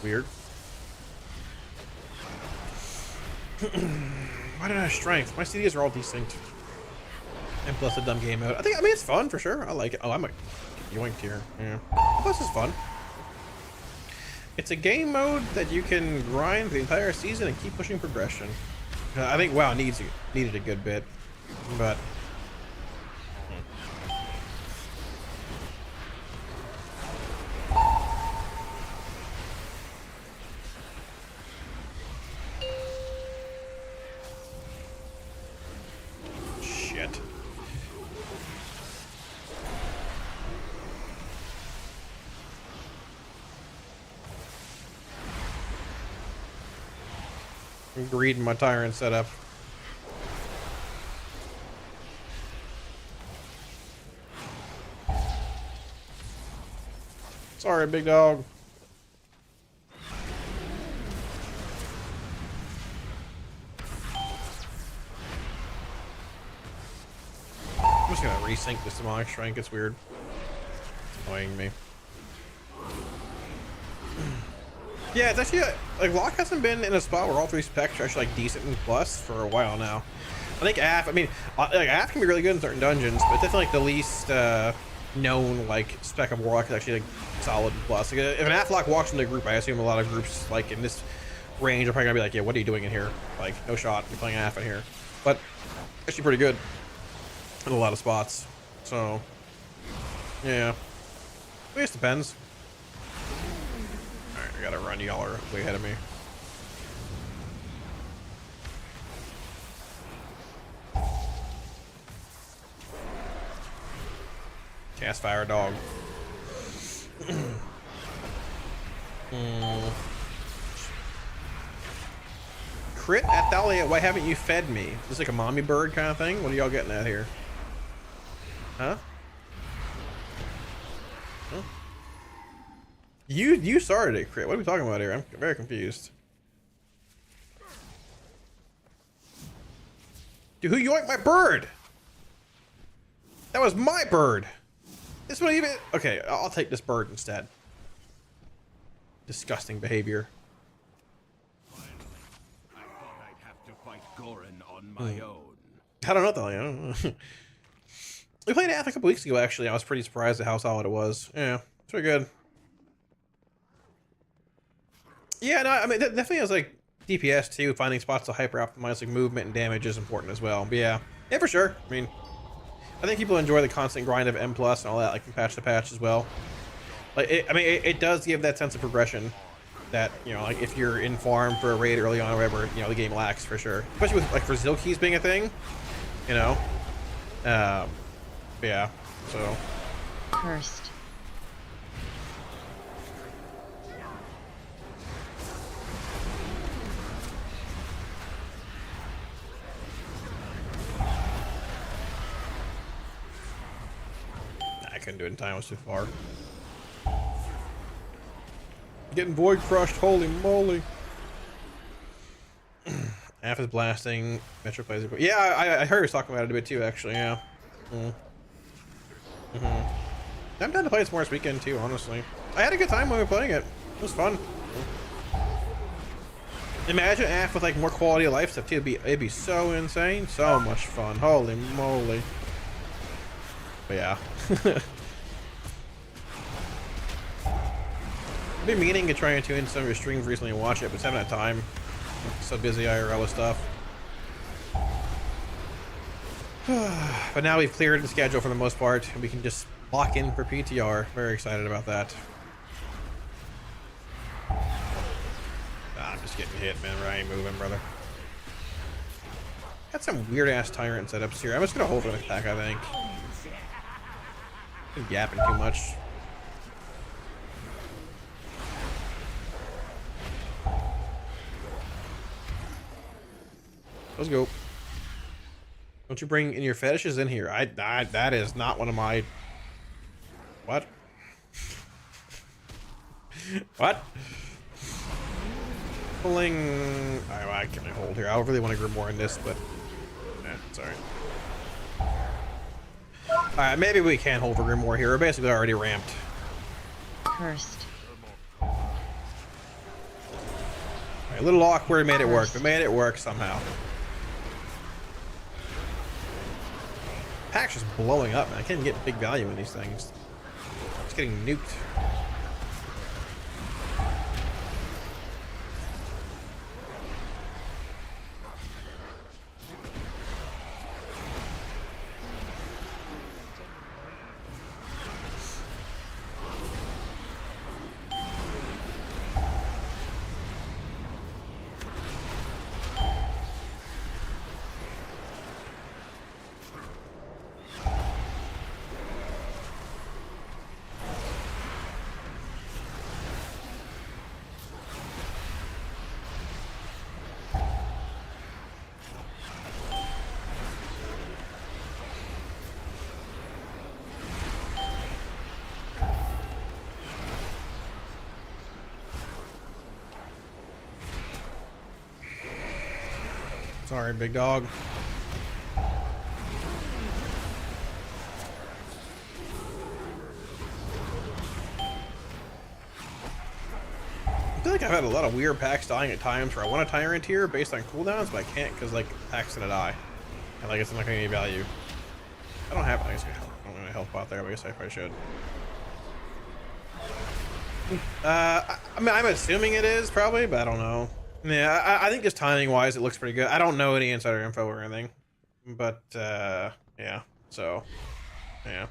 Weird. Why did I have strength? My CDs are all desynced. And plus the dumb game mode. I mean, it's fun for sure. I like it. Oh, I'm a yoinked here. Yeah. Plus, it's fun. It's a game mode that you can grind the entire season and keep pushing progression. I think WoW needed a good bit, but. Shit. I'm greeding my tyrant setup. Sorry, big dog. I'm just gonna resync this demonic strength. It's weird. It's annoying me. Yeah, it's actually like Lock hasn't been in a spot where all 3 specs are actually like decent and plus for a while now. I think AF. I mean, like AF can be really good in certain dungeons, but it's definitely like the least known like spec of Warlock is actually like solid and plus. Like, if an AF Lock walks into a group, I assume a lot of groups like in this range are probably gonna be like, yeah, what are you doing in here? Like, no shot. You're playing AF in here, but actually pretty good in a lot of spots. So, yeah, I guess it depends. Alright, I gotta run. Y'all are way ahead of me. Cast fire dog. Crit at Thalia, why haven't you fed me? Is this like a mommy bird kind of thing? What are y'all getting at here? Huh? Huh? You started it, Crit. What are we talking about here? I'm very confused. Dude, who yoinked my bird? That was my bird. This one even... Okay, I'll take this bird instead. Disgusting behavior. Finally, I thought I'd have to fight Gorin on my own. I don't know, though. I don't know. We played Ath a couple weeks ago, actually. I was pretty surprised at how solid it was. Yeah, it's pretty good. Yeah, no, I mean, definitely has, like, DPS, too. Finding spots to hyper-optimize, like, movement and damage is important as well. But yeah, for sure. I mean... I think people enjoy the constant grind of M+ and all that, like from patch to patch as well. Like, it does give that sense of progression that, you know, like if you're in farm for a raid early on or whatever, you know, the game lacks for sure. Especially with, like, for Zilkeys being a thing, you know? Yeah, so. Cursed. Couldn't do it in time, it was too far. Getting void crushed, holy moly. Af is blasting, Metro plays it. Yeah, I heard he was talking about it a bit too, actually, yeah. I'm down to play this more this weekend too, honestly. I had a good time when we were playing it. It was fun. Imagine AF with like more quality of life stuff too. It'd be so insane, so much fun. Holy moly! But yeah, I've been meaning to try and tune in some of your streams recently and watch it, but just haven't had time. I'm so busy IRL with stuff. But now we've cleared the schedule for the most part, and we can just lock in for PTR. Very excited about that. I'm just getting hit, man. I ain't moving, brother. Got some weird ass tyrant setups here. I'm just gonna hold for an attack, I think. Been yapping too much. Let's go. Don't you bring in your fetishes in here? That is not one of my. What? What? Pulling. I can hold here. I really want to grab more in this, but sorry. Alright, maybe we can hold for Grimoire here. We're basically already ramped. Cursed. Right, a little awkward, made it work, but made it work somehow. Pack's just blowing up, man. I can't even get big value in these things. It's getting nuked. Sorry, big dog. I feel like I've had a lot of weird packs dying at times where I want a tyrant here based on cooldowns, but I can't because like the pack's gonna die. And like it's not gonna get any value. I don't have I don't have a health bot there, but I guess I probably should. I mean I'm assuming it is probably, but I don't know. Yeah, I think just timing wise, it looks pretty good. I don't know any insider info or anything, but yeah. So, yeah,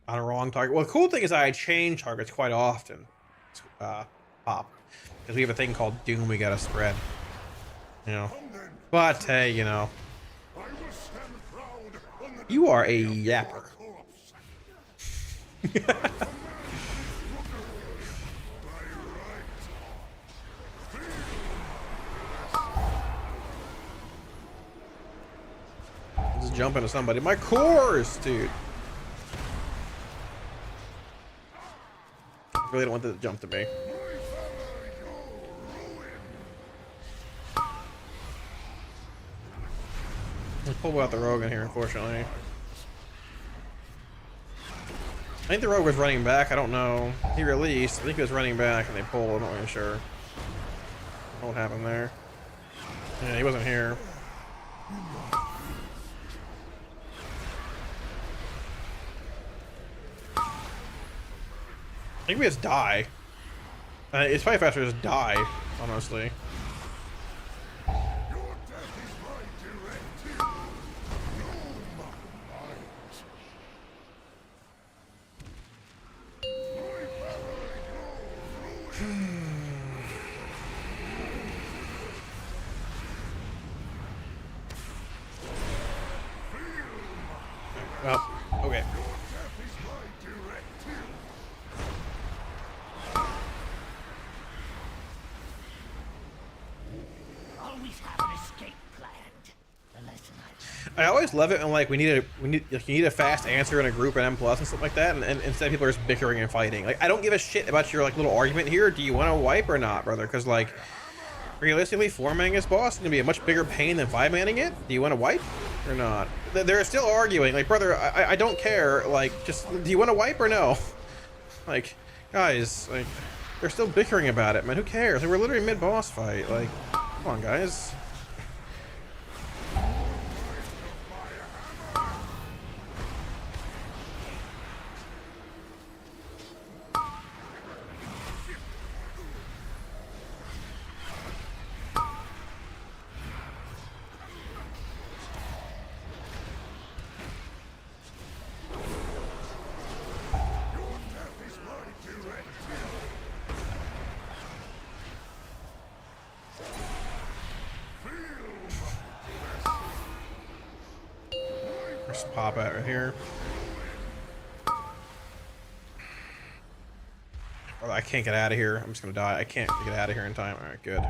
on a wrong target. Well, the cool thing is I change targets quite often. Pop, because we have a thing called Doom we gotta spread. You know, but hey, you know, you are a yapper. Just jump into somebody. My cores, dude. I really don't want them to jump to me. Let's pull out the rogue in here, unfortunately. I think the rogue was running back. I don't know. He released. I think he was running back and they pulled. I'm not really sure. I don't know what happened there. Yeah, he wasn't here. I think we just die. It's probably faster to just die, honestly. Well, okay. I always love it when like you need a fast answer in a group and M+ and stuff like that, and instead people are just bickering and fighting. Like I don't give a shit about your like little argument here. Do you want to wipe or not, brother? Because like realistically, 4-manning this boss is gonna be a much bigger pain than 5-manning it. Do you want to wipe or not? They're still arguing. Like brother, I don't care. Like just do you want to wipe or no? Like guys, like they're still bickering about it, man. Who cares? Like, we're literally mid-boss fight. Like Come on, guys. Just pop out right here. Oh, I can't get out of here. I'm just gonna die. I can't get out of here in time. All right, good.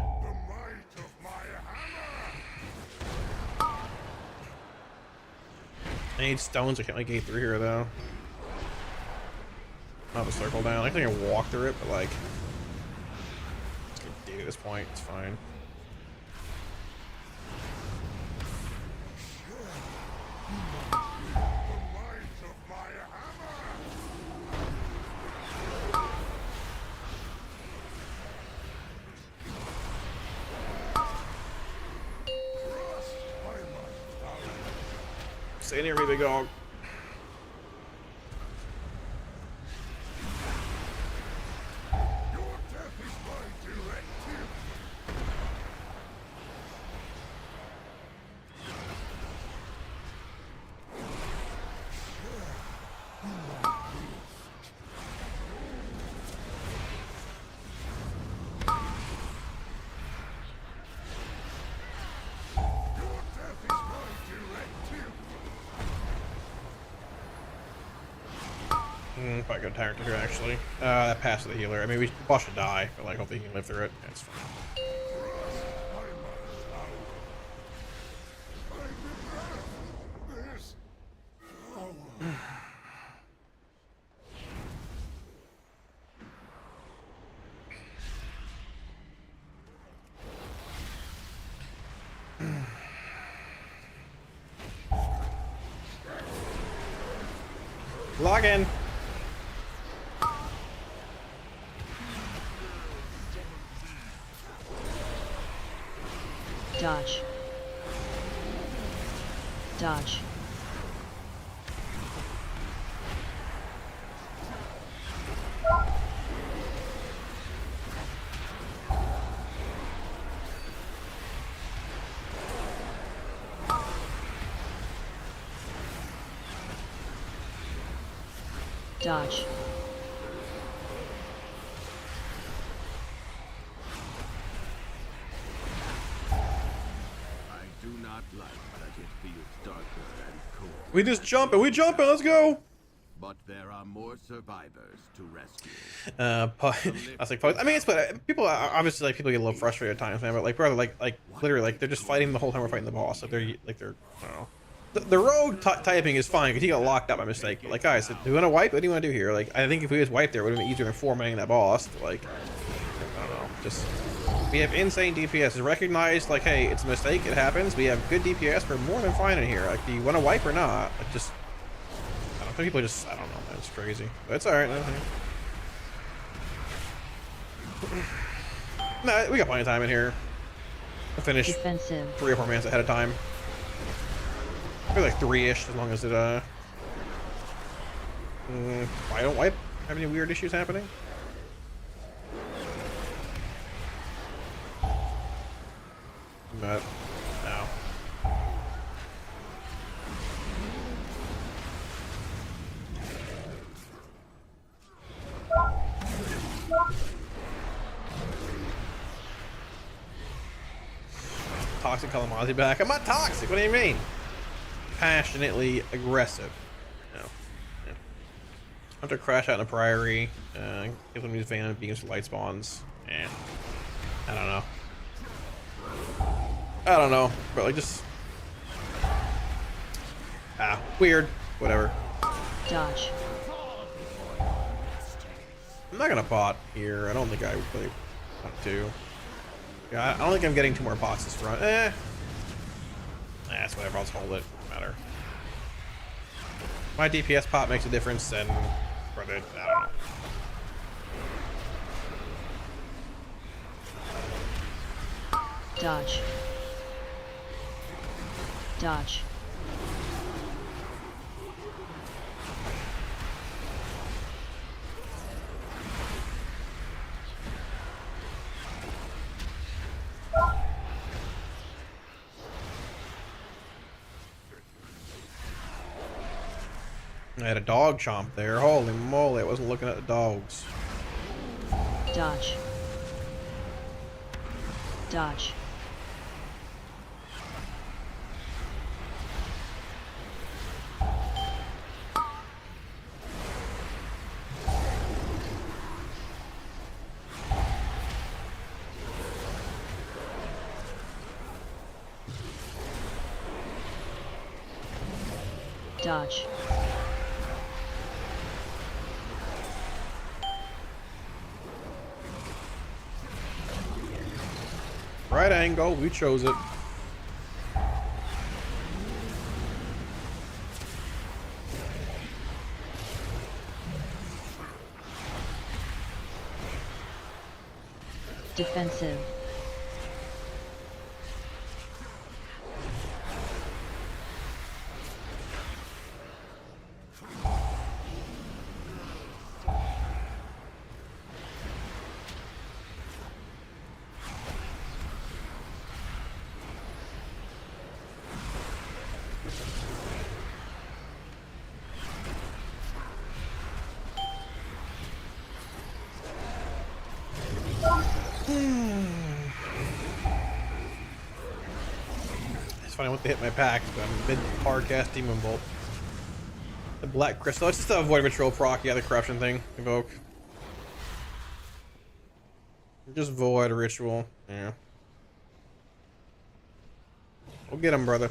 I need stones. I can't like get through here though. I'll have a circle down. I think I can walk through it, but like, it's gonna dig at this point. It's fine. Stay near me, big dog. Probably go tired to here actually. That passed the healer. I mean, we boss should die, but like, hopefully he can live through it. That's fine. Log in. Dodge. Dodge. Dodge. We just jump and we jump and let's go. But there are more survivors to rescue. I was like, I mean, it's people obviously like people get a little frustrated at times, man. But like, brother, like literally, like they're just fighting the whole time we're fighting the boss. Like they're I don't know. The rogue typing is fine because he got locked up by mistake. But like, guys, do you want to wipe? What do you want to do here? Like, I think if we just wiped there, it would have been easier than formatting that boss. But like, I don't know. Just we have insane DPS. It's recognized. Like, hey, it's a mistake. It happens. We have good DPS. We're more than fine in here. Like, do you want to wipe or not? Like, just I don't know. People just I don't know. Man, it's crazy. But it's all right. Nah, we got plenty of time in here. I'll finish Defensive. 3 or 4 minutes ahead of time. Maybe like 3-ish, as long as it I don't wipe. Have any weird issues happening? But no. Toxic Kalamazi back. I'm not toxic. What do you mean? Passionately aggressive. No. Yeah. I have to crash out in a priory. Give them these Van beams for light spawns. Eh. I don't know. I don't know. But like just weird. Whatever. Dodge. I'm not gonna bot here. I don't think I really want to. Yeah, I don't think I'm getting 2 more bots this run. That's whatever. I'll just hold it. Doesn't matter. My DPS pop makes a difference, and brother, I don't know. Dodge. Dodge. I had a dog chomp there. Holy moly, I wasn't looking at the dogs. Dodge. Dodge. Dodge. Right angle, we chose it. Defensive. It's funny, I went to hit my pack, but I'm mid-hard-cast Demon Bolt. The Black Crystal, it's just a Void Patrol proc, yeah, the corruption thing. Evoke. Just Void Ritual, yeah. We'll get him, brother.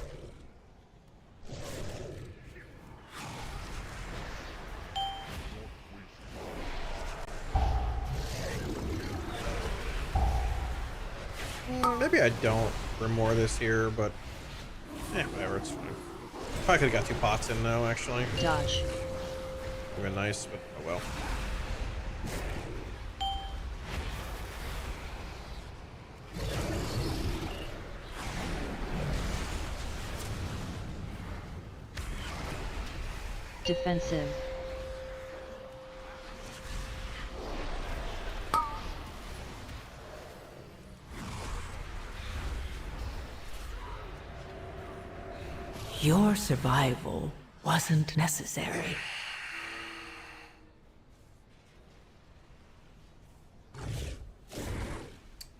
Maybe I don't for more this here, but whatever, it's fine. Probably could have got 2 pots in now, actually. Dodge. Would have been nice, but oh well. Defensive. Your survival wasn't necessary.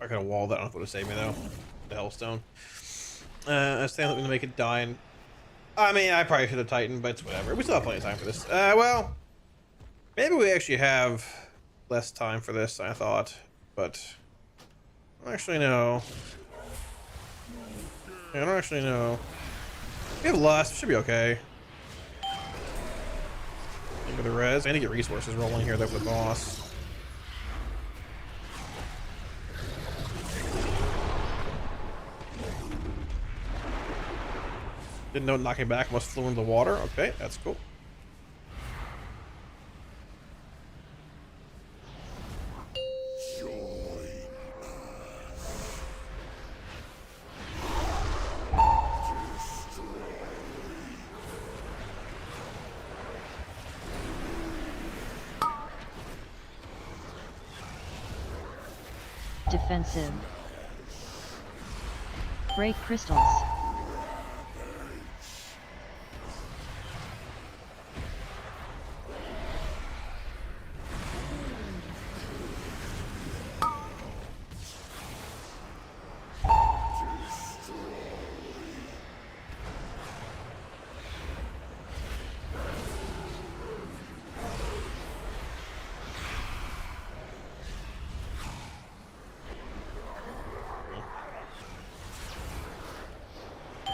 I could have walled that. I don't know if it would have saved me though. The Hellstone. I stand up to make it die. And I mean, I probably should have tightened, but it's whatever. We still have plenty of time for this. Well, maybe we actually have less time for this than I thought, but actually no. Yeah, I don't actually know. We have lust. Should be okay. Look at the res. I need to get resources rolling here though for the boss. Didn't know knocking back must flew into the water. Okay, that's cool. Defensive. Break crystals.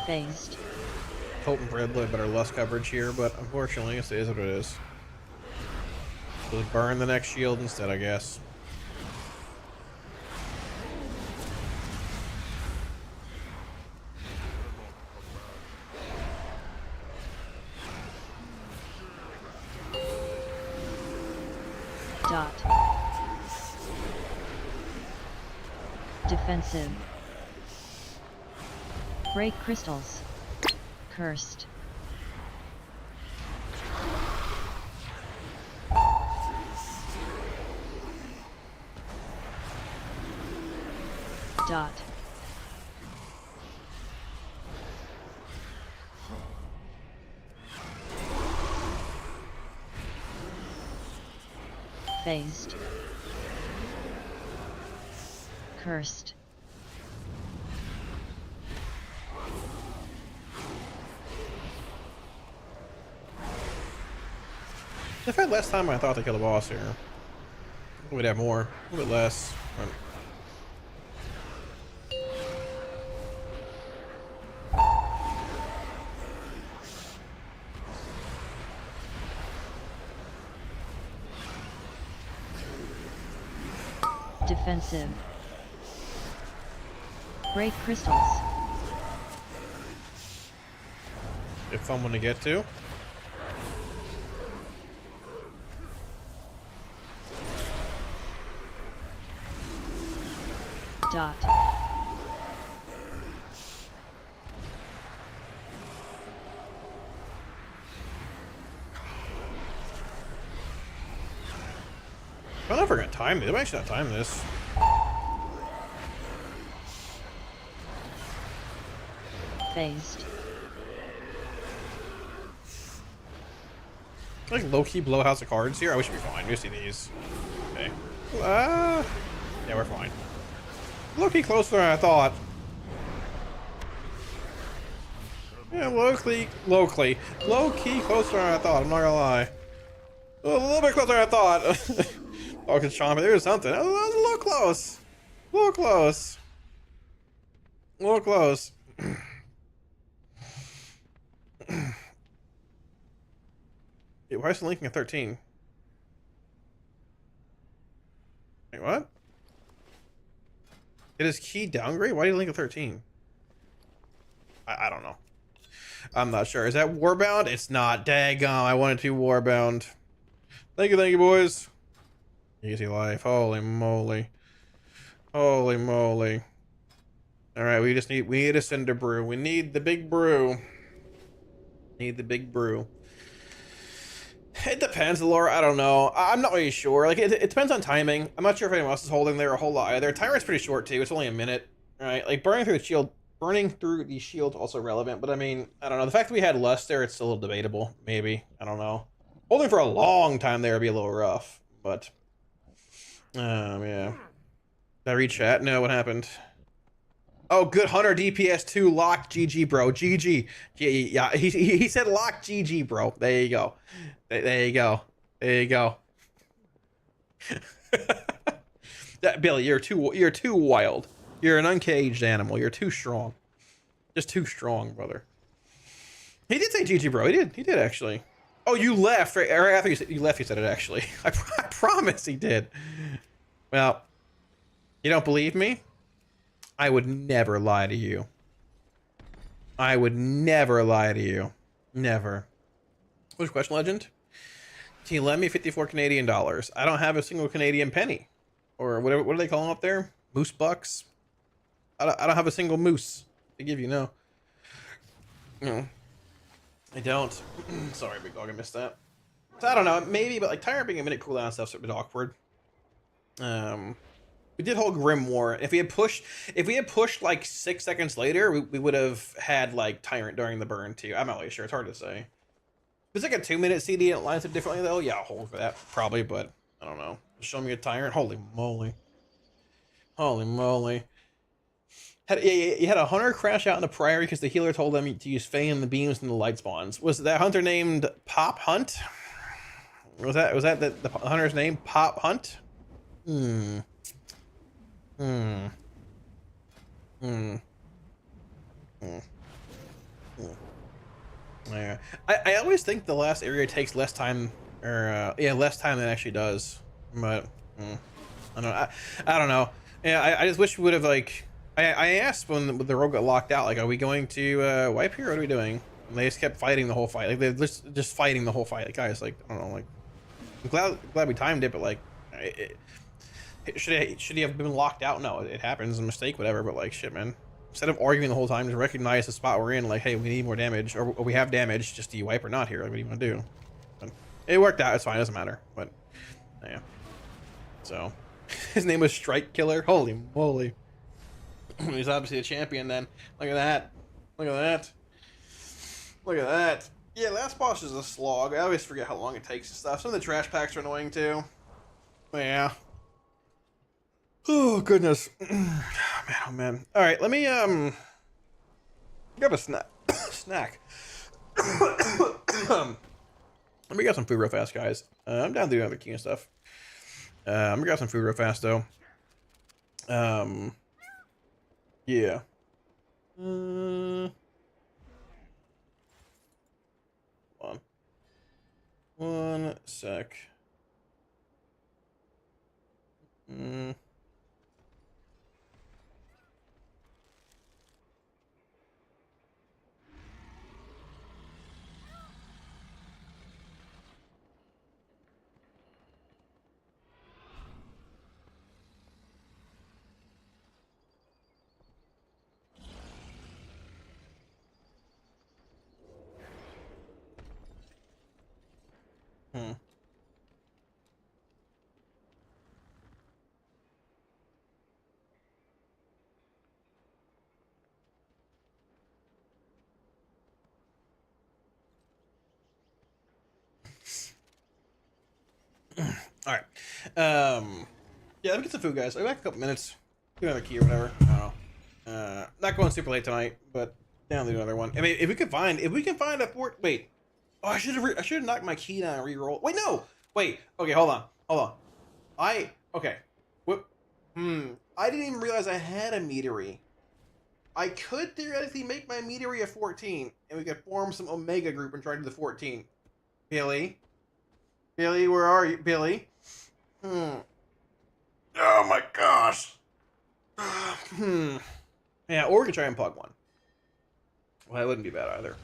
Phased. Hoping for a little better lust coverage here, but unfortunately, it is what it is. Just burn the next shield instead, I guess. Dot. Defensive. Break crystals. Cursed. Dot. Phased. Cursed. If I had less time, I thought they killed the boss here. We'd have more, a little bit less. But... Defensive. Break crystals. If someone to get to. Dot. I'm never gonna time it. I'm actually not time this. Phased. Like low-key blow house of cards here. I wish we'd be fine. We see these. Okay. Yeah, we're fine. Low-key closer than I thought. Yeah, low-key closer than I thought. I'm not gonna lie. A little bit closer than I thought. Oh, cause Sean, but there was something. That was a little close. A little close. A little close. Yeah, why is it linking at 13? Wait, what? It is key downgrade? Why did it link at 13? I don't know. I'm not sure. Is that Warbound? It's not. Daggum. I wanted to be Warbound. Thank you, boys. Easy life. Holy moly. Holy moly. Alright, we need a cinder brew. We need the big brew. Need the big brew. It depends, Laura. I don't know. I'm not really sure. Like, it depends on timing. I'm not sure if anyone else is holding there a whole lot either. Timer's pretty short too. It's only a minute. Right? Like burning through the shield also relevant, but I mean, I don't know. The fact that we had lust there, it's still a little debatable. Maybe. I don't know. Holding for a long time there would be a little rough, but yeah. Did I read chat? No, what happened? Oh, good Hunter DPS 2 lock GG, bro. GG. Yeah, he said lock GG, bro. There you go. There you go. There you go. Billy, you're too wild. You're an uncaged animal. You're too strong. Just too strong, brother. He did say GG, bro. He did actually. Oh, you left right after you left. You said it actually. I promise he did. Well, you don't believe me? I would never lie to you. I would never lie to you. Never. What's your question, Legend? Can you lend me 54 Canadian dollars? I don't have a single Canadian penny. Or whatever. What do they call them up there? Moose bucks? I don't have a single moose to give you, no. No. I don't. Sorry, big dog, I missed that. So I don't know, maybe, but like Tyrant being a minute cooldown and stuff's a bit awkward. We did hold Grim War. If we had pushed like 6 seconds later, we would have had like Tyrant during the burn too. I'm not really sure. It's hard to say. If it's like a 2-minute CD and it lines up differently though, yeah, I'll hold for that probably. But I don't know. Show me a Tyrant. Holy moly! Holy moly! You had a hunter crash out in the priory because the healer told them to use Fey and the beams and the light spawns. Was that hunter named Pop Hunt? Was that the hunter's name? Pop Hunt? I always think the last area takes less time, or less time than it actually does. But I don't know. Yeah, I just wish we would have like. I asked when the rogue got locked out, like, are we going to wipe here? Or what are we doing? And they just kept fighting the whole fight. Like they're just fighting the whole fight. Like guys, like I don't know, like I'm glad we timed it, but like, should he have been locked out? No, it happens, a mistake, whatever. But like, shit, man, instead of arguing the whole time, just recognize the spot we're in. Like, hey, we need more damage, or we have damage. Just do you wipe or not here? Like, what do you want to do? But it worked out. It's fine. It doesn't matter. But yeah. So his name was Strike Killer. Holy moly! He's obviously a champion. Then look at that. Look at that. Look at that. Yeah, last boss is a slog. I always forget how long it takes and stuff. Some of the trash packs are annoying too. But yeah. Oh goodness. Oh man. All right, let me grab a snack. Let me grab some food real fast, guys. I'm down to do other key and stuff. I'm gonna grab some food real fast though. Yeah. Hold on. One sec. All right. Yeah, let me get some food, guys. I'll be back in a couple minutes. Do another key or whatever. I don't know. Not going super late tonight, but down to do another one. I mean, if we can find a port. Wait. Oh, I should have knocked my key down and re-roll. Wait, no. Wait. Okay, hold on. Okay. What? I didn't even realize I had a meteory. I could theoretically make my meteory a 14, and we could form some Omega group and try to do the 14. Billy, where are you, Billy? Oh my gosh. Yeah, or we can try and plug one. Well, that wouldn't be bad either.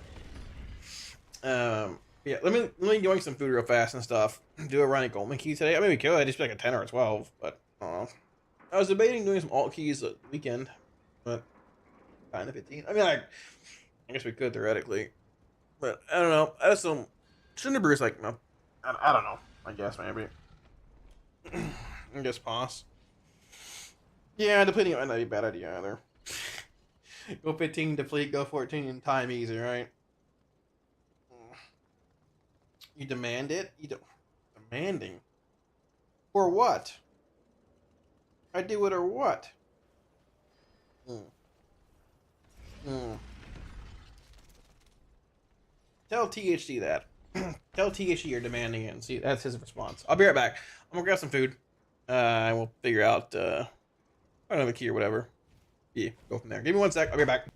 Yeah, let me yoink some food real fast and stuff. Do a running Goldman key today. I mean, we could. I'd just be like a 10 or a 12, but I don't know. I was debating doing some alt keys the weekend, but kind of 15. I mean, I guess we could theoretically, but I don't know. I just don't. Cinderbrew like no. I don't know. I guess maybe. I guess pass. Yeah, depleting might not be a bad idea either. Go 15 deplete, go 14 and time easy, right? You demand it? Demanding? Or what? I do it or what? Tell THC that. Tell THC you're demanding it and see that's his response. I'll be right back. I'm gonna grab some food. And we'll figure out another key or whatever. Yeah, go from there. Give me 1 sec, I'll be right back.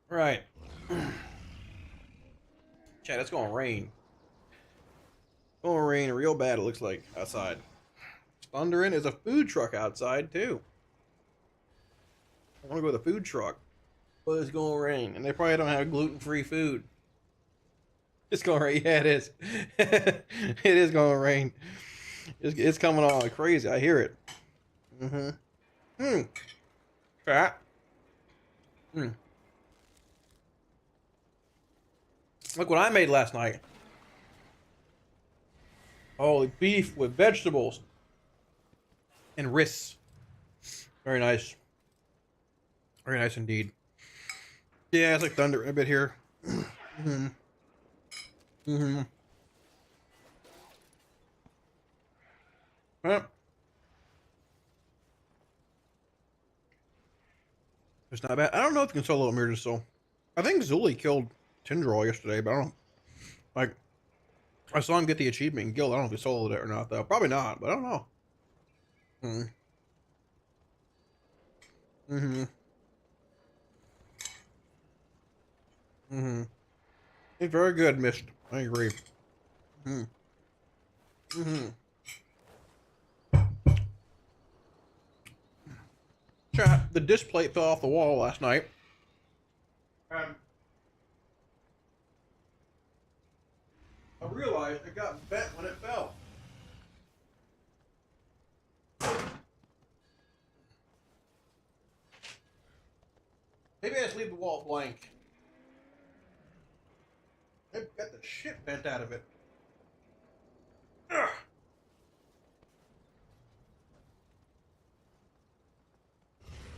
Right. Chat, it's gonna rain. It's gonna rain real bad, it looks like, outside. It's thundering. There's a food truck outside, too. I wanna go to the food truck. But it's gonna rain. And they probably don't have gluten-free food. It's gonna rain. Yeah, it is. It is gonna rain. It's coming on like crazy. I hear it. Fat. Look what I made last night. Holy beef with vegetables and risks. Very nice. Very nice indeed. Yeah, it's like thunder a bit here. Well, it's not bad. I don't know if you can solo Emergence Soul. I think Zully killed Tindral yesterday, but I don't know. Like, I saw him get the achievement in Guild. I don't know if he soloed it or not, though. Probably not, but I don't know. It's very good, Mist. I agree. Chat, the disc plate fell off the wall last night. I realized it got bent when it fell. Maybe I just leave the wall blank. It got the shit bent out of it. Ugh.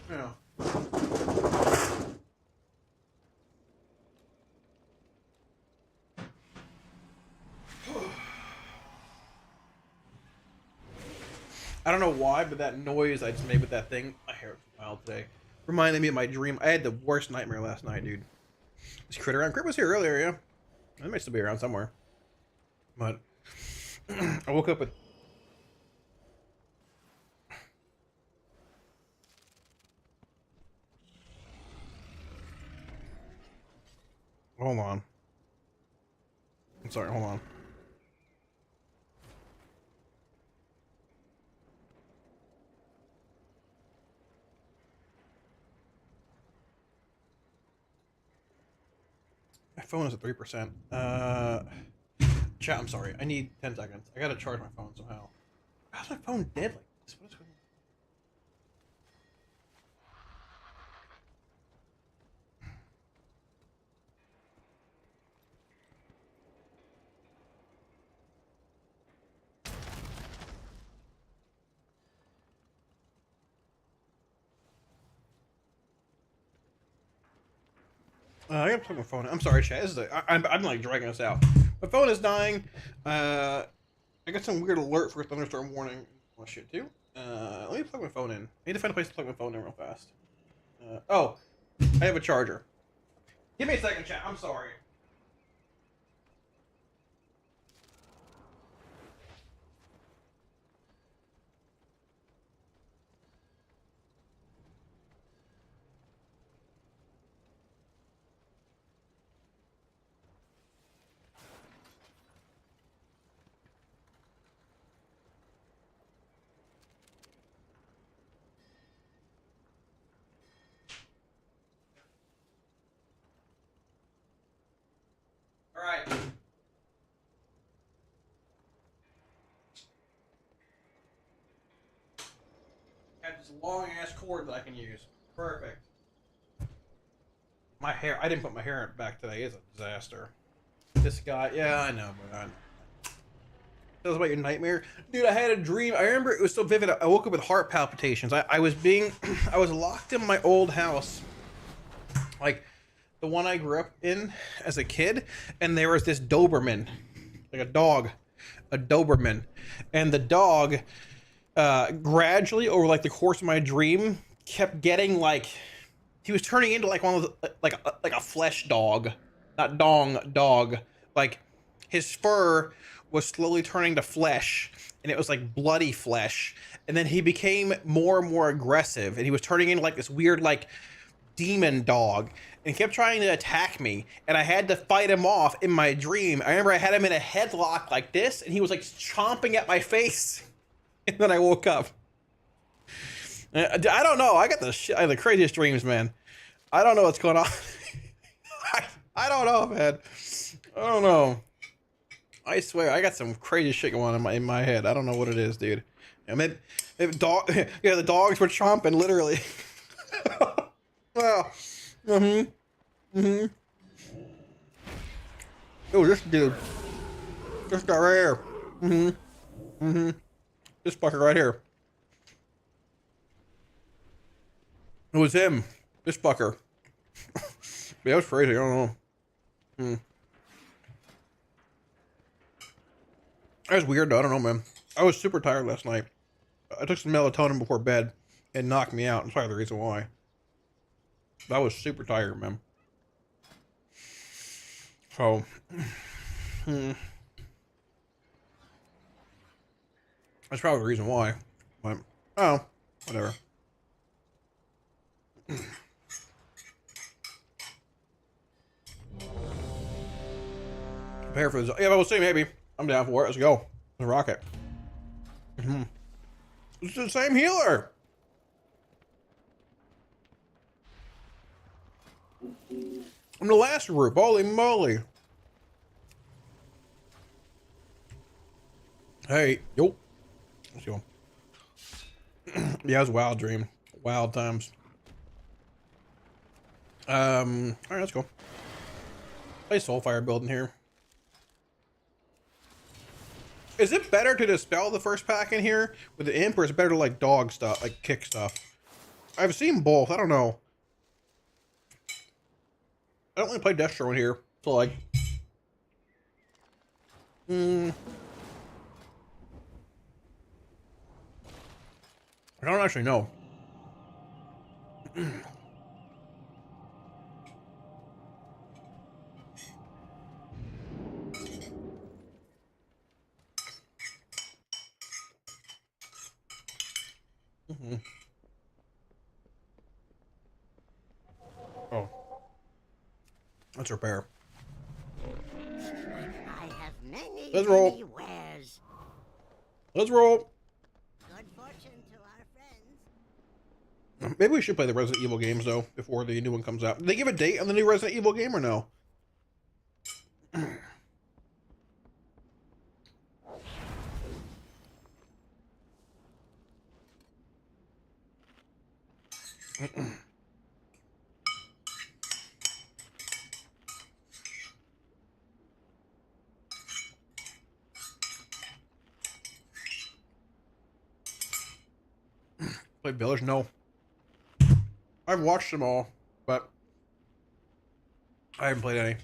Yeah. I don't know why, but that noise I just made with that thing, my hair was wild today. Reminded me of my dream. I had the worst nightmare last night, dude. This Crit around. Crit was here earlier, yeah. I might still be around somewhere. But I woke up with... Hold on. I'm sorry, hold on. My phone is at 3%. Chat, I'm sorry. I need 10 seconds. I gotta charge my phone somehow. How's my phone dead like this? What is going on? I gotta plug my phone in. I'm sorry, chat. This is I'm like dragging us out. My phone is dying. I got some weird alert for a thunderstorm warning. Oh shit, too. Let me plug my phone in. I need to find a place to plug my phone in real fast. Oh, I have a charger. Give me a second, chat. I'm sorry. Alright. Got this long ass cord that I can use. Perfect. My hair, I didn't put my hair back today. It's a disaster. This guy, yeah, I know, but tell us about your nightmare. Dude, I had a dream. I remember it was so vivid. I woke up with heart palpitations. I was locked in my old house. Like, the one I grew up in as a kid, and there was this Doberman, like a dog, a Doberman, and the dog gradually over like the course of my dream kept getting like, he was turning into like one of the, like a flesh dog, not dog, like his fur was slowly turning to flesh, and it was like bloody flesh, and then he became more and more aggressive, and he was turning into like this weird like demon dog and kept trying to attack me, and I had to fight him off in my dream. I remember I had him in a headlock like this, and he was like chomping at my face, and then I woke up. I don't know. I got the craziest dreams, man. I don't know what's going on. I don't know, man. I don't know. I swear, I got some crazy shit going on in my head. I don't know what it is, dude. And maybe the dogs were chomping, literally. Well, oh, this dude. This guy right here. This fucker right here. It was him. This fucker. Yeah, that was crazy. I don't know. That was weird though. I don't know, man. I was super tired last night. I took some melatonin before bed and knocked me out. That's probably the reason why. But I was super tired, man. So, that's probably the reason why. But, oh, whatever. Prepare for this. Yeah, but we'll see, maybe. I'm down for it. Let's go. Let's rock it. It's the same healer. I'm the last group. Holy moly. Hey, yo. Let's go. Yeah, it was a wild dream. Wild times. Alright, let's go. Play Soulfire building here. Is it better to dispel the first pack in here with the imp, or is it better to like dog stuff, like kick stuff? I've seen both. I don't know. I don't really play Destro in here, so like, I don't actually know. Oh. Let's repair. I have many, Let's roll. many wares. Let's roll. Good fortune to our friends. Maybe we should play the Resident Evil games, though, before the new one comes out. Did they give a date on the new Resident Evil game, or no? Play Village? No. I've watched them all, but I haven't played any.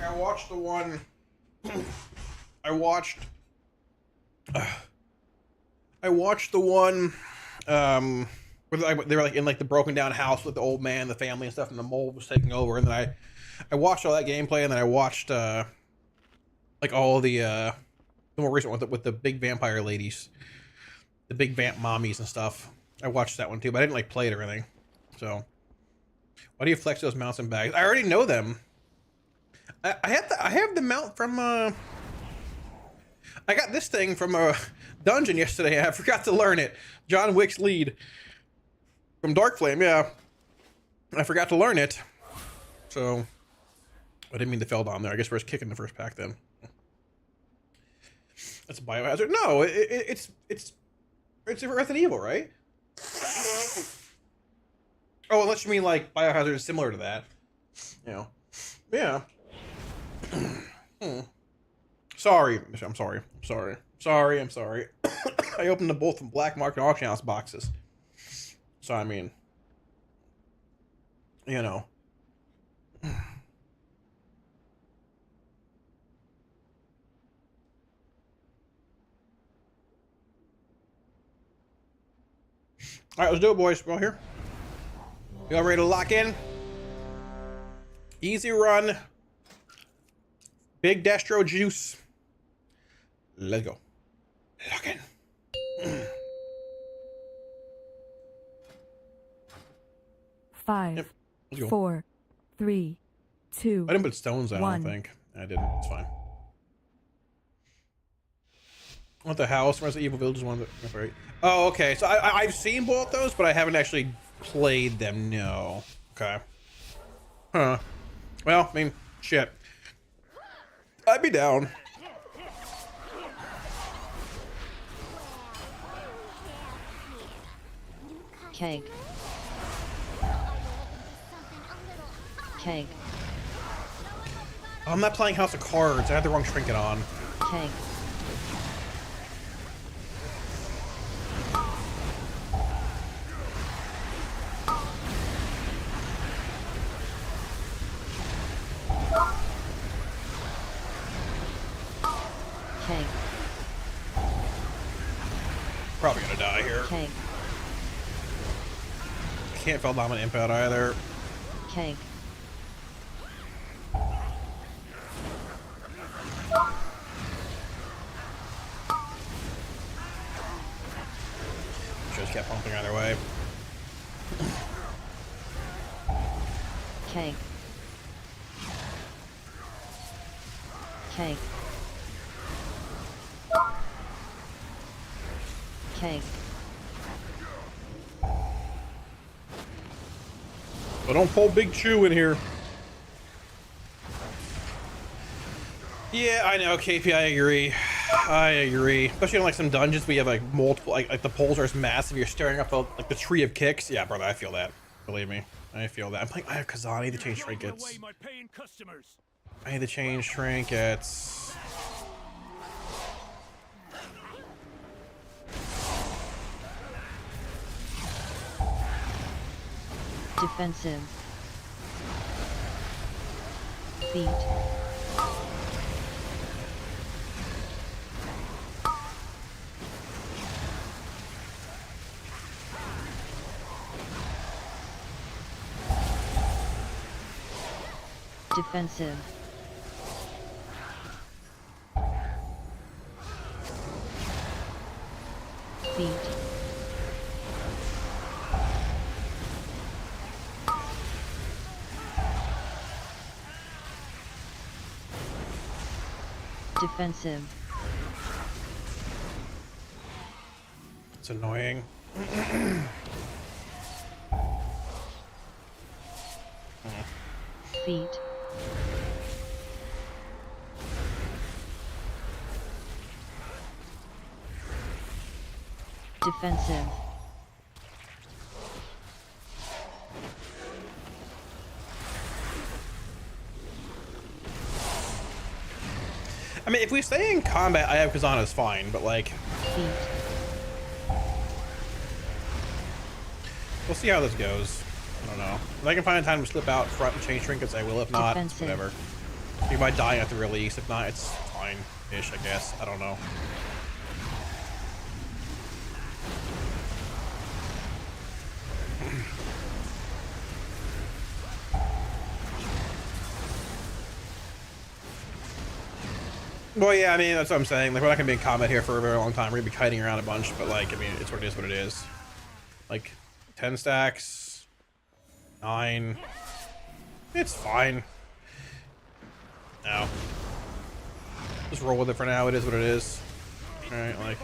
I watched the one. I watched the one. Where they were like in like the broken down house with the old man, the family and stuff, and the mold was taking over. And then I watched all that gameplay, and then I watched like all the more recent one with the big vampire ladies, the big vamp mommies and stuff. I watched that one too, but I didn't like play it or anything. So why do you flex those mounts and bags? I already know them. I have the mount from I got this thing from a dungeon yesterday. I forgot to learn it. John Wick's lead from Dark Flame, yeah. I forgot to learn it. So I didn't mean to fell down there. I guess we're just kicking the first pack then. That's a biohazard. No, it's Resident Evil, right? Oh, unless you mean like biohazard is similar to that. You know. Yeah. Sorry. I'm sorry. I opened them both from black market auction house boxes. So, I mean, you know. All right, let's do it, boys. Well, here. Y'all ready to lock in? Easy run. Big Destro juice. Let's go. Lock in. Five, Yep. Let's go. 4, 3, 2. I didn't put stones down, I don't 1. think. I didn't. It's fine. I want the house. Resident Evil Village is one of the... Right. Oh, okay. So I've seen both those, but I haven't actually played them. No. Okay. Huh. Well, I mean, shit. I'd be down. Keg. Keg. I'm not playing House of Cards. I had the wrong trinket on. Keg. Keg. Probably gonna die here. Keg. Can't fall down an imp out either. Keg. Just kept pumping either way. Keg. Keg. Keg. But don't pull Big Chew in here. Yeah, I know, KP, I agree. I agree. Especially in like some dungeons where you have like multiple, like the poles are as massive, you're staring up the, like the tree of kicks. Yeah, brother, I feel that. Believe me, I feel that. I'm playing. I have Kazan. I need to change trinkets. I need to change trinkets. Defensive. Feet. Defensive. Feet. Defensive. It's annoying. Feet. Defensive. I mean, if we stay in combat, I have Kazan is fine, but like, Feet. we'll see how this goes. I don't know. If I can find time to slip out front and change trinkets, I will. If not, it's Defensive. whatever. We might die at the release. If not, it's fine-ish, I guess. I don't know. Well, yeah, I mean, that's what I'm saying. Like, we're not gonna be in combat here for a very long time. We're gonna be kiting around a bunch, but like, I mean, it's what it is. What it is. Like, 10 stacks, 9. It's fine. No. Just roll with it for now. It is what it is. All right, like.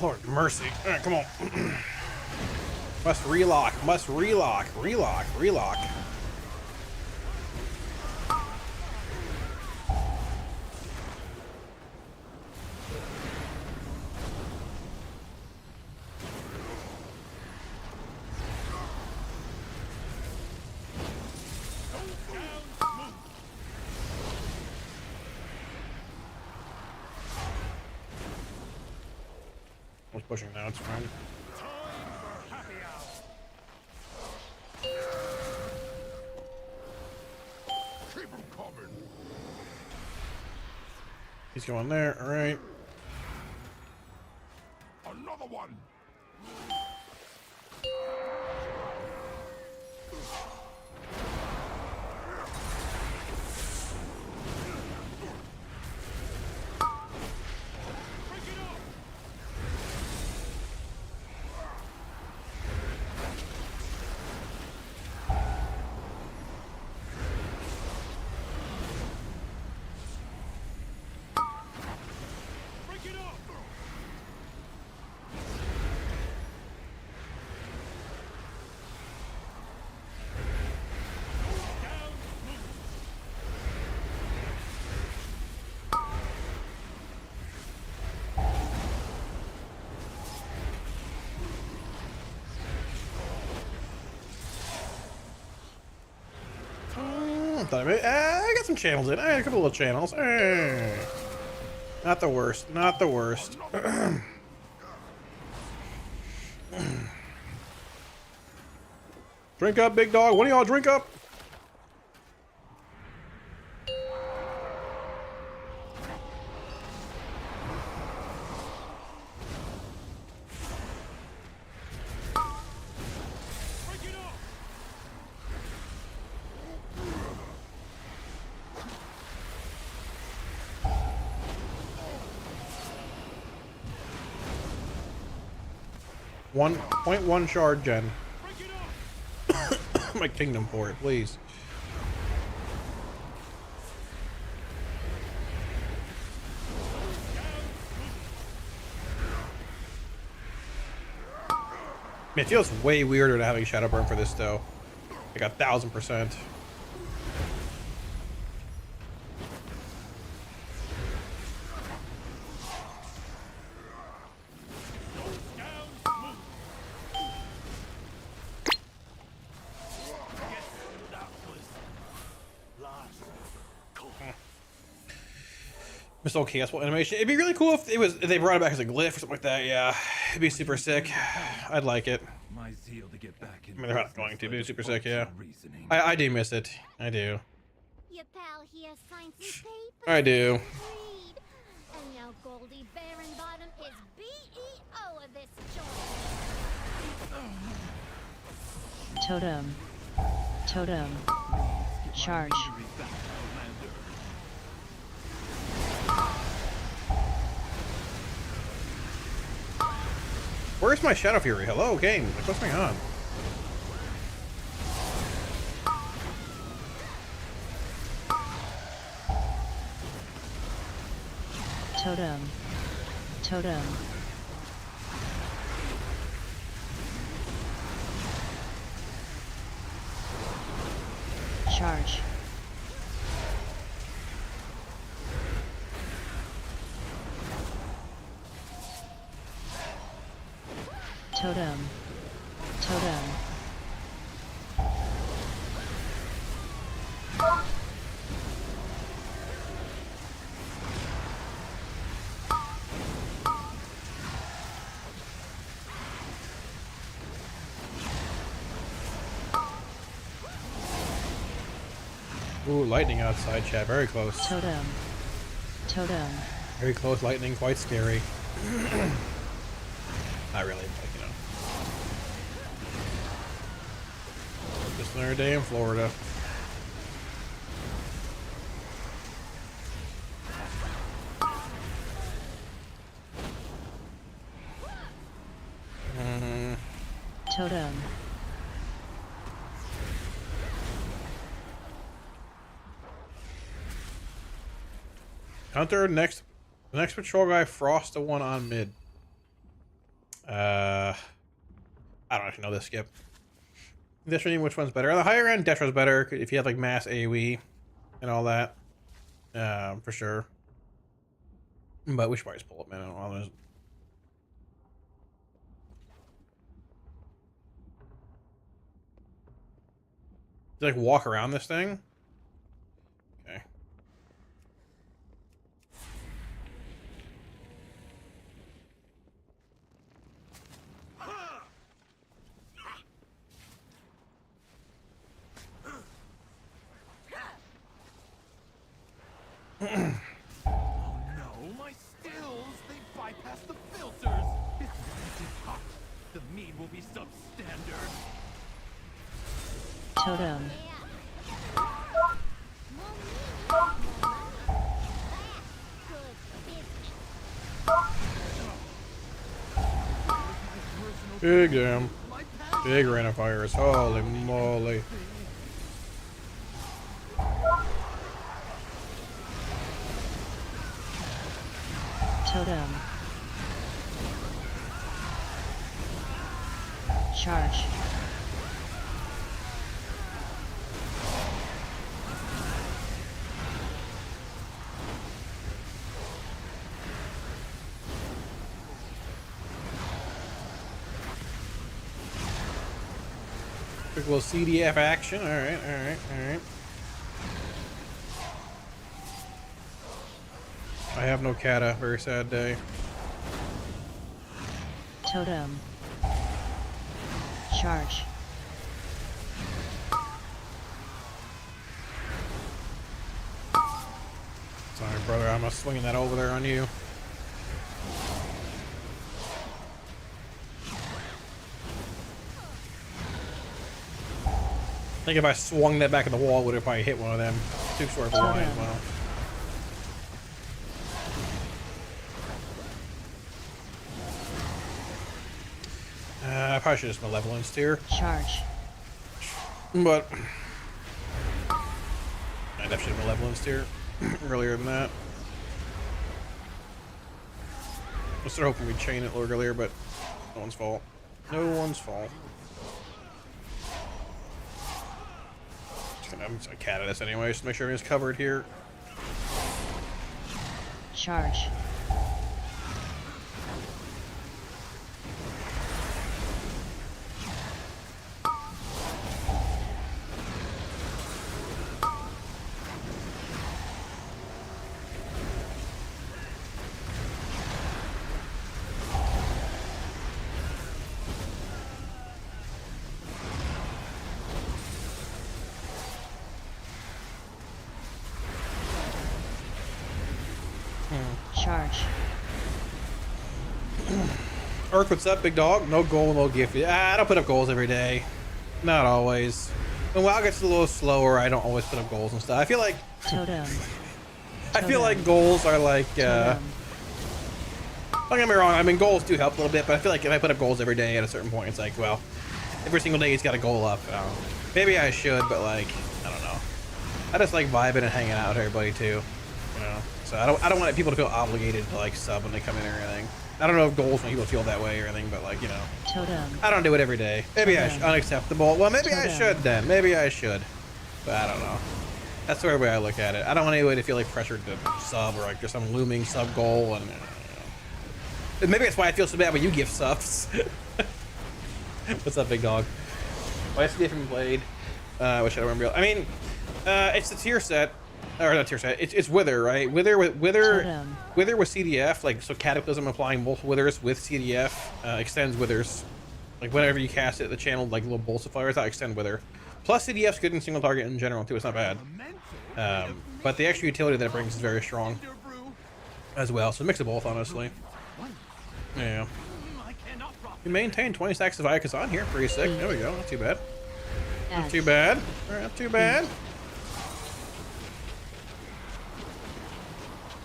Lord mercy. All right, come on. Must relock. Must relock. Relock. Relock. pushing now. It's fine. He's going there. All right. Another one. I got some channels in. I had a couple of channels. Not the worst. Not the worst. Drink up, big dog. One of y'all drink up. One 0.1 shard gen. My kingdom for it, please. Man, it feels way weirder to having Shadow Burn for this though. Like 1000%. Missile castable animation. It'd be really cool if they brought it back as a glyph or something like that. Yeah, it'd be super sick. I'd like it. My zeal to get back in. I mean, they're not going to, but it's super sick. Yeah, I do miss it. I do. Your pal here signed some papers. I do. Agreed. And now Goldie Barenbottom is BEO of this joint. Totem. Totem. Charge. Where's my Shadow Fury? Hello, game. Like, what's going on? Totem. Totem. Charge. Totem. Totem. Ooh, lightning outside, chat. Very close. Totem. Totem. Very close lightning. Quite scary. Not really, but you know. Just another day in Florida. Totem. Hunter, the next patrol guy, Frost the one on mid. I don't actually know this, Skip. This one, which one's better? On the higher end, Detra's better if you have like mass AoE and all that. For sure. But we should probably just pull up, man. I don't know. Like walk around this thing. Okay. bypass the filters. It's too hot. The mead will be substandard. Totem. Big damn. Big rain of fires. Holy moly. Totem. Charge. Quick little CDF action. Alright, alright, alright. I have no kata. Very sad day. Totem. Charge. Sorry, brother. I'm not swinging that over there on you. I think if I swung that back in the wall, it would have probably hit one of them. Too short of a line as well. I probably should have just malevolence here. Charge. But I definitely should have malevolence here earlier than that. I was hoping we'd chain it a little earlier, but no one's fault. No one's fault. I'm just gonna cat at this anyway, just to make sure everything's covered here. Charge. Charge. Ark, what's up, big dog? No goal, no gift. I don't put up goals every day. Not always. When WoW gets a little slower, I don't always put up goals and stuff. I feel like Totem. I feel like goals are like don't get me wrong, I mean goals do help a little bit, but I feel like if I put up goals every day at a certain point, it's like, well, every single day he's got a goal up. Maybe I should, but like, I don't know. I just like vibing and hanging out with everybody too. You know? So I don't want people to feel obligated to like sub when they come in or anything. I don't know if goals make people feel that way or anything, but like, you know. Totem. I don't do it every day. Maybe I should. Unacceptable. Well, maybe I should then. Maybe I should. But I don't know. That's the way I look at it. I don't want anybody to feel like pressured to sub or like there's some looming sub goal. And maybe that's why I feel so bad when you give subs. What's up, big dog? Why is it different blade? Which I don't remember. I mean, it's the tier set. Or not tier set. It's Wither, right? Wither with CDF. Like, so Cataclysm applying multiple Withers with CDF extends Withers. Like, whenever you cast it, the channel, like little bolts of fires, that extend Wither. Plus, CDF's good in single target in general too. It's not bad. But the extra utility that it brings is very strong as well. So mix of both, honestly. Yeah. We maintain 20 stacks of Ayakazan here. Pretty sick. There we go. Not too bad. Not too bad. All right, not too bad.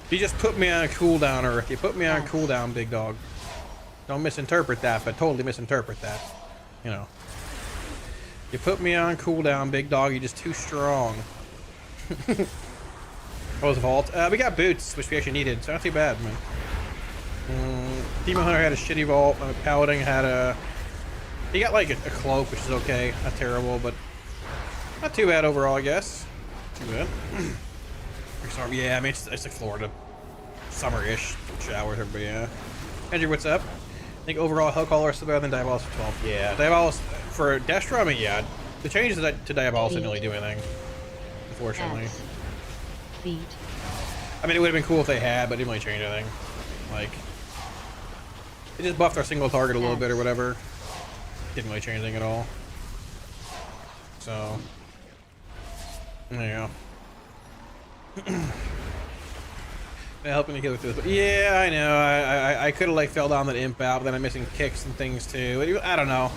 You just put me on a cooldown, Earth. You put me on a cooldown, big dog. Don't misinterpret that, but totally misinterpret that. You know. You put me on cooldown, big dog. You're just too strong. That was a vault. We got boots, which we actually needed, so not too bad, man. Demon Hunter had a shitty vault. My Paladin had a... He got like a cloak, which is okay. Not terrible, but not too bad overall, I guess. Too bad. Yeah, I mean, it's like Florida. Summer-ish showers, everybody, yeah. Andrew, what's up? I think overall Hellcaller is still better than Diabolos for 12. Yeah, Diabolos for Destro, I mean, yeah. The changes to Diabolos didn't really do anything, unfortunately. Feet. I mean, it would have been cool if they had, but it didn't really change anything. Like, it just buffed our single target a little bit or whatever. Didn't really change anything at all. So, there you go. helping the healer through this. But yeah, I know. I could have like fell down that imp out, but then I'm missing kicks and things too. I don't know.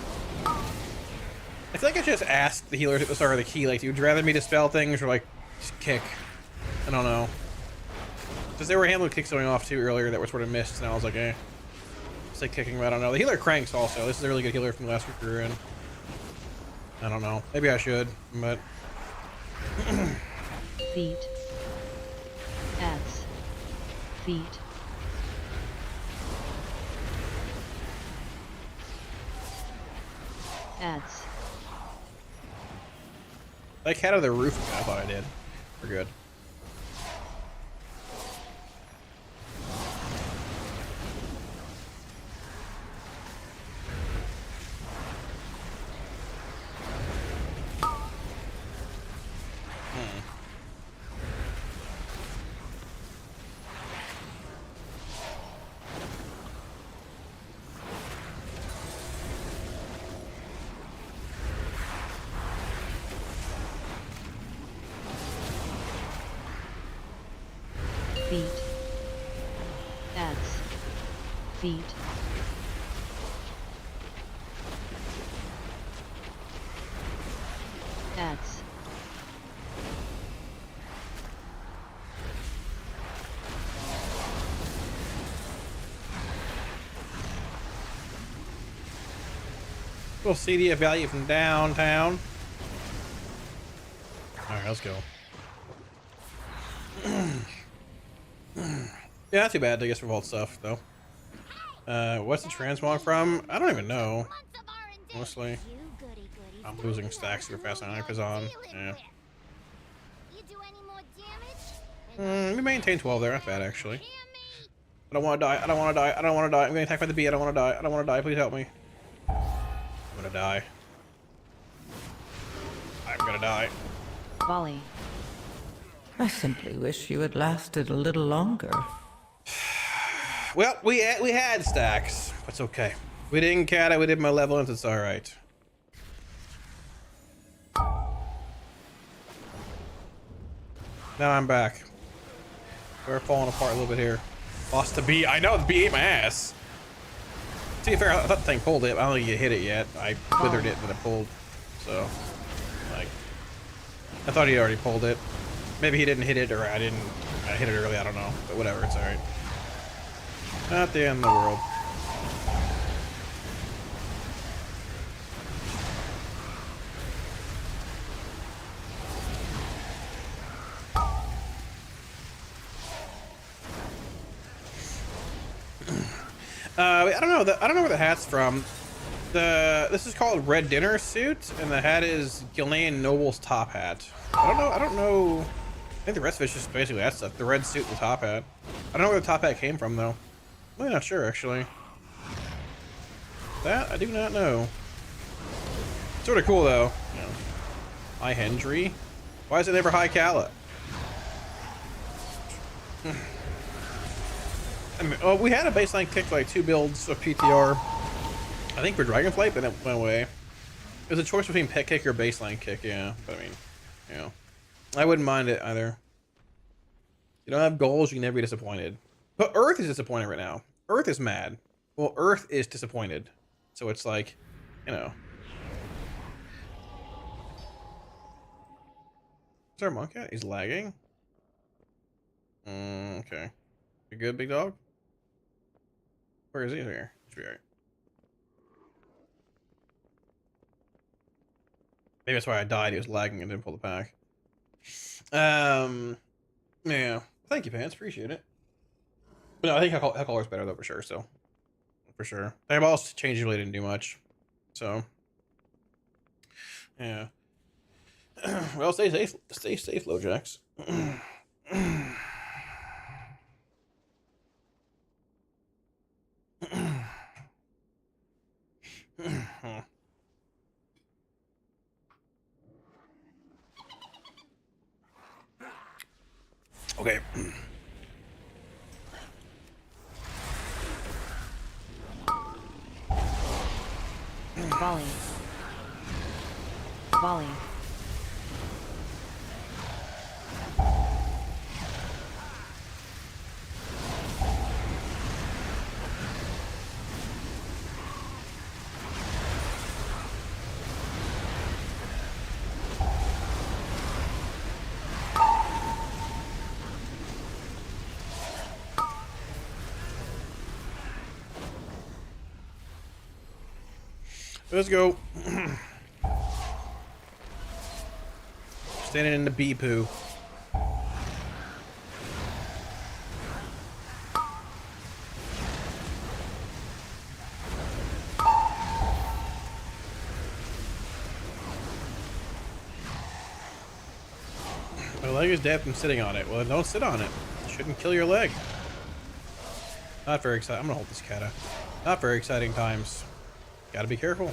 I feel like I should just ask the healer at the start of the key, like, would you rather me dispel things or like just kick? I don't know. Because there were handling kicks going off too earlier that were sort of missed, and I was like, eh. It's like kicking, but I don't know. The healer cranks also. This is a really good healer from the last week we were in. I don't know. Maybe I should, but. Feet. Ads. Feet. Ads. I cat out of the roof. I thought I did. We're good. Feet. Ads. Feet. Ads. Little CDF value from downtown. Alright, let's go. Yeah, not too bad, I guess, for vault stuff, though. What's the transmog from? I don't even know. Honestly. I'm losing stacks super fast on Kazan. Yeah. We maintain 12 there, not bad, actually. I don't want to die, I don't want to die, I don't want to die. I'm getting attacked by the bee, I don't want to die, I don't want to die, please help me. I'm gonna die. I'm gonna die. Volley. I simply wish you had lasted a little longer. Well, we had stacks. It's okay. We didn't cat it. We did my level, and it's all right. Now I'm back. We're falling apart a little bit here. Lost the bee. I know the bee ate my ass. To be fair, I thought the thing pulled it. I don't think you hit it yet. I withered it, but it pulled. So, like, I thought he already pulled it. Maybe he didn't hit it, or I hit it early. I don't know. But whatever. It's all right. Not the end of the world. I don't know where the hat's from. This is called Red Dinner Suit, and the hat is Gilnean Noble's top hat. I don't know. I think the rest of it's just basically that stuff. The red suit and the top hat. I don't know where the top hat came from, though. I'm really not sure, actually. That I do not know. Sort of cool, though. You know. Hi, Hendry. Why is it never Hi, Kala? I mean, oh, we had a baseline kick like 2 builds of PTR. I think for Dragonflight, but then it went away. It was a choice between pet kick or baseline kick, yeah. But I mean, you know, I wouldn't mind it either. You don't have goals, you can never be disappointed. But Earth is disappointed right now. Earth is mad. Well, Earth is disappointed. So it's like, you know. Is our monk at? He's lagging. Okay. You good, big dog? Where is he? Here. Should be alright. Maybe that's why I died. He was lagging and didn't pull the pack. Yeah. Thank you, Pants. Appreciate it. But no, I think Heckler's better though, for sure. So, for sure. Fireball's change really didn't do much. So, yeah. Well, stay safe. Stay safe, Lowjacks. Okay. Volley. Volley. Let's go. Standing in the bee poo. My leg is dead from sitting on it. Well, don't sit on it. It shouldn't kill your leg. Not very exciting. I'm gonna hold this cat out. Not very exciting times. Gotta be careful.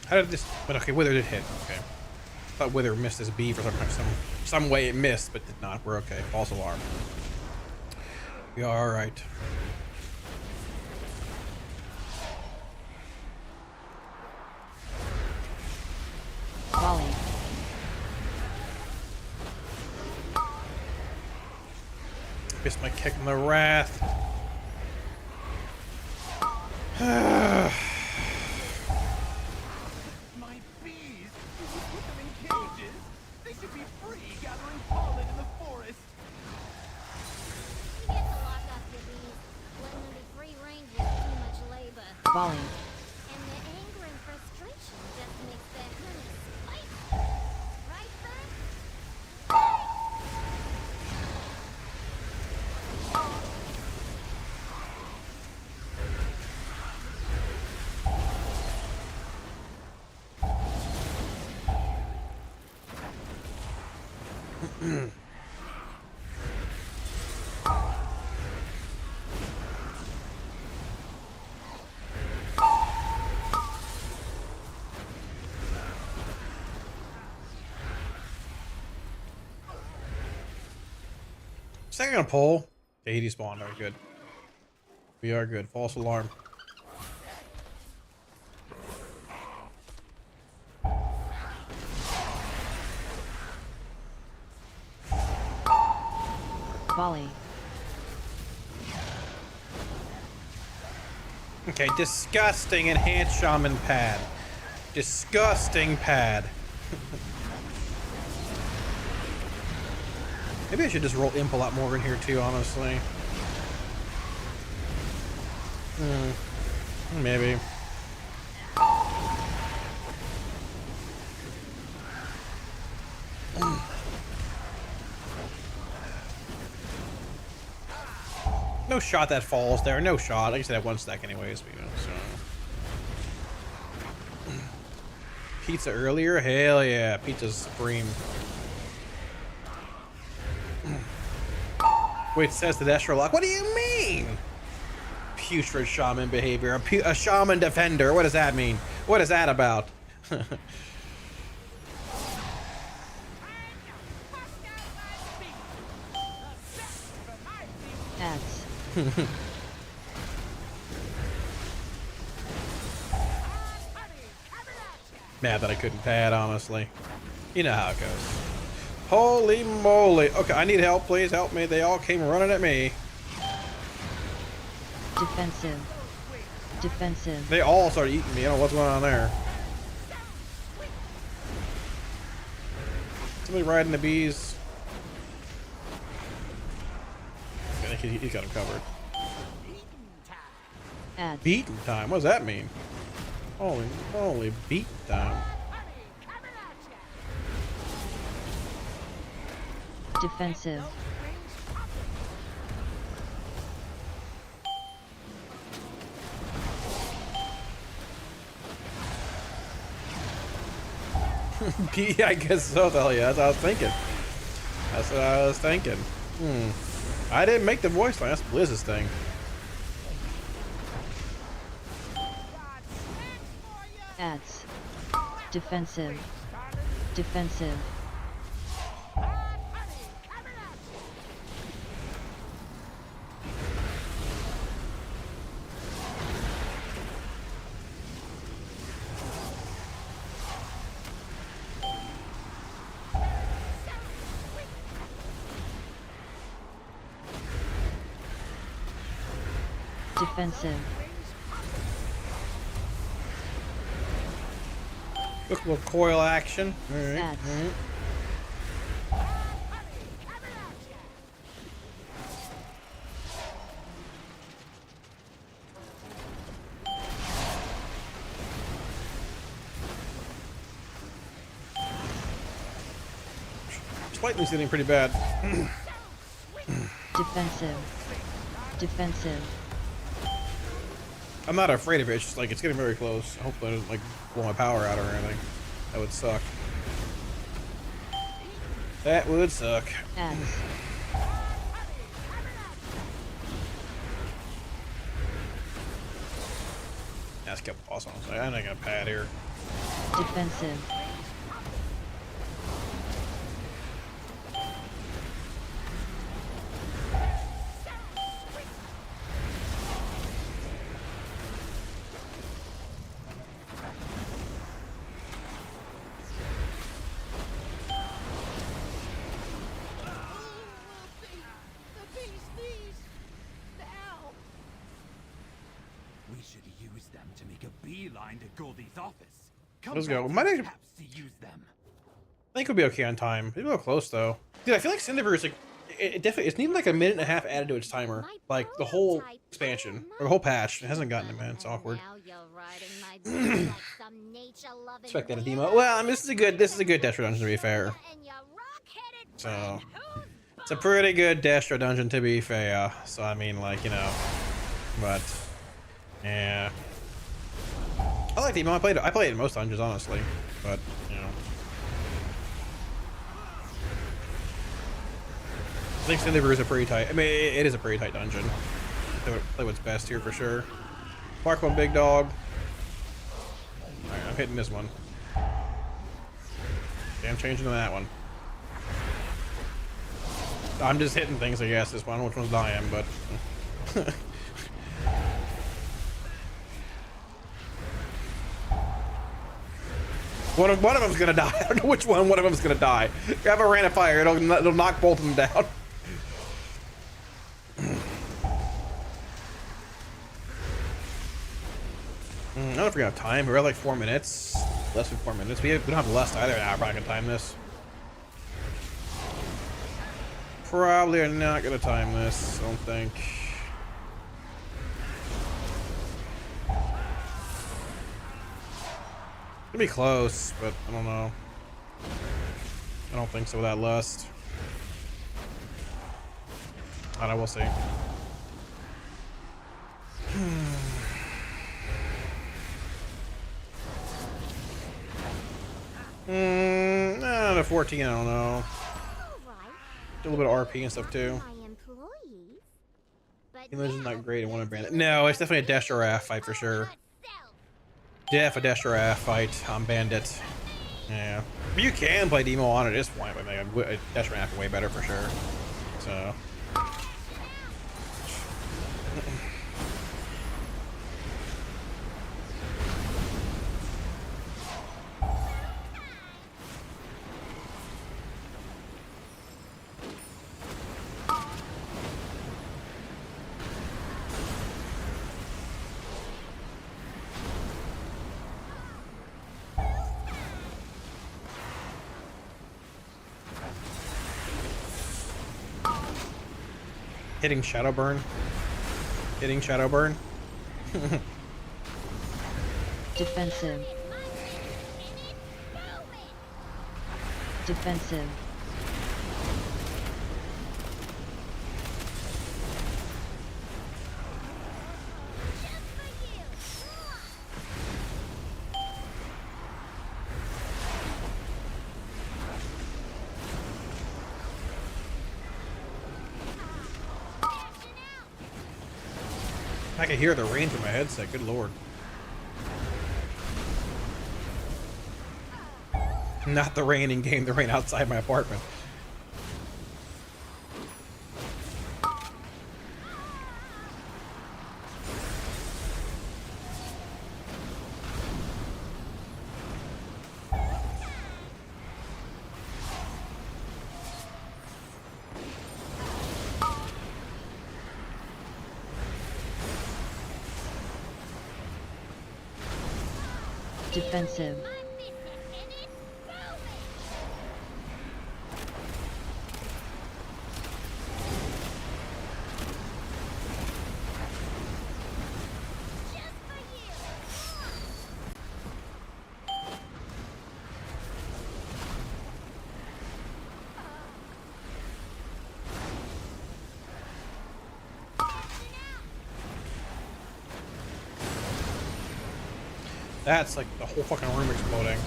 How did this? But okay, Wither did hit. Okay, I thought Wither missed his B for some way. It missed, but did not. We're okay. False alarm. We are all right. Volley. Missed my kick in the wrath. My bees! Did you put them in cages? They should be free gathering pollen in the forest. You get to lock up your bees. Letting them be free range is too much labor. Volley. And their anger and frustration just makes their honey spicy. Right, Bert? Second on pole. Okay, he despawned. Very good. We are good. False alarm. Volley. Okay, disgusting enhanced shaman pad. Disgusting pad. Maybe I should just roll imp a lot more in here too, honestly. Maybe. No shot that falls there. No shot. I guess I have 1 stack anyways, but, you know, so. Pizza earlier? Hell yeah. Pizza's supreme. Wait, says the Destro lock. What do you mean? Putrid shaman behavior. A shaman defender. What does that mean? What is that about? Ads. Mad that I couldn't pad, honestly. You know how it goes. Holy moly. Okay, I need help, please help me. They all came running at me. Defensive. Defensive. They all started eating me. I don't know what's going on there. Somebody riding the bees. I think he's got him covered. Ads. Beaten time? What does that mean? Holy beaten time. Defensive. I guess so, hell yeah, that's what I was thinking. That's what I was thinking. I didn't make the voice line, that's Blizz's thing. Ads. Defensive. Defensive. Defensive. Look, little coil action. All right. Ads. All right. Lightning's getting pretty bad. Defensive. Defensive. I'm not afraid of it. It's just like it's getting very close. I hope I don't like blow my power out or anything. That would suck. That would suck. Ads. That's kept awesome. I'm not gonna pad here. Defensive. We should use them to make a beeline to Goldie's office. Come Let's go. back Might to actually- perhaps to use them. I think we'll be okay on time. Maybe a little close though. Dude, I feel like Cinderver is like it definitely it's needing like a minute and a half added to its timer. Like the whole expansion or the whole patch. It hasn't gotten it, man. It's awkward. Expect that a demo. Well, I mean, this is a good Destro dungeon to be fair. So it's a pretty good Destro dungeon to be fair. So I mean, like, you know, but yeah, I like the demo. I played it in most dungeons, honestly, but you know. I think Cinderver is a pretty tight. I mean, it is a pretty tight dungeon. Play what's best here for sure. Mark one big dog. Alright, I'm hitting this one. Okay, I'm changing to that one. I'm just hitting things, I guess. This one, which one's dying, but. One of them's gonna die. I don't know which one of them's gonna die. Grab a ran of fire. It'll knock both of them down. I don't know if we're gonna have time. We're at like 4 minutes. Less than 4 minutes. We don't have less either. Nah, we're probably gonna time this. Probably are not gonna time this. I don't think. It'll be close, but I don't know. I don't think so without lust. I don't know, we'll see. The 14, I don't know. Do a little bit of RP and stuff too. English is not great. I want to ban it. No, it's definitely a Destro Raft fight for sure. Def a Destro Raft fight on Bandit. Yeah, but you can play demo on it at this point, but like a Destro Raft way better for sure. So. Hitting Shadowburn. Hitting Shadowburn. Defensive. Defensive. I can hear the rain from my headset. Good lord. Not the rain in game, the rain outside my apartment. Defensive. That's like the whole fucking room exploding.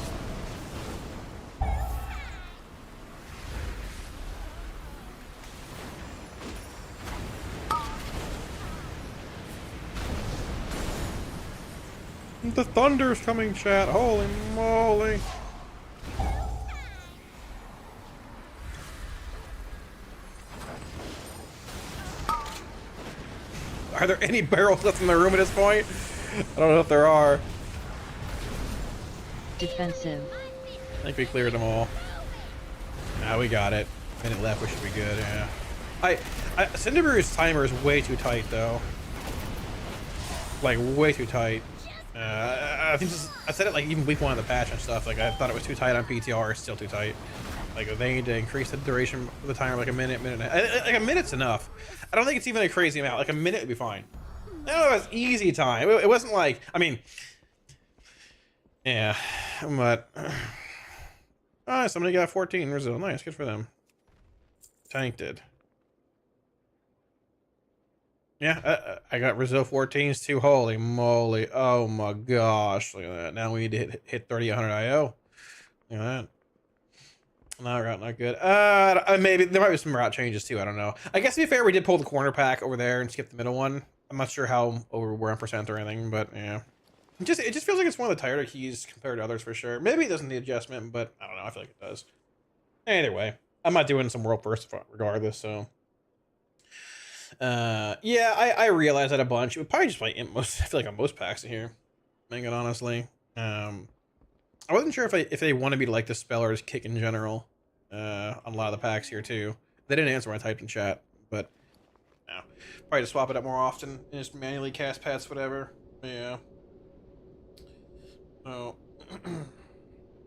The thunder's coming, chat. Holy moly. Are there any barrels left in the room at this point? I don't know if there are. Defensive. I think we cleared them all. Nah, we got it. Minute left, we should be good, yeah. Cinderbrew's timer is way too tight, though. Like, way too tight. I think I said it like even week 1 of the patch and stuff. Like, I thought it was too tight on PTR. It's still too tight. Like, they need to increase the duration of the timer like a minute and a half. Like, a minute's enough. I don't think it's even a crazy amount. Like, a minute would be fine. No, it was easy time. It wasn't like, I mean, yeah, but somebody got 14 Brazil. Nice, good for them. Tank did. Yeah, I got Brazil 14s too. Holy moly! Oh my gosh! Look at that. Now we need to hit 30-100 IO. Look at that. Not route, not good. Maybe there might be some route changes too. I don't know. I guess to be fair, we did pull the corner pack over there and skip the middle one. I'm not sure how over we're on percent or anything, but yeah. It just feels like it's one of the tighter keys compared to others for sure. Maybe it doesn't need adjustment, but I don't know. I feel like it does. Either way, I'm not doing some world first regardless. So, yeah, I realized that a bunch. It would probably just like most. I feel like on most packs in here. Dang it, honestly. I wasn't sure if they wanted me to like the spellers kick in general. On a lot of the packs here too. They didn't answer when I typed in chat, but no. Probably just swap it up more often and just manually cast pets, whatever. Yeah. So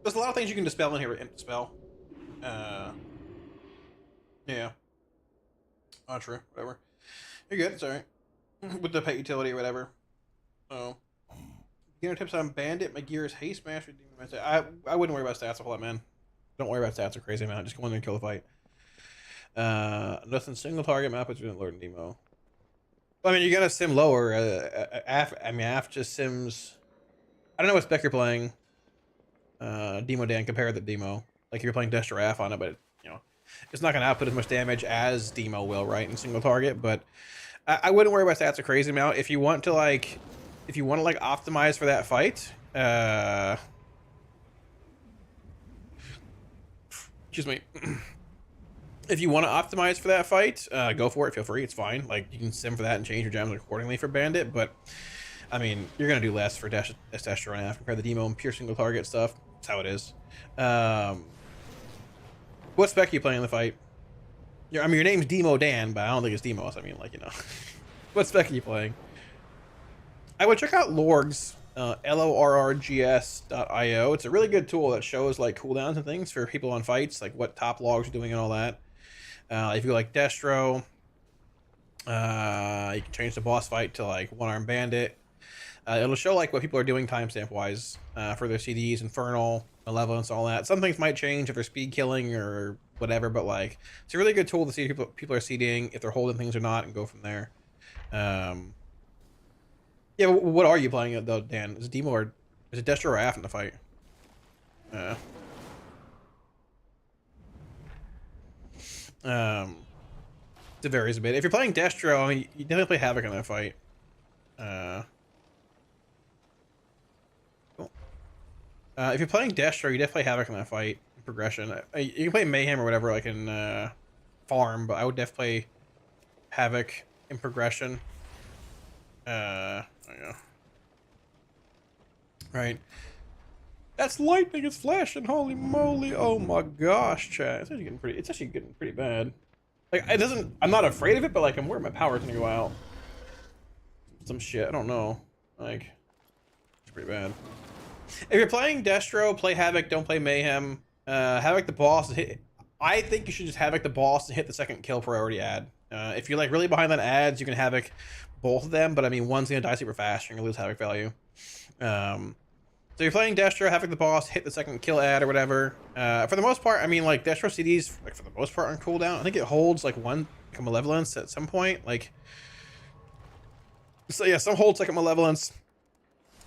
there's a lot of things you can dispel in here with spell. Yeah. Oh, true. Whatever. You're good. It's alright. With the pet utility or whatever. So, beginner tips on Bandit. My gear is haste master. I wouldn't worry about stats a whole lot, man. Don't worry about stats or crazy amount. Just go in there and kill the fight. Nothing single target map is doing Lord and Demo. I mean, you're gonna sim lower. Af just sims. I don't know what spec you're playing. Demo Dan compared to Demo. Like if you're playing Destro Af on it, but you know, it's not gonna output as much damage as Demo will, right? In single target, but I wouldn't worry about stats a crazy amount. If you want to optimize for that fight, excuse me. If you want to optimize for that fight, go for it. Feel free. It's fine. Like you can sim for that and change your gems accordingly for Bandit. But I mean, you're gonna do less for Destro and Af compared to Demo and pure single target stuff. That's how it is. What spec are you playing in the fight? I mean, your name's Demo Dan, but I don't think it's Demo. So I mean, like, you know, what spec are you playing? I would check out Lorgs. LORRGS.io. It's a really good tool that shows like cooldowns and things for people on fights, like what top logs are doing and all that. If you go like Destro, you can change the boss fight to like one-arm bandit. It'll show like what people are doing timestamp wise for their CDs, Infernal, Malevolence, all that. Some things might change if they're speed killing or whatever, but like it's a really good tool to see if people are CDing, if they're holding things or not, and go from there. Yeah, what are you playing though, Dan? Is it Demo or is it Destro or Af in the fight? It varies a bit. If you're playing Destro, I mean, you definitely play Havoc in that fight. Cool. If you're playing Destro, you definitely Havoc in that fight. Progression. You can play Mayhem or whatever, like in Farm, but I would definitely play Havoc in progression. Yeah. Right. That's lightning. It's flashing. Holy moly! Oh my gosh, chat. It's actually getting pretty bad. Like it doesn't. I'm not afraid of it, but like I'm worried my power's gonna go out. Some shit. I don't know. Like it's pretty bad. If you're playing Destro, play Havoc. Don't play Mayhem. Havoc the boss. I think you should just Havoc the boss and hit the second kill priority ad. If you're like really behind on ads, you can Havoc both of them, but I mean one's gonna die super fast. You're gonna lose Havoc value. So you're playing Destro, Havoc the boss, hit the second kill ad or whatever. For the most part, I mean like Destro CDs, like for the most part on cooldown. I think it holds like one like a Malevolence at some point. Like, so yeah, some holds like a Malevolence.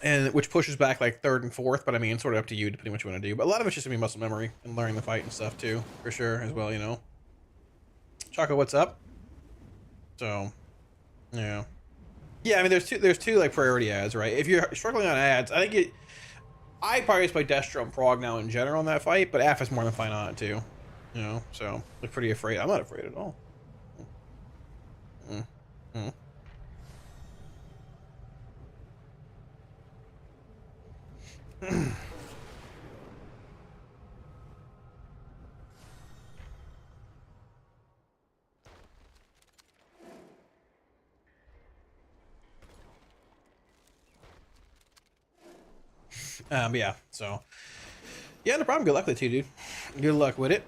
and which pushes back like third and fourth. But I mean, it's sort of up to you depending what you want to do. But a lot of it's just gonna be muscle memory and learning the fight and stuff too, for sure as well. You know. Choco, what's up? So, yeah. Yeah, I mean, there's two like priority ads, right? If you're struggling on ads, I probably just play Destro and Prog now in general in that fight, but AF is more than fine on it too. You know, so I'm pretty afraid. I'm not afraid at all. Yeah, so yeah, no problem. Good luck with it too, dude. Good luck with it.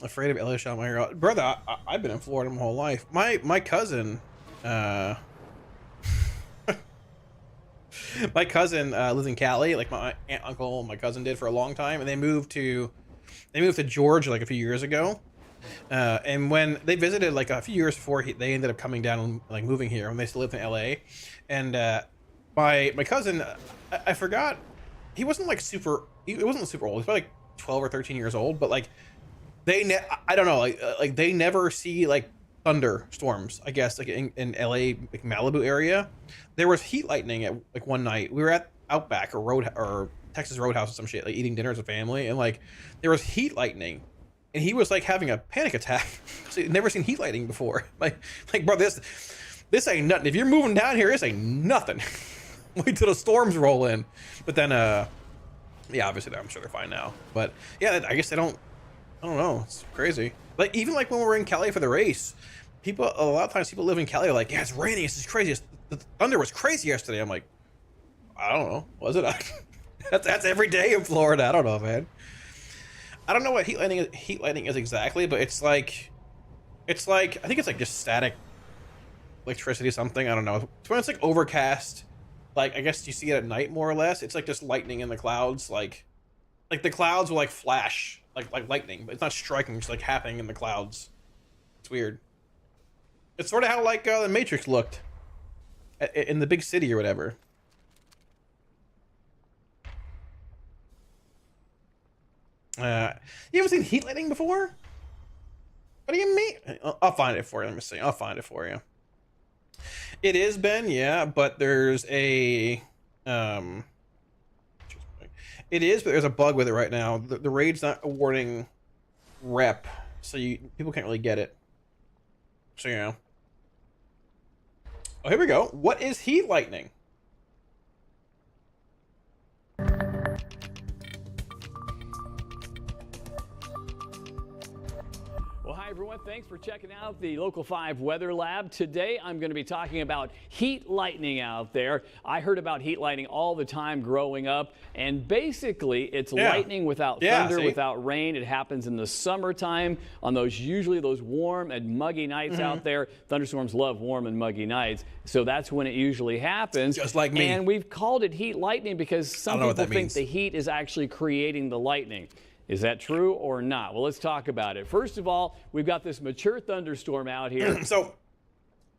Afraid of LA shot my hair out, brother. I've been in Florida my whole life. My cousin, my cousin lives in Cali. Like my aunt, uncle, and my cousin did for a long time, and they moved to Georgia like a few years ago. And when they visited like a few years before, they ended up coming down and like moving here when they still lived in LA. And my cousin, I forgot, he wasn't like super. He wasn't super old. He's probably like 12 or 13 years old. But like I don't know, like they never see like thunderstorms. I guess like in LA, like Malibu area, there was heat lightning at like one night. We were at Outback or Texas Roadhouse or some shit, like eating dinner as a family, and like there was heat lightning. And he was like having a panic attack. He'd never seen heat lightning before. Like, bro, this ain't nothing. If you're moving down here, this ain't nothing. Wait till the storms roll in. But then, yeah, obviously, I'm sure they're fine now. But yeah, I guess I don't know. It's crazy. Like even like when we were in Cali for the race, a lot of times people live in Cali are like, yeah, it's raining. This is crazy. The thunder was crazy yesterday. I'm like, I don't know. Was it? That's every day in Florida. I don't know, man. I don't know what heat lightning is exactly, but it's like I think it's like just static electricity or something. I don't know. It's when it's like overcast, like I guess you see it at night more or less. It's like just lightning in the clouds, like the clouds will like flash like lightning, but it's not striking, it's like happening in the clouds. It's weird. It's sort of how like the Matrix looked in the big city or whatever. You haven't seen heat lightning before? What do you mean? I'll find it for you. Let me see. I'll find it for you. It is Ben, yeah, but there's a it is, but there's a bug with it right now. The raid's not awarding rep, so people can't really get it. So you know. Oh, here we go. What is heat lightning? Well, hi everyone. Thanks for checking out the Local 5 Weather Lab. Today I'm going to be talking about heat lightning out there. I heard about heat lightning all the time growing up, and basically it's lightning without thunder, without rain. It happens in the summertime on usually those warm and muggy nights out there. Thunderstorms love warm and muggy nights, so that's when it usually happens. Just like me. And we've called it heat lightning because some people think the heat is actually creating the lightning. Is that true or not? Well, let's talk about it. First of all, we've got this mature thunderstorm out here. So,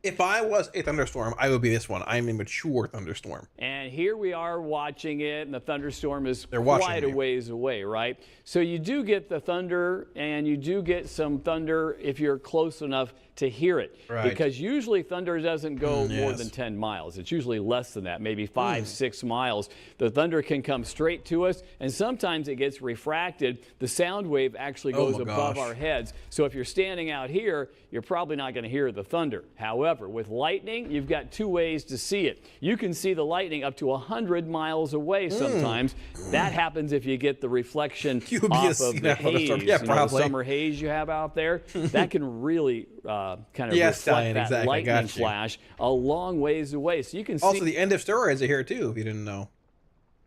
if I was a thunderstorm, I would be this one. I'm a mature thunderstorm. And here we are watching it, and the thunderstorm is quite a ways away, right? So you do get the thunder, and you do get some thunder if you're close enough to hear it. Right. Because usually thunder doesn't go more than 10 miles. It's usually less than that, maybe 5, 6 miles. The thunder can come straight to us, and sometimes it gets refracted. The sound wave actually goes above our heads. So if you're standing out here, you're probably not going to hear the thunder. However, with lightning, you've got two ways to see it. You can see the lightning up to 100 miles away sometimes. That happens if you get the reflection off of the haze. Yeah, the summer haze you have out there. That can really kind of reflect that lightning flash a long ways away. So you can see. Also, the end of steroids are here too, if you didn't know.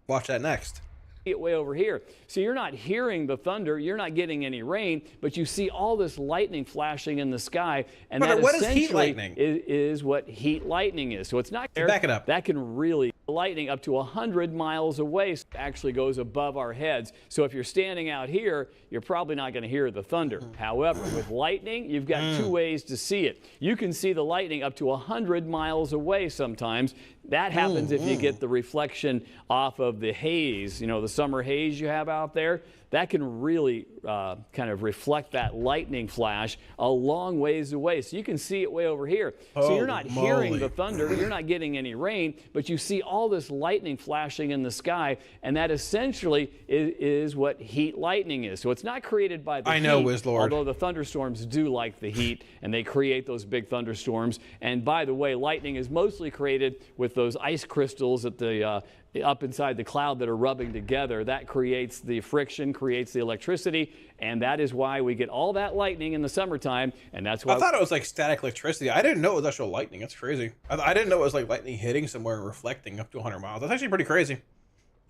Watch that next. It way over here. So you're not hearing the thunder, you're not getting any rain, but you see all this lightning flashing in the sky, and that what is heat lightning? Is what heat lightning is. So it's not there. Back it up. That can really lightning up to 100 miles away actually goes above our heads. So if you're standing out here, you're probably not going to hear the thunder. However, with lightning, you've got two ways to see it. You can see the lightning up to 100 miles away sometimes. That happens if you get the reflection off of the haze, you know, the summer haze you have out there. That can really kind of reflect that lightning flash a long ways away. So you can see it way over here. So you're not hearing the thunder, you're not getting any rain, but you see all this lightning flashing in the sky, and that essentially is what heat lightning is. So it's not created by the heat, Wizlord. although the thunderstorms do like the heat, and they create those big thunderstorms. And by the way, lightning is mostly created with those ice crystals at the up inside the cloud that are rubbing together. That creates the friction, creates the electricity, and that is why we get all that lightning in the summertime. And that's why I thought it was like static electricity. I didn't know it was actual lightning. That's crazy. I didn't know it was like lightning hitting somewhere and reflecting up to 100 miles. That's actually pretty crazy.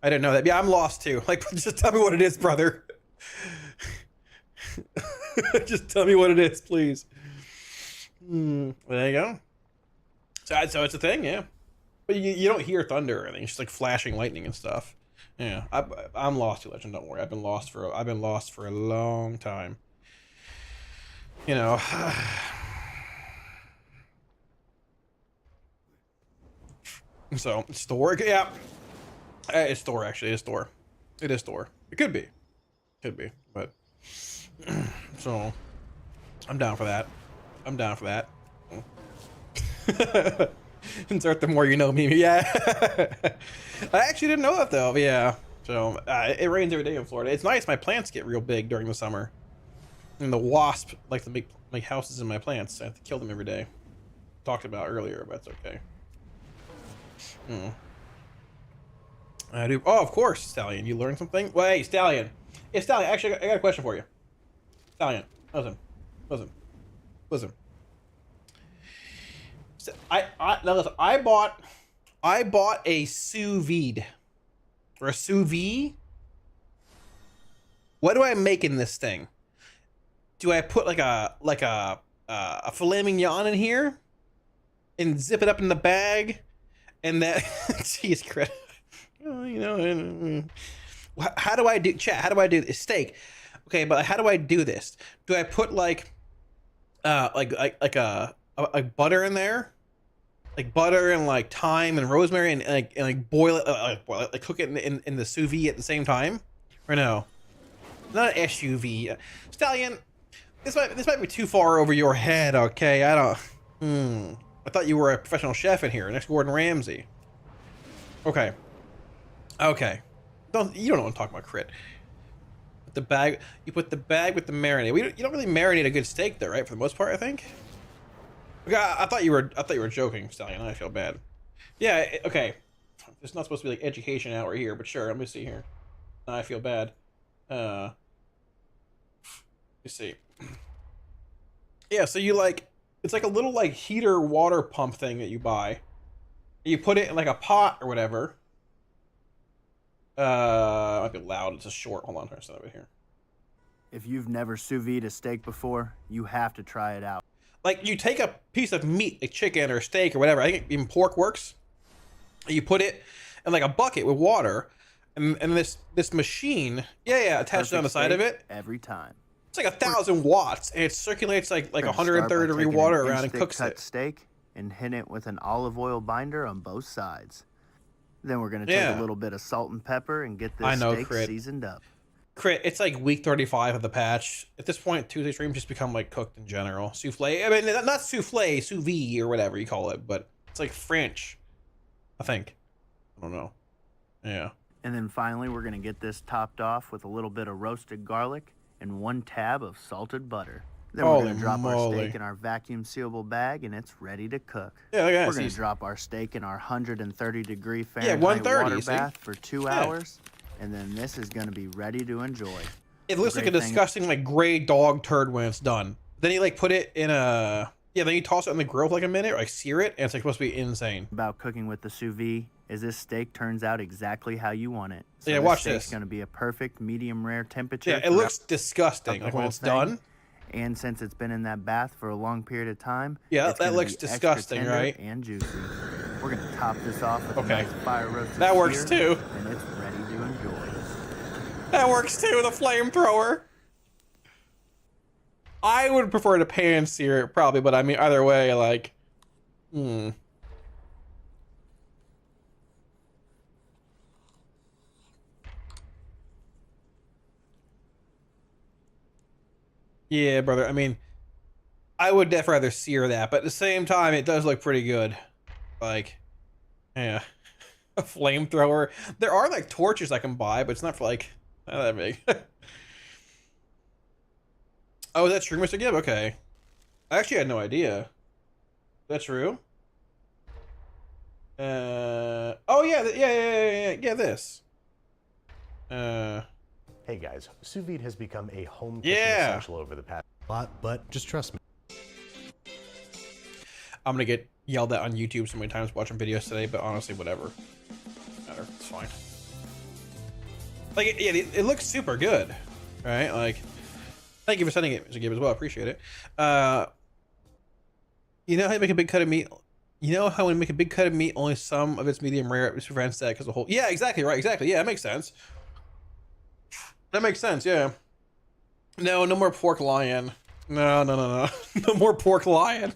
I didn't know that. Yeah, I'm lost too. Like, just tell me what it is, brother. Just tell me what it is, please. There you go. So it's a thing, yeah. But you don't hear thunder or anything. It's just like flashing lightning and stuff. Yeah, I'm lost to legend. Don't worry. I've been lost for a long time. You know. So it's Thor. Yeah, it's Thor. Actually, it's Thor. It is Thor. It could be, but so I'm down for that. I'm down for that. Insert the more you know me. Yeah. I actually didn't know that though. Yeah. So it rains every day in Florida. It's nice. My plants get real big during the summer. And the wasp like to make houses in my plants. I have to kill them every day. Talked about earlier, but that's okay. I do. Oh, of course, Stallion. You learned something? Well, hey, Stallion. Hey, Stallion. Actually, I got a question for you. Stallion, listen. Now listen, I bought a sous vide or a sous vide. What do I make in this thing? Do I put like a filet mignon in here and zip it up in the bag, and that jeez, Chris, you know, how do I do chat? How do I do this steak? Okay, but how do I do this? Do I put like a butter in there? Like butter and like thyme and rosemary and boil it, like cook it in the sous vide at the same time, or no? Not an SUV. Stallion, this might be too far over your head. Okay, I don't. I thought you were a professional chef in here, next Gordon Ramsay. Okay. You don't know what I'm talking about, Crit. You put the bag with the marinade. You don't really marinate a good steak though, right? For the most part, I think. I thought you were joking, Stallion. I feel bad. Yeah, okay. It's not supposed to be like education hour here, but sure. Let me see here. Now I feel bad. Let me see. Yeah, so you like, it's like a little like heater water pump thing that you buy. You put it in like a pot or whatever. It might be loud. It's a short. Hold on, I'm trying to set it here. If you've never sous vide a steak before, you have to try it out. Like, you take a piece of meat, like chicken or steak or whatever, I think even pork works. You put it in like a bucket with water, and this machine, attached on the side of it. Every time. It's like 1,000 watts, and it circulates like 130 degree water around and cooks it. Steak and hit it with an olive oil binder on both sides. Then we're gonna take a little bit of salt and pepper and get this steak seasoned up. Crit, it's like week 35 of the patch. At this point, Tuesday streams just become like cooked in general. Souffle. I mean, not souffle, sous vide or whatever you call it, but it's like French, I think. I don't know. Yeah. And then finally, we're gonna get this topped off with a little bit of roasted garlic and 1 tab of salted butter. Then we're gonna drop our steak in our vacuum sealable bag, and it's ready to cook. Yeah, we're gonna drop our steak in our 130-degree Fahrenheit water bath for 2 hours. And then this is going to be ready to enjoy. It looks like a disgusting, like, gray dog turd when it's done. Then you, like, put it in a... Yeah, then you toss it in the grill for, like, a minute, or, like, sear it, and it's, like, supposed to be insane. About cooking with the sous vide is this steak turns out exactly how you want it. So yeah, watch this. It's going to be a perfect medium-rare temperature. Yeah, it looks disgusting, like, when it's done. And since it's been in that bath for a long period of time... Yeah, that looks disgusting, right? And juicy. We're going to top this off with a nice fire-roasted that works, too. And it's ready to enjoy. That works too, the flamethrower. I would prefer to pan sear it probably, but I mean either way, like, Yeah, brother. I mean, I would definitely rather sear that, but at the same time, it does look pretty good. Like, yeah, a flamethrower. There are like torches I can buy, but it's not for like not that big. Oh, is that true, Mr. Gibb? Okay. I actually had no idea. Is that true? Oh yeah, yeah. This. Hey guys, sous vide has become a home cooking essential over the past lot, but just trust me. I'm gonna get yelled at on YouTube so many times watching videos today, but honestly, whatever. Matter. It's fine. Like, yeah, it looks super good, right? Like, thank you for sending it, Mr. Gibb, as well. I appreciate it. You know how you make a big cut of meat? You know how when you make a big cut of meat, only some of it's medium rare, it prevents that because the whole. Yeah, exactly right. Exactly. Yeah, that makes sense. That makes sense. Yeah. No more pork lion. No. No more pork lion.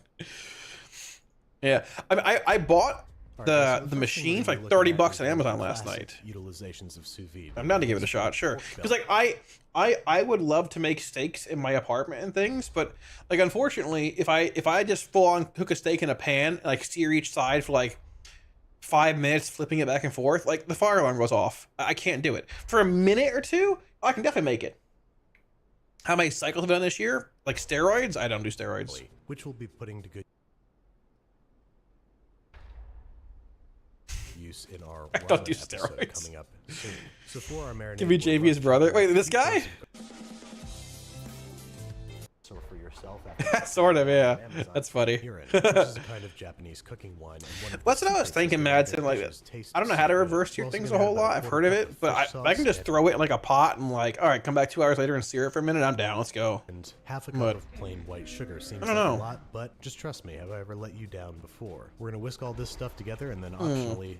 Yeah, I mean, I bought the machine for like $30 on Amazon last night. Utilizations of sous vide. I'm down to give it a shot, sure. Because like I would love to make steaks in my apartment and things, but like unfortunately, if I just full on cook a steak in a pan, like sear each side for like 5 minutes, flipping it back and forth, like the fire alarm goes off. I can't do it for a minute or two. I can definitely make it. How many cycles have I done this year? Like steroids? I don't do steroids. Which will be putting to good use in our I don't do steroids. Coming up soon. So for our marinade, give me JV's brother. Wait, this guy? So for yourself, sort of, yeah. That's funny. This is a kind of Japanese cooking wine. That's what I was thinking, Madsen. Like, I don't know how to reverse sear things a whole lot. I've heard of it, but I can just throw it in like a pot and like, all right, come back 2 hours later and sear it for a minute. I'm down. Let's go. And half a cup of plain white sugar seems like a lot, but just trust me. Have I ever let you down before? We're gonna whisk all this stuff together and then optionally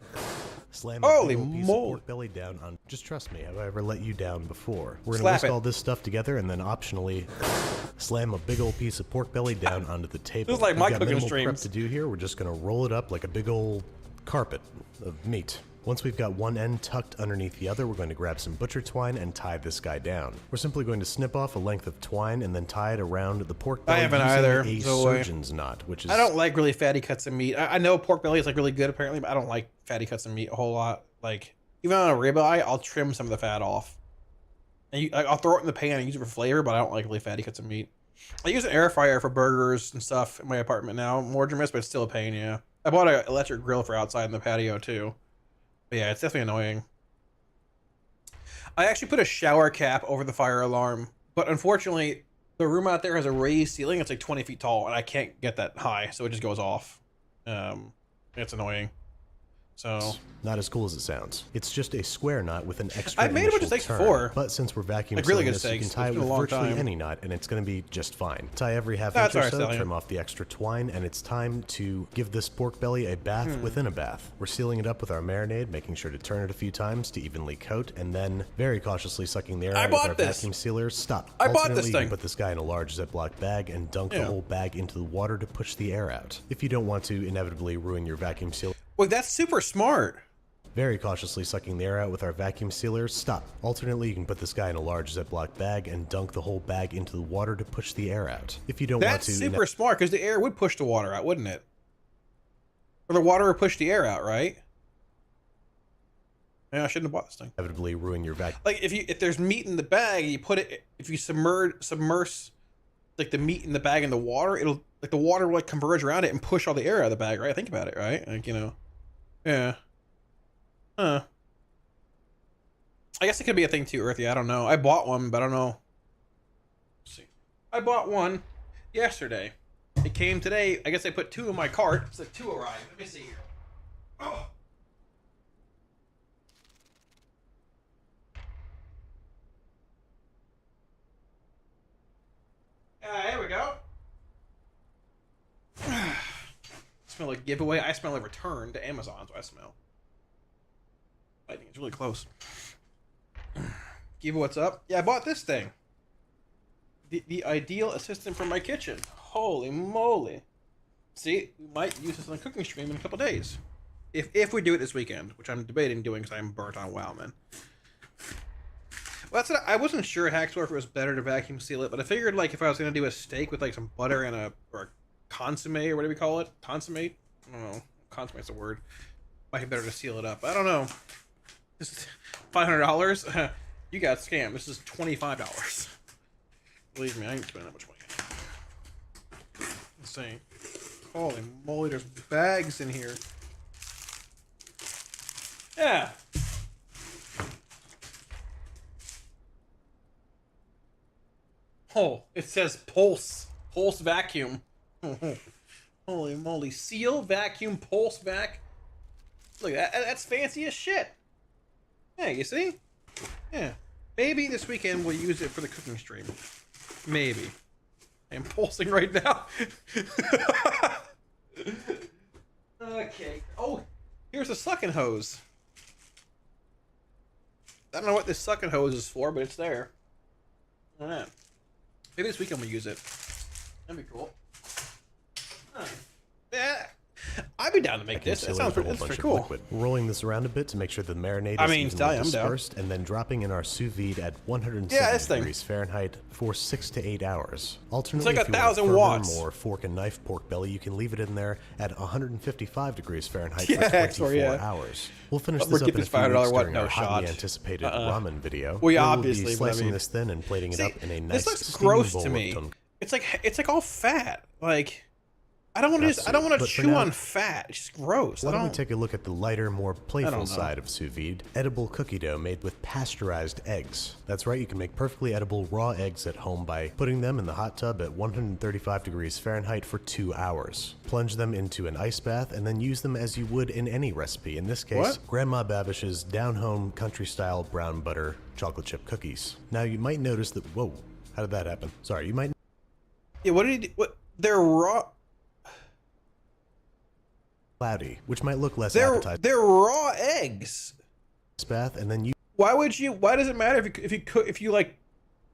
slam a big old piece of pork belly down on. Just trust me. Have I ever let you down before? We're gonna whisk all this stuff together and then optionally slam a big old piece of pork belly down onto the table. This is like my We've got cooking minimal streams. prep to do here. We're just gonna roll it up like a big old carpet of meat. Once we've got one end tucked underneath the other, we're going to grab some butcher twine and tie this guy down. We're simply going to snip off a length of twine and then tie it around the pork belly. I haven't either. A surgeon's knot, which is. I don't like really fatty cuts of meat. I know pork belly is like really good apparently, but I don't like fatty cuts of meat a whole lot. Like even on a ribeye, I'll trim some of the fat off. And I'll throw it in the pan and use it for flavor, but I don't like really fatty cuts of meat. I use an air fryer for burgers and stuff in my apartment now. More generous, but it's still a pain, yeah. I bought an electric grill for outside in the patio, too. But yeah, it's definitely annoying. I actually put a shower cap over the fire alarm, but unfortunately, the room out there has a raised ceiling. It's like 20 feet tall, and I can't get that high, so it just goes off. It's annoying. So not as cool as it sounds. It's just a square knot with an extra. I've made a bunch of steaks before, but since we're vacuum like really sealing good this, steaks, you can tie it with virtually any knot, and it's going to be just fine. Tie every half inch or so, trim off the extra twine, and it's time to give this pork belly a bath within a bath. We're sealing it up with our marinade, making sure to turn it a few times to evenly coat, and then very cautiously sucking the air out with our vacuum sealers. Stop. I bought this thing. You put this guy in a large Ziploc bag and dunk the whole bag into the water to push the air out. If you don't want to inevitably ruin your vacuum seal. Wait, that's super smart. Very cautiously sucking the air out with our vacuum sealers. Stop. Alternately, you can put this guy in a large Ziploc bag and dunk the whole bag into the water to push the air out. If you don't want to... That's super smart, because the air would push the water out, wouldn't it? Or the water would push the air out, right? Yeah, I shouldn't have bought this thing. Inevitably ruin your vacuum. Like, if there's meat in the bag, you put it... If you submerge like, the meat in the bag in the water, it'll... Like, the water will, like, converge around it and push all the air out of the bag, right? Think about it, right? Like, you know... Yeah. Huh. I guess it could be a thing too, Earthy. I don't know. I bought one, but I don't know. Let's see. I bought one yesterday. It came today. I guess I put 2 in my cart. So 2 arrived. Let me see here. Oh. Here we go. Smell like giveaway. I smell like return to Amazon. That's what I smell. I think it's really close. Giva, what's up? Yeah, I bought this thing. The ideal assistant for my kitchen. Holy moly. See, we might use this on a cooking stream in a couple days. If we do it this weekend, which I'm debating doing because I'm burnt on WoW, man. Well, that's what I wasn't sure Hacksaw if it was better to vacuum seal it, but I figured like if I was gonna do a steak with like some butter and a consomme or whatever we call it, consommate. I don't know. Consommate's a word. Might be better to seal it up. I don't know. This is $500. You got scammed. This is $25. Believe me, I ain't spending that much money. Insane. Holy moly, there's bags in here. Yeah. Oh, it says Pulse. Pulse vacuum. Holy moly. Seal, vacuum, pulse vac. Look, that's fancy as shit. Yeah, you see? Yeah. Maybe this weekend we'll use it for the cooking stream. Maybe. I'm pulsing right now. Okay. Oh, here's a sucking hose. I don't know what this sucking hose is for, but it's there. Alright. Maybe this weekend we'll use it. That'd be cool. Huh. Yeah. I'd be down to make this. That sounds pretty cool. Liquid. Rolling this around a bit to make sure the marinade is evenly dispersed, and then dropping in our sous vide at 170 degrees Fahrenheit for 6 to 8 hours. Alternately, it's like if you want 1,000 watts. More fork and knife pork belly, you can leave it in there at 155 degrees Fahrenheit for 24 hours. We'll finish this up in a few weeks during our highly anticipated ramen video. Well, yeah, obviously, we'll be slicing this thin and plating it up in a nice this looks gross to me. It's like all fat. Like I don't want to chew on fat. It's just gross. Why don't we take a look at the lighter, more playful side of sous vide? Edible cookie dough made with pasteurized eggs. That's right, you can make perfectly edible raw eggs at home by putting them in the hot tub at 135 degrees Fahrenheit for 2 hours. Plunge them into an ice bath and then use them as you would in any recipe. In this case, Grandma Babish's down-home country-style brown butter chocolate chip cookies. Now you might notice that, whoa, how did that happen? Sorry, you might... Yeah, what did he do? What? They're raw... Cloudy, which might look less appetizing. They're raw eggs. Bath, and then you. Why does it matter if you like?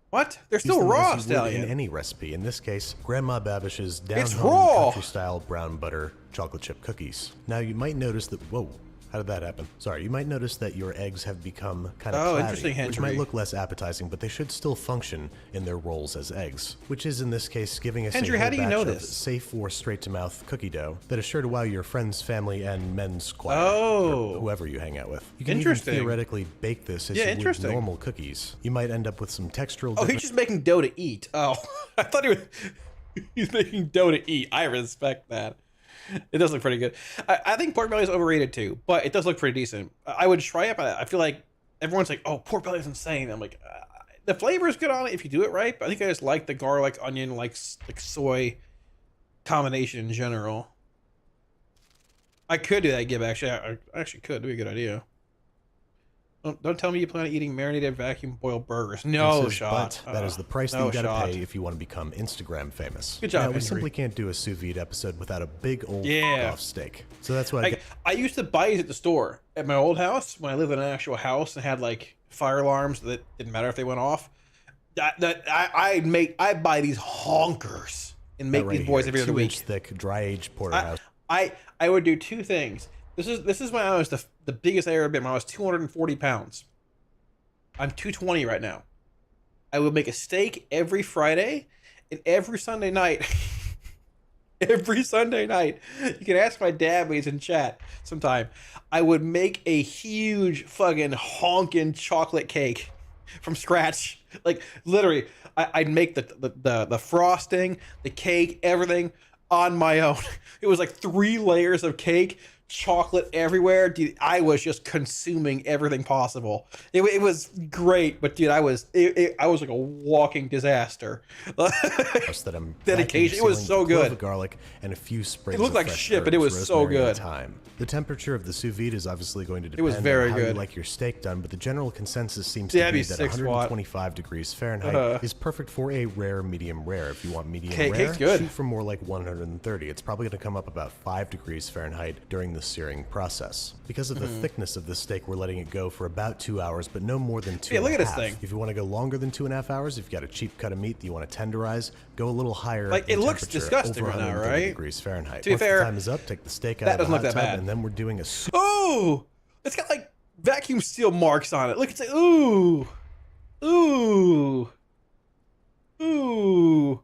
What? They're still raw, Stallion. In any recipe. In this case, Grandma Babish's down-home country-style brown butter chocolate chip cookies. Now you might notice that. Whoa. How did that happen? Sorry, you might notice that your eggs have become kind of cloudy, interesting, Henry. Which might look less appetizing, but they should still function in their roles as eggs, which is in this case giving us Henry, how do you know this? Safe or straight-to-mouth cookie dough that is sure to wow your friends, family, and men's choir, or whoever you hang out with. You can even theoretically bake this as you would normal cookies. You might end up with some textural. Oh, he's just making dough to eat. Oh, I thought he's making dough to eat. I respect that. It does look pretty good. I think pork belly is overrated too, but it does look pretty decent. I would try it, but I feel like everyone's like, "Oh, pork belly is insane." I'm like, the flavor is good on it if you do it right, but I think I just like the garlic, onion, like soy combination in general. I could do that, Gib. Actually, I actually could. It'd be a good idea. Don't tell me you plan on eating marinated vacuum boiled burgers. No shot. That is the price that you gotta pay if you want to become Instagram famous. Good job, Henry. We simply can't do a sous vide episode without a big old off steak. So that's why I used to buy these at the store at my old house when I lived in an actual house and had like fire alarms that didn't matter if they went off. I'd buy these honkers and make these boys every other week. 2-inch thick, dry aged porterhouse. I would do two things. This is when I was the biggest I ever been. When I was 240 pounds. I'm 220 right now. I would make a steak every Friday and every Sunday night. Every Sunday night. You can ask my dad when he's in chat sometime. I would make a huge fucking honking chocolate cake from scratch. Like literally, I'd make the frosting, the cake, everything on my own. It was like 3 layers of cake. Chocolate everywhere, dude. I was just consuming everything possible. It was great, but dude, I was like a walking disaster. Dedication. It was so good. Garlic and a few sprays. It looked like shit, but it was so good. The temperature of the sous vide is obviously going to depend on how you like your steak done, but the general consensus seems to be that 125 degrees Fahrenheit is perfect for a rare, medium rare. If you want medium rare, shoot for more like 130. It's probably going to come up about 5 degrees Fahrenheit during the searing process. Because of the thickness of the steak, we're letting it go for about 2 hours, but no more than 2 look at this thing. If you want to go longer than 2.5 hours, if you've got a cheap cut of meat that you want to tenderize, go a little higher. Like it looks disgusting right now, right? Degrees Fahrenheit. To be fair, the time is up, take the steak out of the hot tub, and then we're doing a oh, it's got like vacuum seal marks on it. Look, it's like ooh. Ooh. Ooh.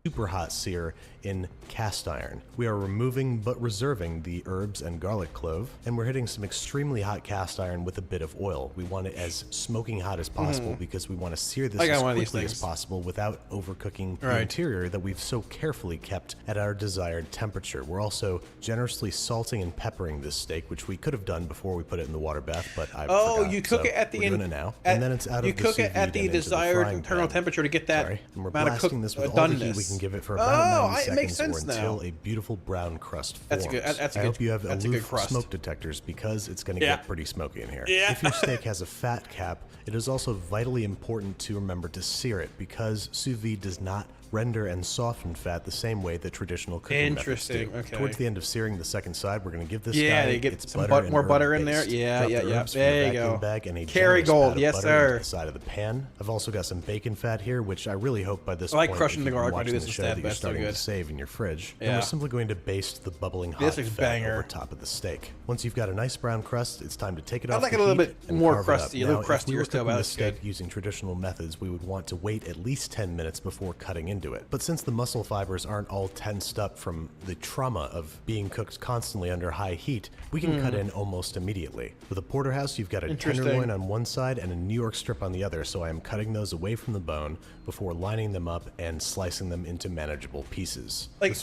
Super hot sear in cast iron. We are removing but reserving the herbs and garlic clove, and we're hitting some extremely hot cast iron with a bit of oil. We want it as smoking hot as possible because we want to sear this as quickly as possible without overcooking the interior that we've so carefully kept at our desired temperature. We're also generously salting and peppering this steak, which we could have done before we put it in the water bath, but I forgot. You cook it at the end now, and then it's out of the sous vide at the desired internal temperature to get that and we're blasting this with all the heat we can give it for about 90 seconds makes sense or until a beautiful brown crust forms. That's good. That's I good. hope you have That's aloof smoke detectors because it's going to get pretty smoky in here. If your steak has a fat cap, it is also vitally important to remember to sear it because sous vide does not render and soften fat the same way that traditional cooking methods do. Okay. Towards the end of searing the second side, we're going to give this guy they get some more butter in there. Yeah. There you go. Bag and a Kerrygold, yes sir. Into the side of the pan. I've also got some bacon fat here, which I really hope by this point, I like crushing the garlic when I do this instead. You're starting to save in your fridge. And we're simply going to baste the bubbling hot fat over top of the steak. Once you've got a nice brown crust, it's time to take it off. I like it a little bit more crusty, a little crustier still. If we were cooking the steak using traditional methods, we would want to wait at least 10 minutes before cutting into it. But since the muscle fibers aren't all tensed up from the trauma of being cooked constantly under high heat, we can cut in almost immediately. With a porterhouse, you've got a tenderloin on one side and a New York strip on the other, so I am cutting those away from the bone before lining them up and slicing them into manageable pieces. Like,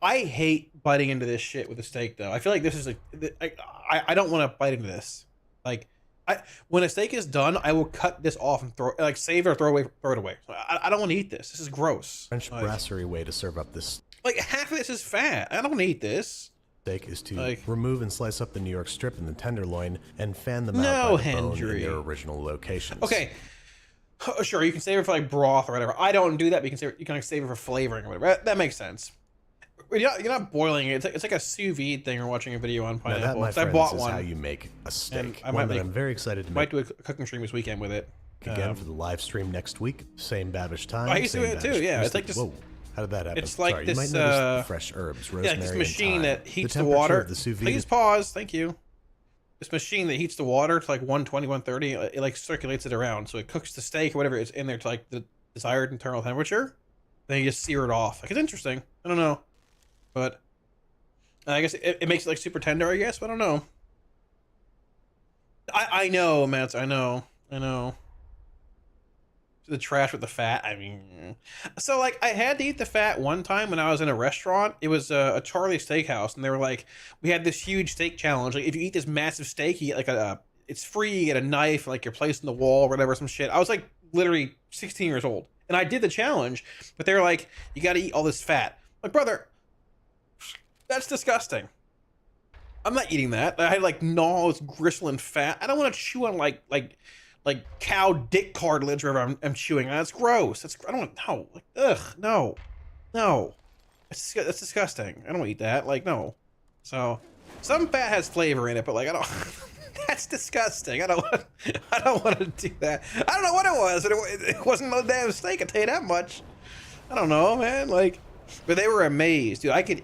I hate biting into this shit with a steak, though. I feel like this is I don't want to bite into this. Like, when a steak is done, I will cut this off and save it or throw it away. I don't want to eat this. This is gross. French brasserie way to serve up this. Like, half of this is fat. I don't want to eat this. Steak is to remove and slice up the New York strip and the tenderloin and fan them out by the bone in their original locations. Okay. Sure, you can save it for like broth or whatever. I don't do that, but you can save it for flavoring or whatever. That makes sense. You're not boiling it. It's like a sous vide thing or watching a video on pineapple. Now that, my friends, I bought is one. how you make a steak. I'm very excited to make. Might do a cooking stream this weekend with it. Again for the live stream next week. Same Babish time. I used to do it too. Yeah, it's like this. Whoa. How did that happen? It's like Sorry, this. You might notice the fresh herbs, rosemary, this machine that heats the water. water. The sous vide Please pause. Thank you. This machine that heats the water to like 120, 130. It like circulates it around, so it cooks the steak or whatever is in there to like the desired internal temperature. Then you just sear it off. Like, it's interesting. I don't know, but I guess it makes it like super tender. I guess, but I don't know. I know, Matt. I know. The trash with the fat. I mean, so like I had to eat the fat one time when I was in a restaurant. It was a Charlie Steakhouse, and they were like, we had this huge steak challenge. Like, if you eat this massive steak, you get like it's free. You get a knife, like you're placed in the wall or whatever, some shit. I was like literally 16 years old, and I did the challenge, but they were like, you got to eat all this fat. Like, brother, that's disgusting. I'm not eating that. I had like gnaw this gristle and fat. I don't want to chew on like cow dick cartilage or whatever I'm chewing on. That's gross. I don't know. Like, ugh, no. That's disgusting. I don't eat that. Like, no. So, some fat has flavor in it, but like, I don't. That's disgusting. I don't want to do that. I don't know what it was. It wasn't no damn steak. I tell you that much. I don't know, man. Like, but they were amazed, dude.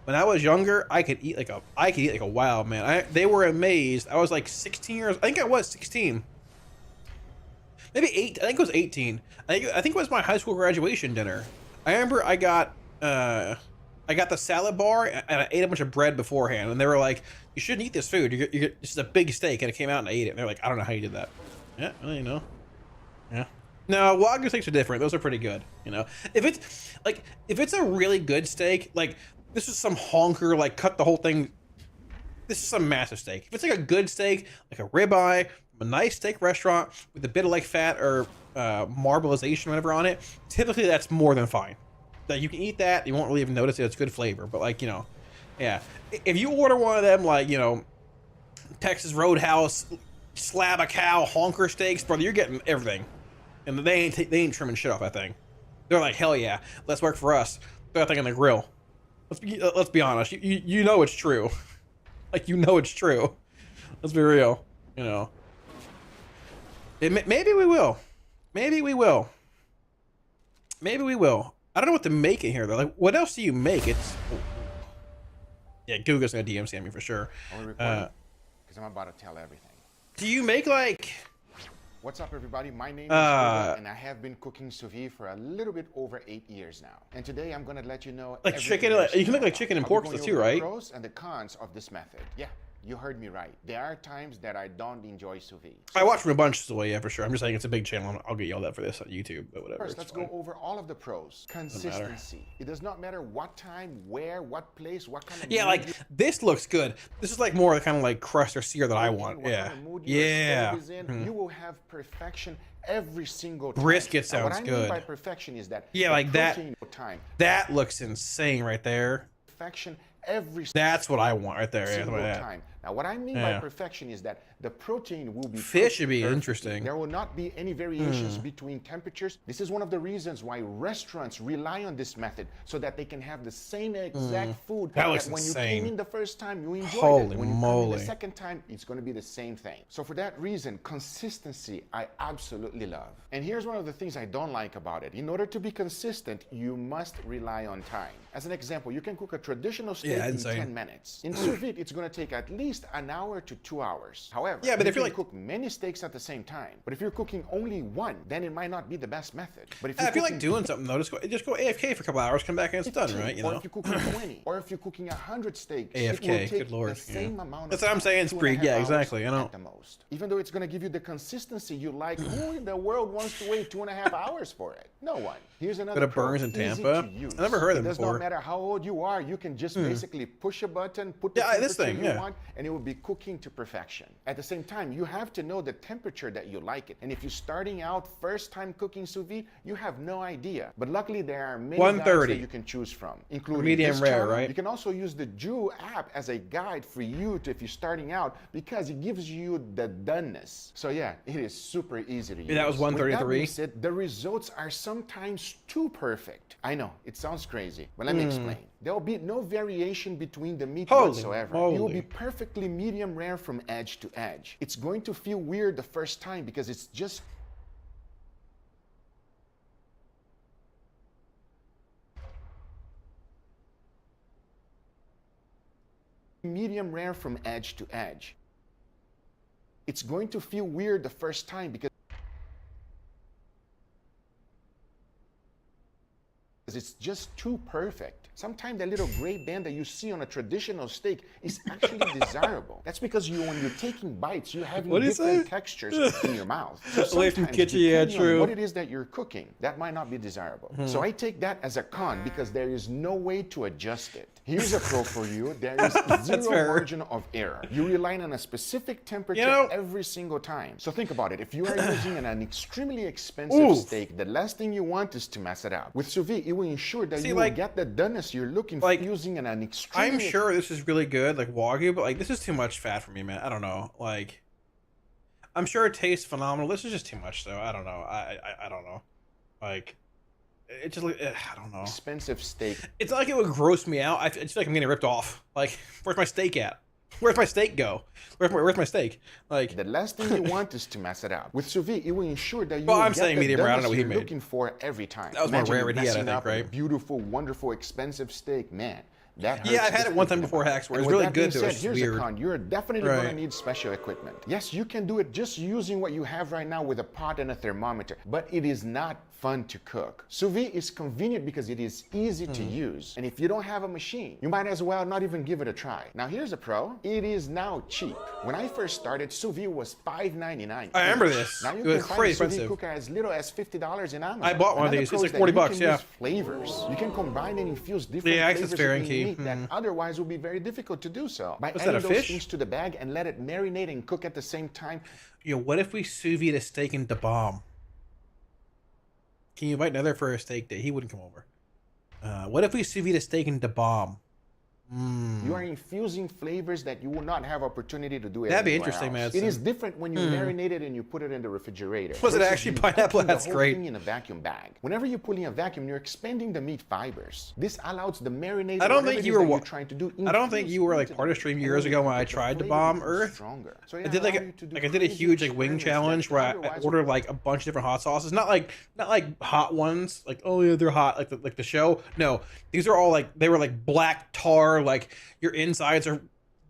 When I was younger, I could eat like a wild man. They were amazed. I was like 16 years. I think I was 16. Maybe 8. I think it was 18. I think it was my high school graduation dinner. I remember I got the salad bar and I ate a bunch of bread beforehand, and they were like, "You shouldn't eat this food. This is a big steak," and it came out and I ate it. And they're like, "I don't know how you did that." Yeah, well, you know. Yeah. No, Wagyu steaks are different. Those are pretty good. You know, if it's a really good steak, like this is some honker, like cut the whole thing. This is some massive steak. If it's like a good steak, like a ribeye from a nice steak restaurant with a bit of like fat or marbleization or whatever on it, typically that's more than fine. That you can eat that, you won't really even notice it. It's good flavor, but like, you know, yeah. If you order one of them, like, you know, Texas Roadhouse slab a cow honker steaks, brother, you're getting everything, and they ain't trimming shit off that thing. They're like, hell yeah, let's work for us. Throw that thing on the grill. Let's be honest. You know it's true. Like, you know it's true. Let's be real. You know. Maybe we will. Maybe we will. Maybe we will. I don't know what to make in here though. Like, what else do you make? It's yeah, Google's gonna DMC me for sure. Because I'm about to tell everything. Do you make like What's up, everybody? My name is Warlock, and I have been cooking sous vide for a little bit over 8 years now. And today I'm going to let you know like chicken. You can make like chicken and pork stuff too, right? The pros and the cons of this method. Yeah. You heard me right. There are times that I don't enjoy sous vide. I watch from a bunch, so yeah, for sure. I'm just saying it's a big channel. I'll get yelled at for this on YouTube, but whatever. First, let's go over all of the pros. Consistency. It does not matter what time, where, what place, what kind of like this looks good. This is like more kind of like crust or sear that I want. Yeah. Yeah. You will have perfection every single time. Brisket sounds what I good. Mean by perfection is that like that. That looks insane right there. Perfection every. That's what I want right there. Single time. Now, what I mean by perfection is that the protein will be fish should be interesting. There will not be any variations between temperatures. This is one of the reasons why restaurants rely on this method, so that they can have the same exact food that looks when insane. You came in the first time, you enjoyed Holy it. When moly. you come in the second time, it's going to be the same thing. So for that reason, consistency I absolutely love. And here's one of the things I don't like about it. In order to be consistent, you must rely on time. As an example, you can cook a traditional steak in 10 minutes. In sous vide, it's going to take at least an hour to 2 hours. However, but if you you're can cook many steaks at the same time. But if you're cooking only one, then it might not be the best method. But if you're like doing something though, just go AFK for a couple hours, come back and it's done, right? You know. Or if you're cooking 20, or if you're cooking 100 steaks, AFK, it will take good lord. the same amount of That's what I'm saying. Spree, yeah, exactly. I know. At the most, even though it's going to give you the consistency you like, who in the world wants to wait 2.5 hours for it? No one. Here's another. But it burns in Tampa. I never heard of it before. It does not matter how old you are. You can just basically push a button, put the temperature you want, and it will be cooking to perfection. At the same time, you have to know the temperature that you like it. And if you're starting out first time cooking sous vide, you have no idea. But luckily, there are many guides that you can choose from, including medium rare, right? You can also use the Jew app as a guide for you if you're starting out, because it gives you the doneness. So yeah, it is super easy to use. That was 133. With that being said, the results are sometimes too perfect. I know, it sounds crazy, but let me explain. There will be no variation between the meat whatsoever. It will be perfectly medium rare from edge to edge. It's going to feel weird the first time because it's just medium rare from edge to edge. It's going to feel weird the first time because it's just too perfect. Sometimes the little gray band that you see on a traditional steak is actually desirable. That's because when you're taking bites, you're having different textures in your mouth. So away from kitchen, yeah, true. On what it is that you're cooking, that might not be desirable. So I take that as a con because there is no way to adjust it. Here's a pro for you. There is zero margin of error. You rely on a specific temperature every single time. So think about it. If you are using an extremely expensive steak, the last thing you want is to mess it up. With sous vide, it will ensure that you will get the doneness you're looking for using an extremely... I'm sure this is really good, like Wagyu, but like this is too much fat for me, man. I don't know. Like, I'm sure it tastes phenomenal. This is just too much, though. I don't know. I don't know. Like, it just, I don't know. Expensive steak. It's not like it would gross me out. I feel like I'm getting ripped off. Like, where's my steak at? Where's my steak go? Where's my steak? Like, the last thing you want is to mess it up. With sous vide, it will ensure that you I'm saying medium rare. I don't know what he made. Looking for every time. That was more rare he had, I think, right? Beautiful, wonderful, expensive steak, man. That I've had it one time before Hacks where it's really good. Here's a con. You're definitely going to need special equipment. Yes, you can do it just using what you have right now with a pot and a thermometer, but it is not fun to cook. Sous vide is convenient because it is easy to use. And if you don't have a machine, you might as well not even give it a try. Now here's a pro. It is now cheap. When I first started, sous vide was $5.99. I remember this. Now you can find a sous vide cooker as little as $50 in Amazon. I bought one of these. It's like $40, yeah. Flavors. You can combine and infuse different flavors in meat that otherwise would be very difficult to do so. By adding those things to the bag and let it marinate and cook at the same time. Yo, what if we sous vide a steak in the bomb? Can you invite Nether for a steak day? He wouldn't come over. What if we sous vide a steak in the bomb? You are infusing flavors that you will not have opportunity to do. That'd be interesting, man. It is different when you marinate it and you put it in the refrigerator. Was it actually pineapple? That's great. In a vacuum bag. Whenever you put in a vacuum, you're expanding the meat fibers. This allows the marinade. I don't think you were trying to do. I don't think you were like part of stream years ago when I tried to bomb Earth. So I did I did a huge wing challenge where I ordered like a bunch of different hot sauces. Not like hot ones. Like, oh yeah, they're hot. Like the show. No, these are all like they were like black tar. Like your insides are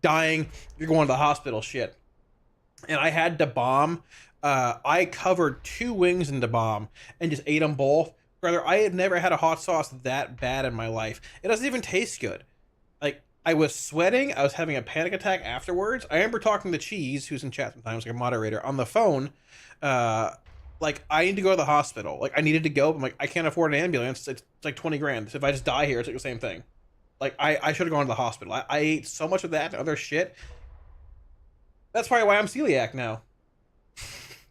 dying, you're going to the hospital shit. And I had to bomb I covered 2 wings in the bomb and just ate them both. Brother, I had never had a hot sauce that bad in my life. It doesn't even taste good. Like, I was sweating. I was having a panic attack afterwards. I remember talking to Cheese, who's in chat sometimes, like a moderator, on the phone. Like, I need to go to the hospital. Like, I needed to go. But I'm like, I can't afford an ambulance. It's like 20 grand. So if I just die here, it's like the same thing. Like, I should have gone to the hospital. I ate so much of that and other shit. That's probably why I'm celiac now.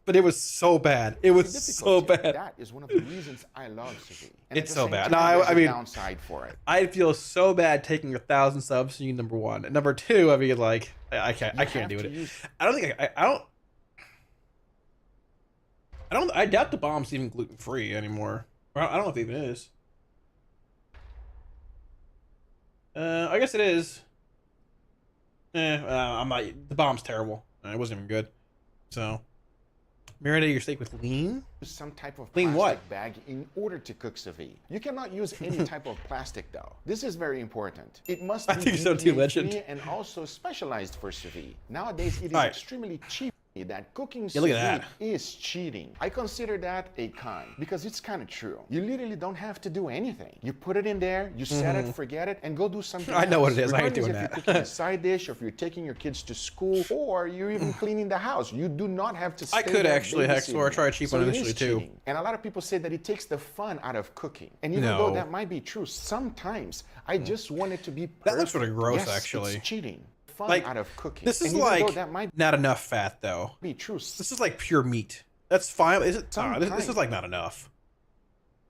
But it was so bad. It was so bad. That is one of the reasons I love sous vide. It's so bad. No, I mean, downside for it. I feel so bad taking 1,000 subs to you, number one. And number two, I mean, like, I can't do it. I don't think I doubt the bomb's even gluten free anymore. I don't know if it even is. I guess it is. I'm not. The bomb's terrible. It wasn't even good. So. Marinate your steak with lean? Some type of lean plastic bag in order to cook sous vide. You cannot use any type of plastic though. This is very important. It must be BPA-free and also specialized for sous vide. Nowadays, it is extremely cheap. That cooking sous vide is cheating. I consider that a con because it's kind of true. You literally don't have to do anything. You put it in there, you set it, forget it, and go do something else. I know what it is. I ain't doing that. If you're cooking a side dish, or if you're taking your kids to school, or you're even cleaning the house, you do not have to. I could actually Hexor try a cheap one initially too. And a lot of people say that it takes the fun out of cooking. And even though that might be true, sometimes I just want it to be perfect. That looks sort of gross, actually. It's cheating. Fun like, out of cooking. This is like not enough fat though. Be true. This is like pure meat. That's fine. Is it? This is like not enough.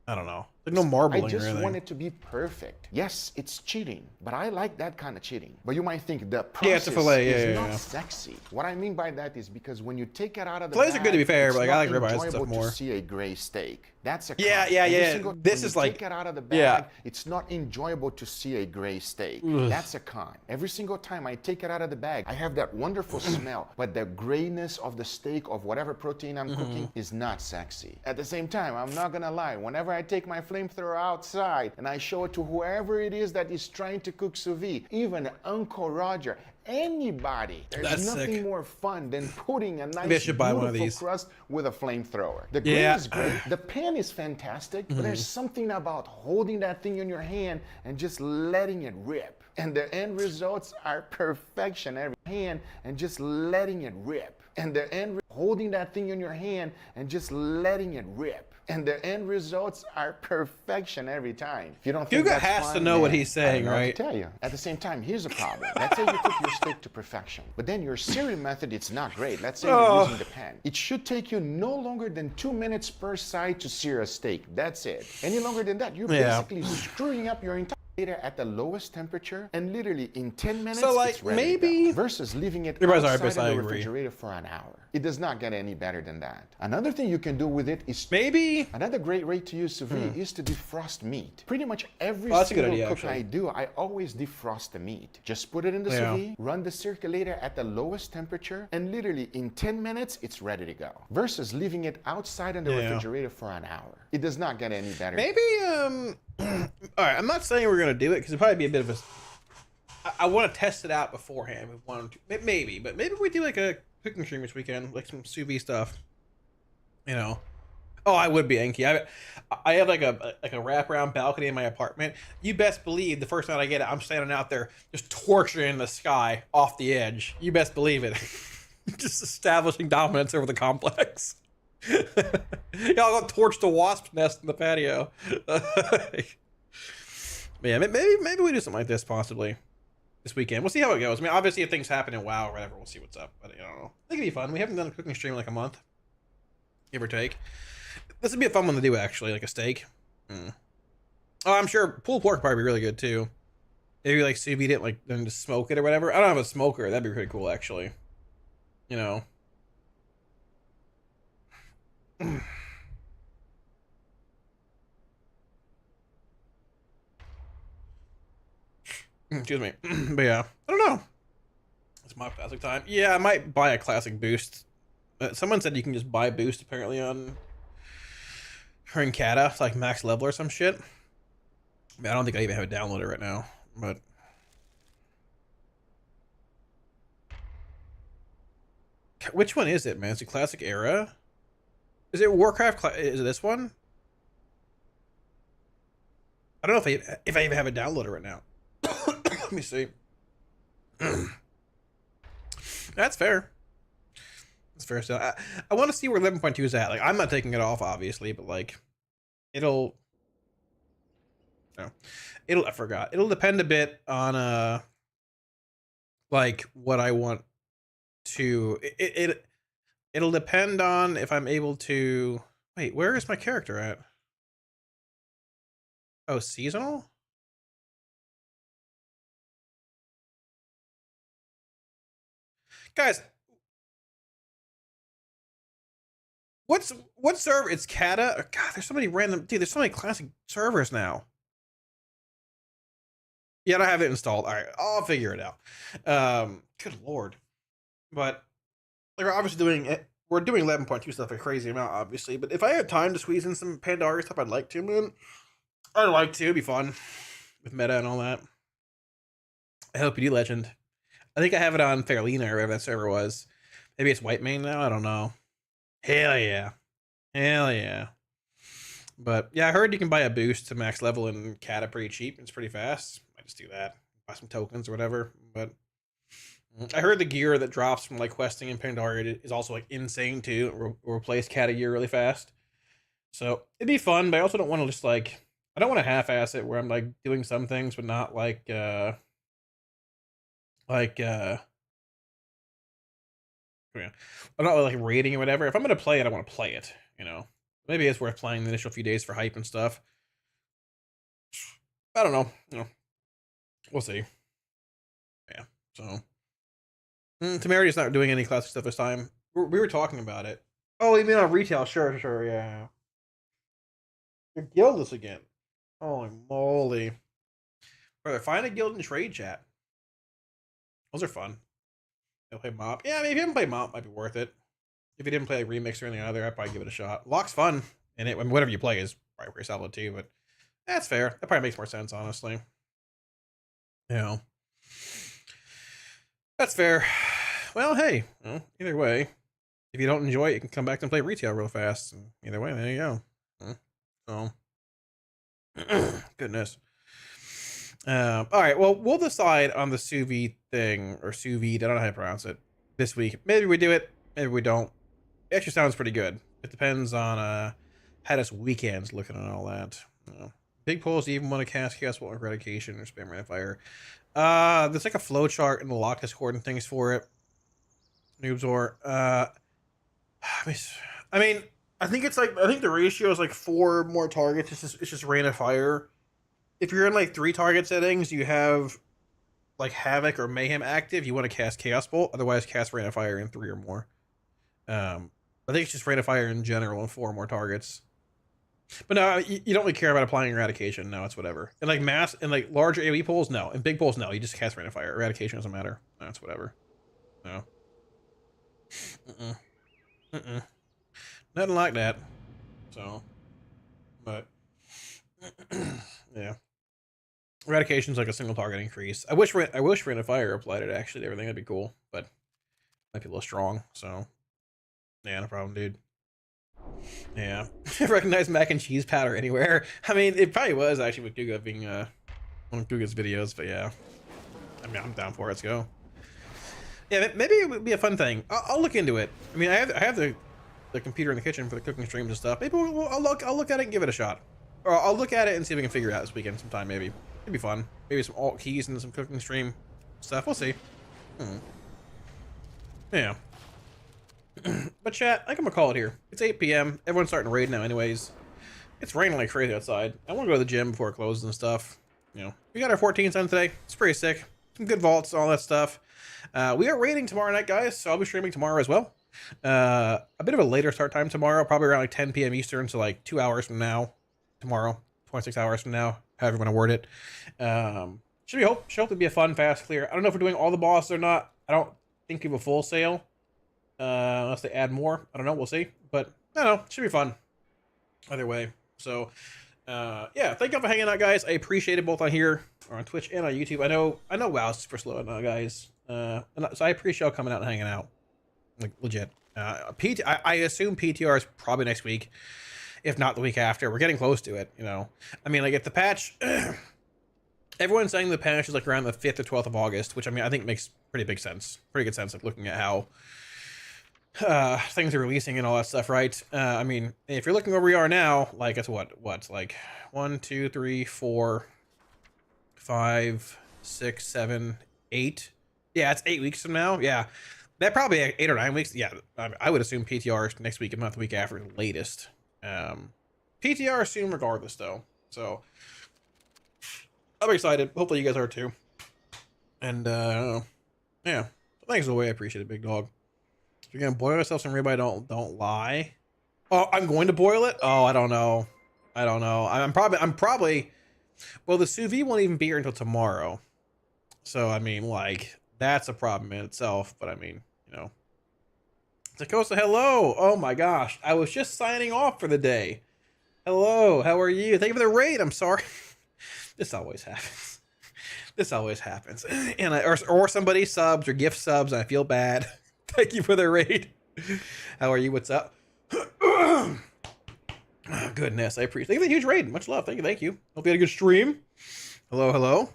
I don't know. There's no marbling or anything. I just want it to be perfect. Yes, it's cheating, but I like that kind of cheating. But you might think the process is not sexy. What I mean by that is because when you take it out of the bag, fillets are good to be fair, but like, I like ribeyes and stuff more. To see a gray steak. That's a con. This is like take it out of the bag, it's not enjoyable to see a gray steak. That's a con. Every single time I take it out of the bag, I have that wonderful smell, but the grayness of the steak of whatever protein I'm cooking is not sexy. At the same time, I'm not gonna lie. Whenever I take my flamethrower outside and I show it to whoever it is that is trying to cook sous vide, even Uncle Roger, anybody, there's nothing more fun than putting a nice beautiful crust with a flamethrower. The grill is great, the pan is fantastic, but there's something about holding that thing in your hand and just letting it rip. And the end results are perfection. Every hand and just letting it rip. And the end holding that thing in your hand and just letting it rip. And the end results are perfection every time. If you don't think Hugo has to know what he's saying, right? I have to tell you. At the same time, here's a problem. Let's say you cook your steak to perfection, but then your searing method, it's not great. Let's say you're using the pan. It should take you no longer than 2 minutes per side to sear a steak. That's it. Any longer than that, you're basically screwing up your entire at the lowest temperature, and literally in 10 minutes it's ready to go. Versus leaving it outside the refrigerator for an hour. It does not get any better than that. Another thing you can do with it is another great way to use sous vide is to defrost meat. Pretty much every single cook I do, I always defrost the meat. Just put it in the sous vide, run the circulator at the lowest temperature, and literally in 10 minutes it's ready to go. Versus leaving it outside in the refrigerator for an hour. It does not get any better. All right, I'm not saying we're gonna do it because it'd probably be a bit of a. I want to test it out beforehand. Maybe we do like a cooking stream this weekend, like some sous vide stuff. You know, I would be Enki. I have like a wraparound balcony in my apartment. You best believe the first night I get it, I'm standing out there just torching the sky off the edge. You best believe it. Just establishing dominance over the complex. I'll go torch the wasp nest in the patio. Yeah, maybe we do something like this possibly this weekend. We'll see how it goes. I mean, obviously if things happen in WoW or whatever, we'll see what's up. But I don't know. I think it'd be fun. We haven't done a cooking stream in like a month, give or take. This would be a fun one to do actually, like a steak. Oh, I'm sure pulled pork would probably be really good too. Maybe like sous vide it, like then just smoke it or whatever. I don't have a smoker. That'd be pretty cool actually. You know. Excuse me. But yeah, I don't know. It's my classic time. Yeah, I might buy a classic boost. Someone said you can just buy boost apparently on Herncata. It's like max level or some shit. I mean, I don't think I even have it downloaded right now, but Which one is it, man? It's a classic era. Is it Warcraft? Is it this one? I don't know if I even have it downloaded right now. Let me see. That's fair. That's fair. So I want to see where 11.2 is at. Like, I'm not taking it off, obviously, but like, it'll. No, I forgot. It'll depend a bit on like what I want to. It'll depend on if I'm able to. Wait, where is my character at? Oh, seasonal? Guys, what server? It's Kata? God, there's so many random. Dude, there's so many classic servers now. Yeah, I don't have it installed. All right, I'll figure it out. Good lord. But like, we're obviously doing it. We're doing 11.2 stuff a crazy amount, obviously. But if I had time to squeeze in some Pandaria stuff, I'd like to, man. I'd like to. It'd be fun with meta and all that. I hope you do, Legend. I think I have it on Fairlina or whatever that server was. Maybe it's White Main now. I don't know. Hell yeah. Hell yeah. But yeah, I heard you can buy a boost to max level in Kata pretty cheap. It's pretty fast. Might just do that. Buy some tokens or whatever. But I heard the gear that drops from like questing in Pandaria is also like insane too. It replace Kata gear really fast. So it'd be fun, but I also don't want to just like, I don't want to half-ass it where I'm like doing some things but not like I'm not like rating or whatever. If I'm gonna play it, I want to play it, you know. Maybe it's worth playing the initial few days for hype and stuff. I don't know. You know, we'll see. Yeah. So Temerity's not doing any classic stuff this time. We were talking about it. Oh, you mean on retail? Sure, yeah. You're guildless again. Holy moly. Brother, find a guild and trade chat. Those are fun. They'll play Mop. Yeah, I mean, if you haven't played Mop, it might be worth it. If you didn't play like Remix or anything other, I'd probably give it a shot. Lock's fun. And I mean, whatever you play is probably pretty solid too, but that's fair. That probably makes more sense, honestly. You know. That's fair. Well, hey, you know, either way, if you don't enjoy it, you can come back and play retail real fast. And either way, there you go. So, goodness. All right, well, we'll decide on the sous vide thing, or sous vide, I don't know how to pronounce it, this week. Maybe we do it, maybe we don't. It actually sounds pretty good. It depends on how this weekend's looking and all that. You know. Big polls, even want to cast Chaos Bolt Eradication or Spam Red Fire. There's like a flow chart in the lock Discord and things for it. Noobsor. I mean, I think the ratio is like 4 more targets. It's just Rain of Fire. If you're in like 3 target settings, you have like Havoc or Mayhem active, you want to cast Chaos Bolt. Otherwise, cast Rain of Fire in 3 or more. I think it's just Rain of Fire in general and 4 more targets. But no, you don't really care about applying Eradication. No, it's whatever. And like mass and like large AoE pulls, no. And big pulls, no. You just cast Rain of Fire. Eradication doesn't matter. No, it's whatever. No. Nothing like that. So, but yeah. Eradication's like a single target increase. I wish Rain of Fire applied it actually to everything. That'd be cool, but might be a little strong. So, yeah, no problem, dude. Yeah, recognize mac and cheese powder anywhere. I mean, it probably was actually with Guga being one of Guga's videos, but yeah. I mean, I'm down for it. Let's go. Yeah, maybe it would be a fun thing. I'll look into it. I mean, I have the computer in the kitchen for the cooking streams and stuff. Maybe I'll look at it and give it a shot. Or I'll look at it and see if we can figure it out this weekend sometime. Maybe it'd be fun. Maybe some alt keys and some cooking stream stuff. We'll see. Yeah. But chat, I think I'm gonna call it here. It's 8 p.m. Everyone's starting to raid now anyways. It's raining like crazy outside. I want to go to the gym before it closes and stuff. You know, we got our 14s on today. It's pretty sick. Some good vaults, all that stuff. We are raiding tomorrow night, guys, so I'll be streaming tomorrow as well. A bit of a later start time tomorrow, probably around like 10 p.m. Eastern, so like 2 hours from now. Tomorrow, 26 hours from now, however you want to word it. Should hope to be a fun, fast clear. I don't know if we're doing all the bosses or not. I don't think we have a full sale. Unless they add more. I don't know, we'll see. But I don't know, should be fun. Either way. So yeah, thank y'all for hanging out, guys. I appreciate it both on here or on Twitch and on YouTube. I know WoW's super slow now, guys. So I appreciate y'all coming out and hanging out. Like, legit. I assume PTR is probably next week, if not the week after. We're getting close to it, you know. I mean, like, if the patch... everyone's saying the patch is, like, around the 5th or 12th of August, which, I mean, I think makes pretty big sense. Pretty good sense, like, looking at how things are releasing and all that stuff, right? I mean, if you're looking where we are now, like, it's what, like, 1, 2, 3, 4, 5, 6, 7, 8. Yeah, it's 8 weeks from now. Yeah, that probably 8 or 9 weeks. Yeah, I would assume PTR is next week, if not the week after, latest. PTR soon, regardless, though. So I'm excited. Hopefully, you guys are too. And yeah, thanks the way. I appreciate it, big dog. You're gonna boil yourself some ribeye. Don't lie. Oh, I'm going to boil it. Oh, I don't know. I'm probably. Well, the sous vide won't even be here until tomorrow. So I mean, like, that's a problem in itself. But I mean, you know. Takosa, hello. Oh my gosh, I was just signing off for the day. Hello, how are you? Thank you for the raid. I'm sorry. This always happens. This always happens. And or somebody subs or gift subs, and I feel bad. Thank you for the raid. How are you? What's up? Oh, goodness, I appreciate. Thank you for the huge raid. Much love. Thank you. Hope you had a good stream. Hello.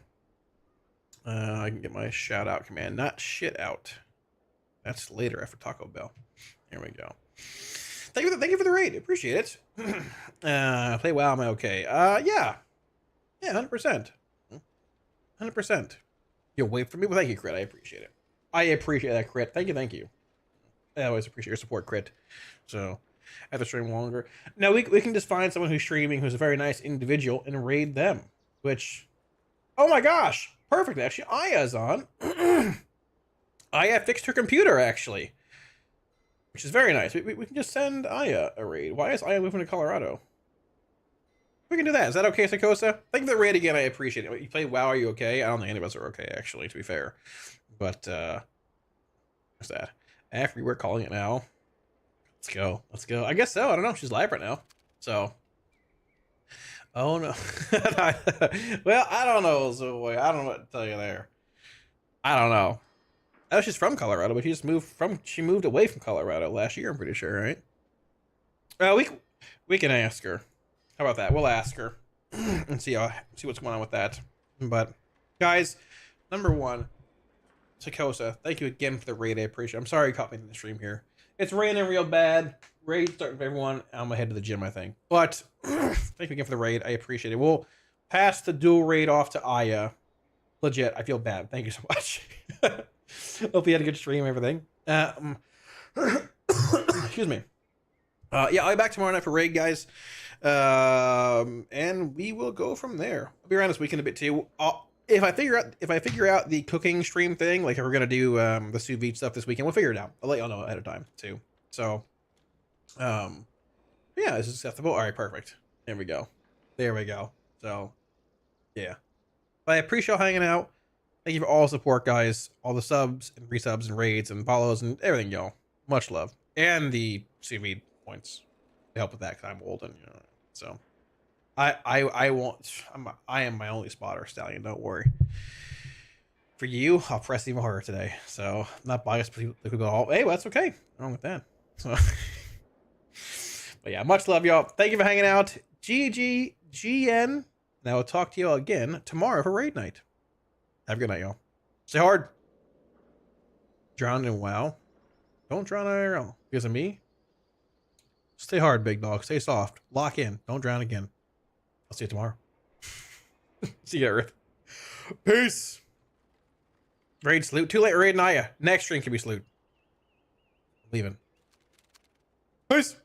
I can get my shout out command. Not shit out. That's later after Taco Bell. Here we go. Thank you for the raid. Appreciate it. Play WoW. Am I okay? Yeah, 100%. 100%. You'll wait for me. Well, thank you, Crit. I appreciate it. I appreciate that, Crit. Thank you. I always appreciate your support, Crit. So, I have to stream longer. Now, we can just find someone who's streaming who's a very nice individual and raid them. Which, oh my gosh, perfect. Actually, Aya's on. Aya fixed her computer, actually. Which is very nice. We can just send Aya a raid. Why is Aya moving to Colorado? We can do that. Is that okay, Sakosa? Thank you for the raid again. I appreciate it. You play WoW, are you okay? I don't think any of us are okay, actually, to be fair. But, what's that? After we're calling it now. Let's go. I guess so. I don't know. She's live right now. So. Oh, no. Well, I don't know, Zoe. I don't know what to tell you there. I don't know. Oh, she's from Colorado, but she moved away from Colorado last year, I'm pretty sure, right? We can ask her. How about that? We'll ask her and see what's going on with that. But guys, number one, Takosa, thank you again for the raid. I appreciate it. I'm sorry you caught me in the stream here. It's raining real bad. Raid starting for everyone. I'm gonna head to the gym, I think. But thank you again for the raid. I appreciate it. We'll pass the dual raid off to Aya. Legit, I feel bad. Thank you so much. Hope you had a good stream and everything. Excuse me. Yeah, I'll be back tomorrow night for raid, guys. And we will go from there. I'll be around this weekend a bit too. If I figure out the cooking stream thing, like if we're gonna do the sous vide stuff this weekend, we'll figure it out. I'll let y'all know ahead of time too. So, yeah, this is acceptable. All right, perfect. There we go. So, yeah. But I appreciate y'all hanging out. Thank you for all the support, guys. All the subs and resubs and raids and follows and everything, y'all. Much love. And the sous vide points to help with that because I'm old and, you know. So, I won't. I am my only spotter, Stallion. Don't worry. For you, I'll press even harder today. So, I'm not biased, but people go, hey, well, that's okay. Nothing wrong with that. So, but yeah, much love, y'all. Thank you for hanging out. GGGN. Now I'll talk to you all again tomorrow for raid night. Have a good night, y'all. Stay hard. Drown in WoW. Don't drown IRL. Because of me. Stay hard, big dog. Stay soft. Lock in. Don't drown again. I'll see you tomorrow. See you, Earth. Peace. Raid salute. Too late, raid Naya. Next stream can be salute. Leaving. Peace.